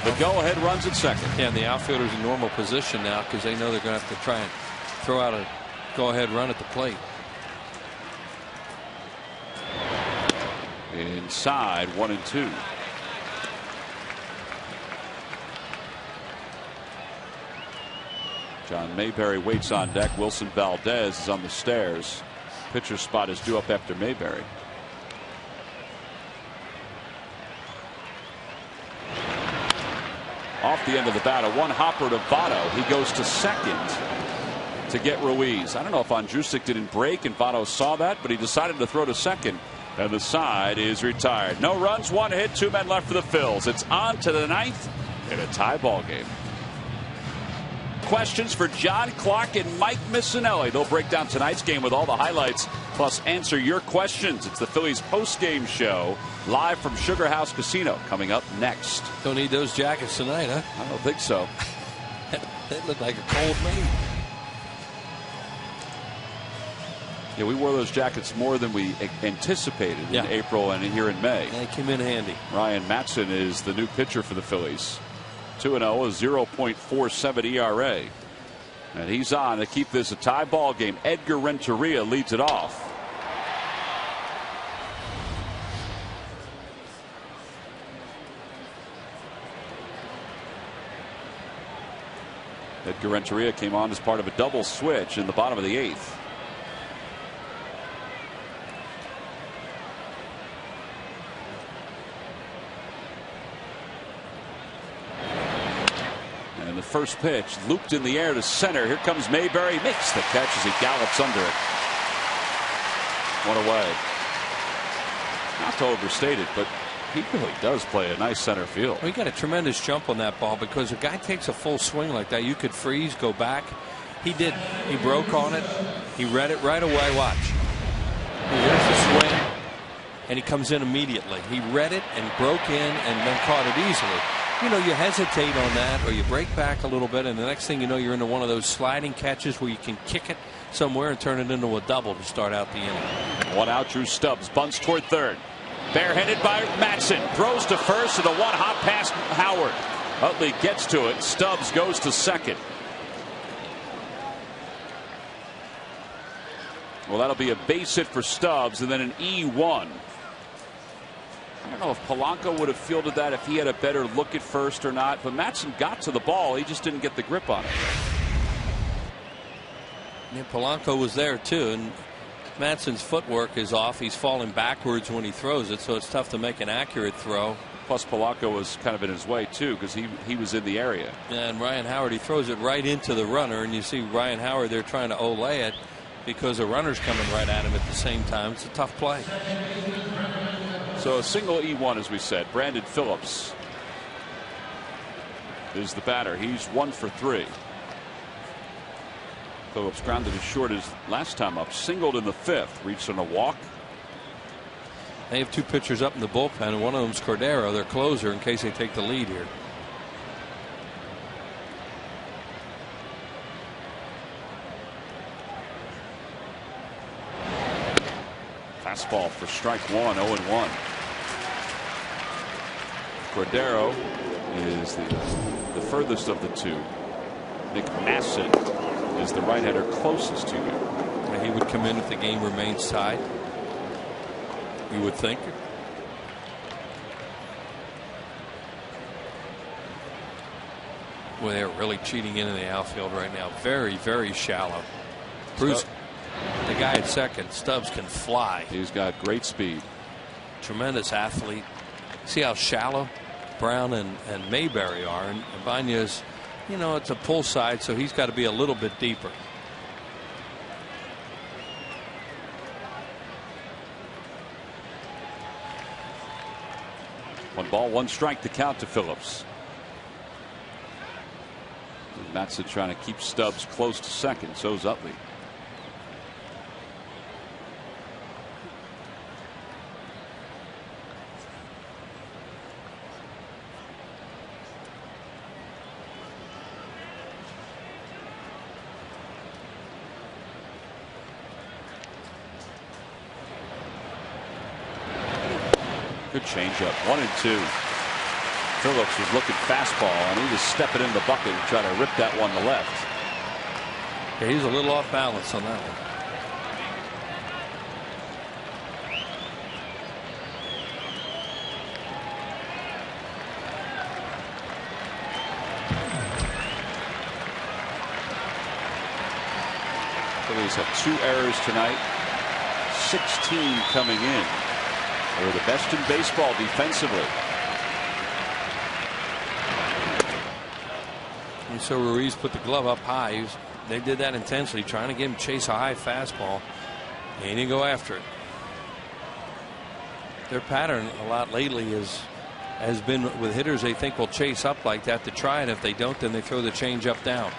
The go-ahead runs at second. Yeah, and the outfielder's in normal position now because they know they're going to have to try and throw out a go-ahead run at the plate. Inside, 1-2. John Mayberry waits on deck. Wilson Valdez is on the stairs. pitcher spot is due up after Mayberry. Off the end of the bat, a one-hopper to Votto. He goes to second to get Ruiz. I don't know if Andrusik didn't break and Votto saw that, but he decided to throw to second. And the side is retired. No runs, 1 hit, 2 men left for the Phils. It's on to the 9th in a tie ball game. Questions for John Clark and Mike Missinelli. They'll break down tonight's game with all the highlights, plus answer your questions. It's the Phillies post-game show, live from Sugar House Casino, coming up next. Don't need those jackets tonight, huh? I don't think so. They look like a cold maid. Yeah, we wore those jackets more than we anticipated in April and here in May. They came in handy. Ryan Madson is the new pitcher for the Phillies. 2-0, a 0.47 ERA. And he's on to keep this a tie ball game. Edgar Renteria leads it off. Edgar Renteria came on as part of a double switch in the bottom of the 8th. And the first pitch looped in the air to center. Here comes Mayberry, makes the catch as he gallops under it. 1 away. Not to overstate it, but he really does play a nice center field. We got a tremendous jump on that ball because a guy takes a full swing like that. You could freeze, go back. He did. He broke on it. He read it right away. Watch. Here's the swing, and he comes in immediately. He read it and broke in and then caught it easily. You know, you hesitate on that or you break back a little bit, and the next thing you know, you're into one of those sliding catches where you can kick it somewhere and turn it into a double to start out the inning. 1 out, Drew Stubbs bunts toward third. Barehanded by Madson, throws to first and a one-hop past Howard. Utley gets to it. Stubbs goes to second. Well, that'll be a base hit for Stubbs and then an E1. I don't know if Polanco would have fielded that if he had a better look at first or not, but Madson got to the ball. He just didn't get the grip on it. Yeah, Polanco was there too, and Madson's footwork is off. He's falling backwards when he throws it, so it's tough to make an accurate throw. Plus Polanco was kind of in his way too because he was in the area. And Ryan Howard, he throws it right into the runner, and you see Ryan Howard there trying to olay it because the runner's coming right at him at the same time. It's a tough play. So a single E1, as we said. Brandon Phillips is the batter. He's 1 for 3. Phillips grounded as short as last time up. Singled in the 5th. Reached on a walk. They have 2 pitchers up in the bullpen, and one of them's Cordero, their closer, in case they take the lead here. Fastball for strike 1, 0-1. Cordero is the furthest of the 2. Nick Masson is the right-hander closest to you. And he would come in if the game remains tied, you would think. Well, they're really cheating into the outfield right now. Very, very shallow. Bruce, the guy at second, Stubbs, can fly. He's got great speed. Tremendous athlete. See how shallow Brown and Mayberry are, and Banya's, you know, it's a pull side, so he's got to be a little bit deeper. One ball, 1 strike to count to Phillips. Madson trying to keep Stubbs close to second. So's Utley. Good changeup. 1-2. Phillips was looking fastball, and he was stepping in the bucket and trying to rip that one to left. Yeah, he's a little off balance on that one. Phillies have 2 errors tonight. 16 coming in. They were the best in baseball defensively. And so Ruiz put the glove up high. They did that intensely, trying to get him to chase a high fastball. And he didn't go after it. Their pattern a lot lately has been with hitters they think will chase up like that to try it. If they don't, then they throw the changeup down.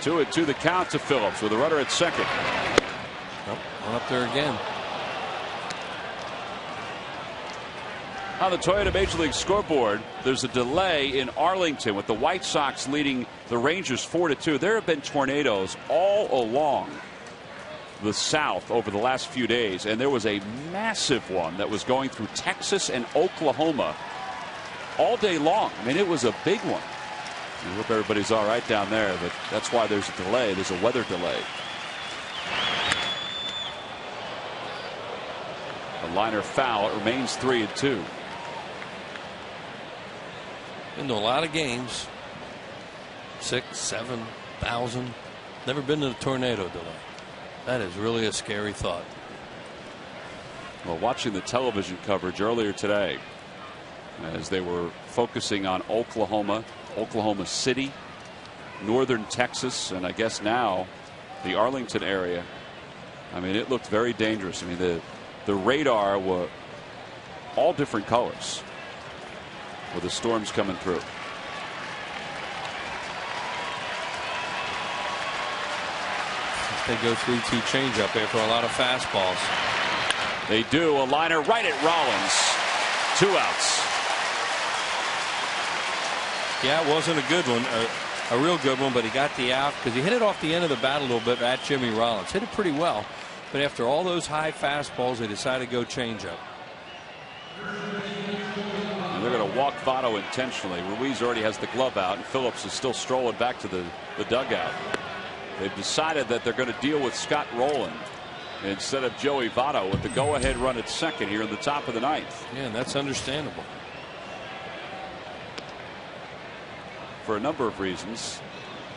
2-2 the count to Phillips with a runner at second. Nope, one up there again. On the Toyota Major League scoreboard, there's a delay in Arlington with the White Sox leading the Rangers 4-2. There have been tornadoes all along the South over the last few days, and there was a massive one that was going through Texas and Oklahoma all day long. I mean, it was a big one. I hope everybody's all right down there, but that's why there's a delay. There's a weather delay. A liner foul. It remains 3-2. Been to a lot of games. 6,000-7,000. Never been to a tornado delay. That is really a scary thought. Well, watching the television coverage earlier today, as they were focusing on Oklahoma, Oklahoma City, northern Texas, and I guess now the Arlington area. I mean, it looked very dangerous. I mean, the radar were all different colors with the storms coming through. They go 3-2 changeup after a lot of fastballs. They do. A liner right at Rollins. 2 outs. Yeah, it wasn't a good one, a real good one, but he got the out because he hit it off the end of the bat a little bit at Jimmy Rollins. Hit it pretty well, but after all those high fastballs, they decided to go changeup. And they're going to walk Votto intentionally. Ruiz already has the glove out, and Phillips is still strolling back to the dugout. They've decided that they're going to deal with Scott Rowland instead of Joey Votto with the go-ahead run at second here in the top of the ninth. Yeah, and that's understandable. For a number of reasons.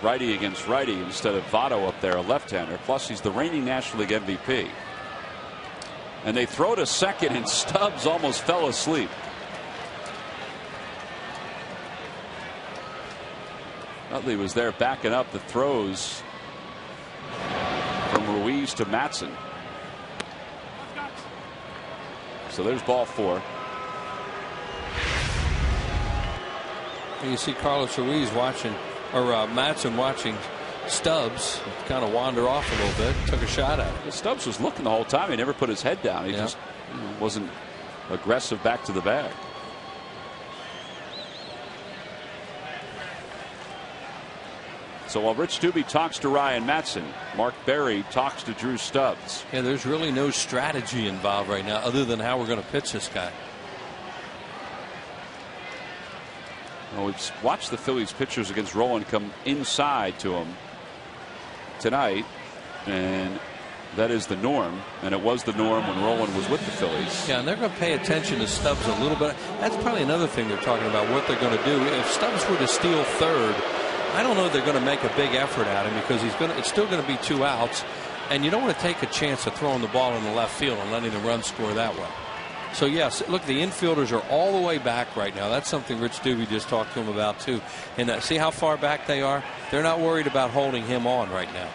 Righty against righty instead of Votto up there, a left-hander. Plus, he's the reigning National League MVP. And they throw to second, and Stubbs almost fell asleep. Utley was there backing up the throws from Ruiz to Madson. So there's ball 4. You see Carlos Ruiz watching, or Madson watching Stubbs kind of wander off a little bit. Took a shot at it. Stubbs was looking the whole time. He never put his head down. He just wasn't aggressive back to the bag. So while Rich Doobie talks to Ryan Madson, Mark Berry talks to Drew Stubbs. Yeah, there's really no strategy involved right now other than how we're going to pitch this guy. Well, we've watched the Phillies pitchers against Rowland come inside to him tonight, and that is the norm, and it was the norm when Rowland was with the Phillies. Yeah, and they're going to pay attention to Stubbs a little bit. That's probably another thing they're talking about, what they're going to do. If Stubbs were to steal third, I don't know if they're going to make a big effort at him because it's still going to be 2 outs, and you don't want to take a chance of throwing the ball in the left field and letting the run score that way. So, yes, look, the infielders are all the way back right now. That's something Rich Doobie just talked to him about, too. And see how far back they are? They're not worried about holding him on right now.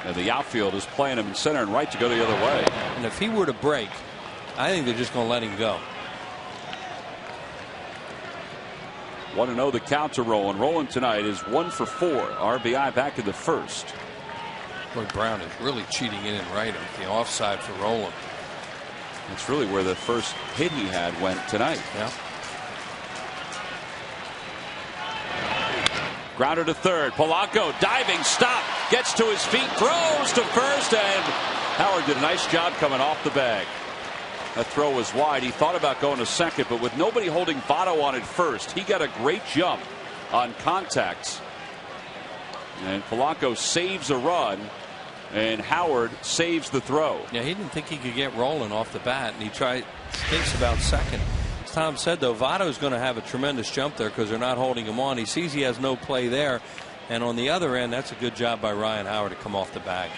And the outfield is playing him in center and right to go the other way. And if he were to break, I think they're just going to let him go. 1-0 the count to Rowland. Rowland tonight is 1 for 4. RBI back in the first. Boy, Brown is really cheating in and right at the offside for Rowland. That's really where the first hit he had went tonight. Yeah. Grounder to third. Polanco diving stop. Gets to his feet. Throws to first. And Howard did a nice job coming off the bag. That throw was wide. He thought about going to second, but with nobody holding Votto on at first, he got a great jump on contact. And Polanco saves a run. And Howard saves the throw. Yeah, he didn't think he could get rolling off the bat, and he thinks about second. As Tom said, though, Votto's going to have a tremendous jump there because they're not holding him on. He sees he has no play there, And on the other end, that's a good job by Ryan Howard to come off the bag.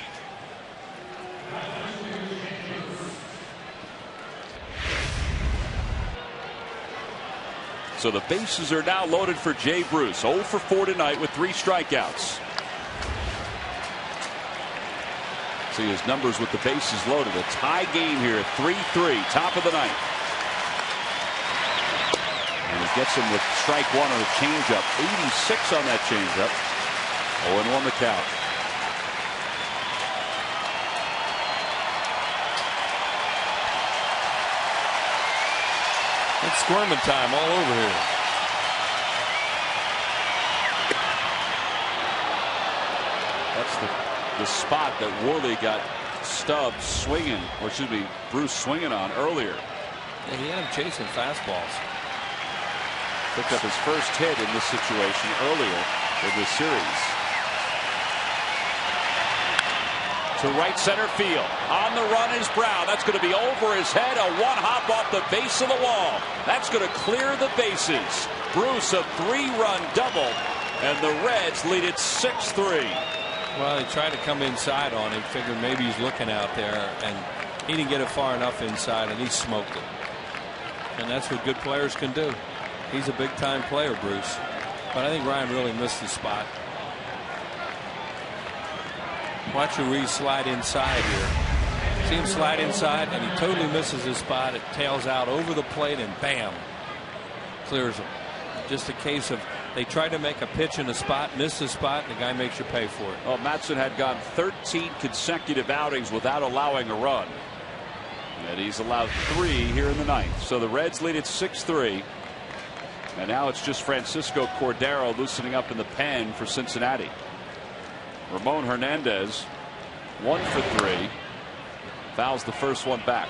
So the bases are now loaded for Jay Bruce. 0 for 4 tonight with 3 strikeouts. See his numbers with the bases loaded. A tie game here, 3-3, top of the ninth. And he gets him with strike 1 on a changeup. 86 on that changeup. 0-1 the count. It's squirming time all over here. That's the spot that Worley got Stubbs swinging, or excuse me, Bruce swinging on earlier. Yeah, he had him chasing fastballs. Picked up his first hit in this situation earlier in this series. To right center field. On the run is Brown. That's going to be over his head. A one-hop off the base of the wall. That's going to clear the bases. Bruce, a 3-run double, and the Reds lead it 6-3. Well, he tried to come inside on him. Figured maybe he's looking out there, and he didn't get it far enough inside, and he smoked it. And that's what good players can do. He's a big-time player, Bruce. But I think Ryan really missed the spot. Watch Ruiz slide inside here. See him slide inside, and he totally misses his spot. It tails out over the plate, and bam, clears him. Just a case of they try to make a pitch in a spot, miss the spot, and the guy makes you pay for it. Well, Madson had gone 13 consecutive outings without allowing a run. And he's allowed 3 here in the ninth. So the Reds lead it 6-3. And now it's just Francisco Cordero loosening up in the pen for Cincinnati. Ramon Hernandez 1 for 3. Fouls the first one back.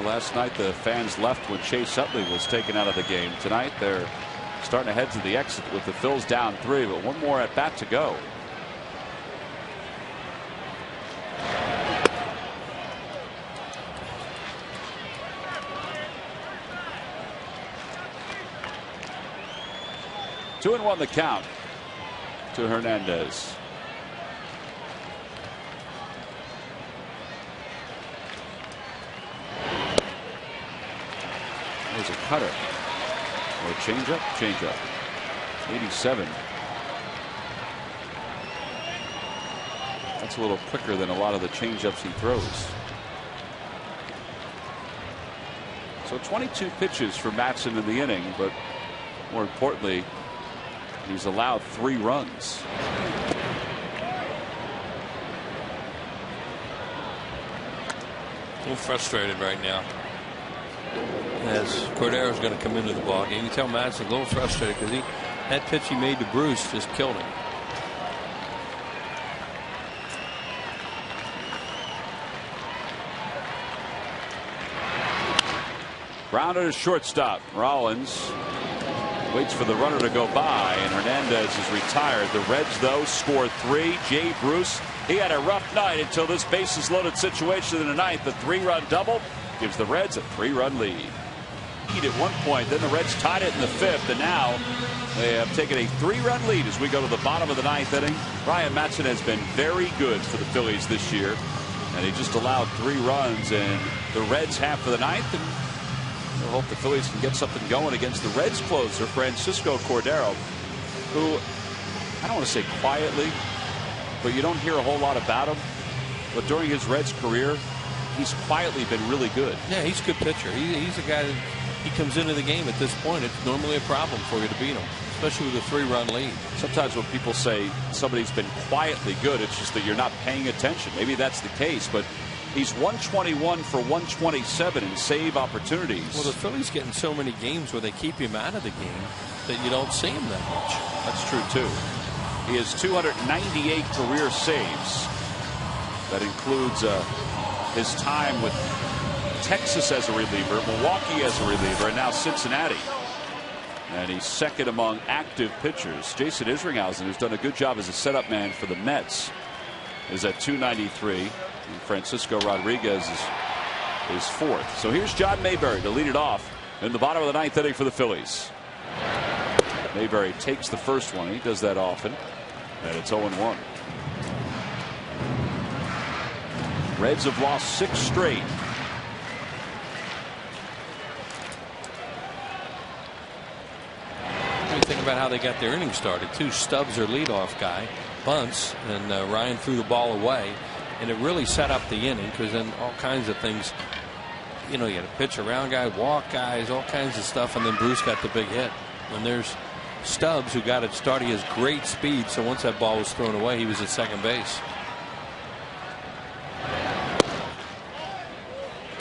Last night the fans left when Chase Utley was taken out of the game. Tonight they're starting to head to the exit with the Phils down 3, but one more at bat to go. Two and 1 the count to Hernandez. There's a cutter or a changeup. 87. That's a little quicker than a lot of the changeups he throws. So 22 pitches for Madson in the inning, but more importantly, he's allowed 3 runs. A little frustrated right now. As Cordero's going to come into the ball game, you tell Madson a little frustrated because that pitch he made to Bruce just killed him. Brown at his shortstop. Rollins waits for the runner to go by, and Hernandez is retired. The Reds, though, score 3. Jay Bruce, he had a rough night until this bases loaded situation in the ninth. The 3-run double gives the Reds a 3-run lead. At one point, then the Reds tied it in the 5th, and now they have taken a 3-run lead as we go to the bottom of the 9th inning. Ryan Madson has been very good for the Phillies this year, and he just allowed 3 runs in the Reds half of the 9th. And we'll hope the Phillies can get something going against the Reds closer, Francisco Cordero, who, I don't want to say quietly, but you don't hear a whole lot about him. But during his Reds career, he's quietly been really good. Yeah, he's a good pitcher. He's a guy that he comes into the game at this point. It's normally a problem for you to beat him, especially with a 3-run lead. Sometimes when people say somebody's been quietly good, it's just that you're not paying attention. Maybe that's the case, but he's 121 for 127 in save opportunities. Well, the Phillies get in so many games where they keep him out of the game that you don't see him that much. That's true, too. He has 298 career saves. That includes his time with Texas as a reliever, Milwaukee as a reliever, and now Cincinnati. And he's second among active pitchers. Jason Isringhausen, who's done a good job as a setup man for the Mets, is at 293. And Francisco Rodriguez is fourth. So here's John Mayberry to lead it off in the bottom of the 9th inning for the Phillies. Mayberry takes the first one. He does that often. And it's 0-1. Reds have lost 6 straight. Think about how they got their inning started. Stubbs, their leadoff guy, bunts, and Ryan threw the ball away, and it really set up the inning because then all kinds of things. You had a pitch around guy, walk guys, all kinds of stuff, and then Bruce got the big hit. And there's Stubbs, who got it started. He has great speed, so once that ball was thrown away, he was at second base.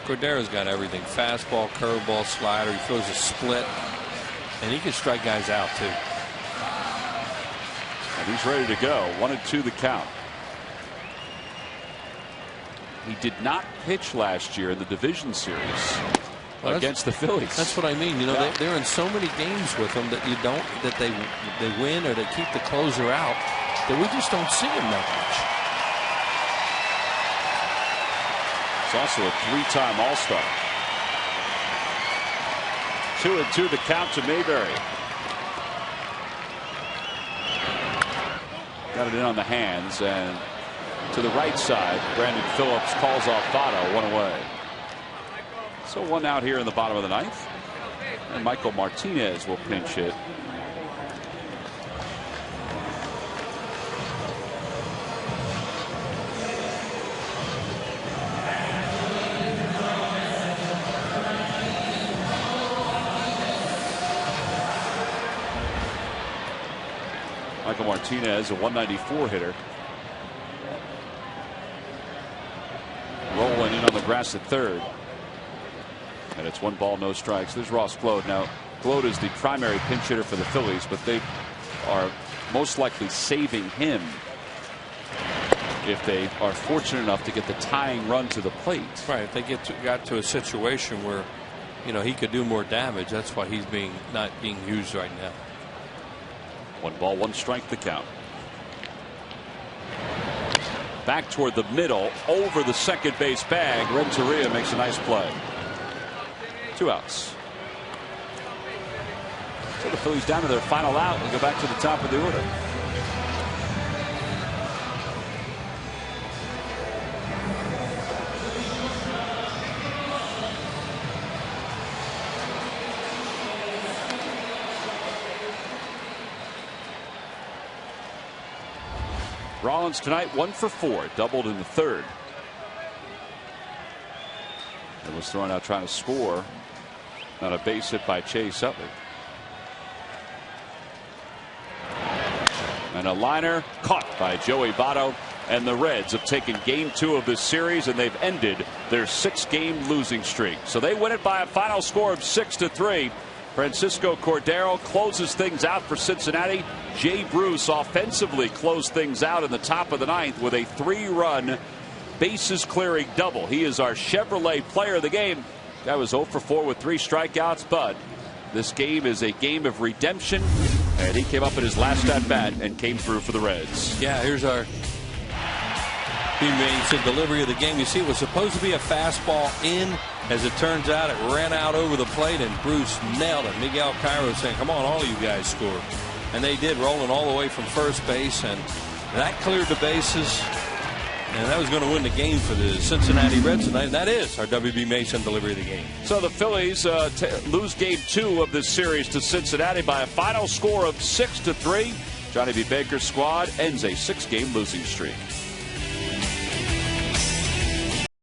Cordero's got everything: fastball, curveball, slider. He throws a split. And he can strike guys out, too. And he's ready to go. 1-2 the count. He did not pitch last year in the division series against the Phillies. That's what I mean. They're in so many games with them that they win or they keep the closer out that we just don't see him that much. He's also a 3-time All-Star. 2-2 the count to Mayberry. Got it in on the hands, and to the right side, Brandon Phillips calls off Votto, 1 away. So 1 out here in the bottom of the 9th. And Michael Martinez will pinch hit. Michael Martinez, a 194 hitter. Rolling in on the grass at third. And it's 1 ball, no strikes. There's Ross Gload. Now, Gload is the primary pinch hitter for the Phillies, but they are most likely saving him if they are fortunate enough to get the tying run to the plate. Right. If they got to a situation where, he could do more damage, that's why he's not being used right now. 1 ball, 1 strike the count. Back toward the middle, over the second base bag. Renteria makes a nice play. 2 outs. So the Phillies down to their final out and go back to the top of the order. Rollins tonight 1 for 4, doubled in the 3rd. It was thrown out trying to score on a base hit by Chase Utley. And a liner caught by Joey Votto, and the Reds have taken game 2 of this series, and they've ended their 6-game losing streak. So they win it by a final score of 6-3. Francisco Cordero closes things out for Cincinnati. Jay Bruce offensively closed things out in the top of the 9th with a 3-run bases clearing double. He is our Chevrolet player of the game. Guy was 0 for 4 with 3 strikeouts, but this game is a game of redemption, and he came up in his last at bat and came through for the Reds. Yeah, here's our teammates in delivery of the game. You see, it was supposed to be a fastball in. As it turns out, it ran out over the plate, and Bruce nailed it. Miguel Cairo saying, come on, all of you guys score. And they did, rolling all the way from first base, and that cleared the bases. And that was going to win the game for the Cincinnati Reds tonight. And that is our WB Mason delivery of the game. So the Phillies lose game 2 of this series to Cincinnati by a final score of 6-3. Johnny B. Baker's squad ends a 6-game losing streak.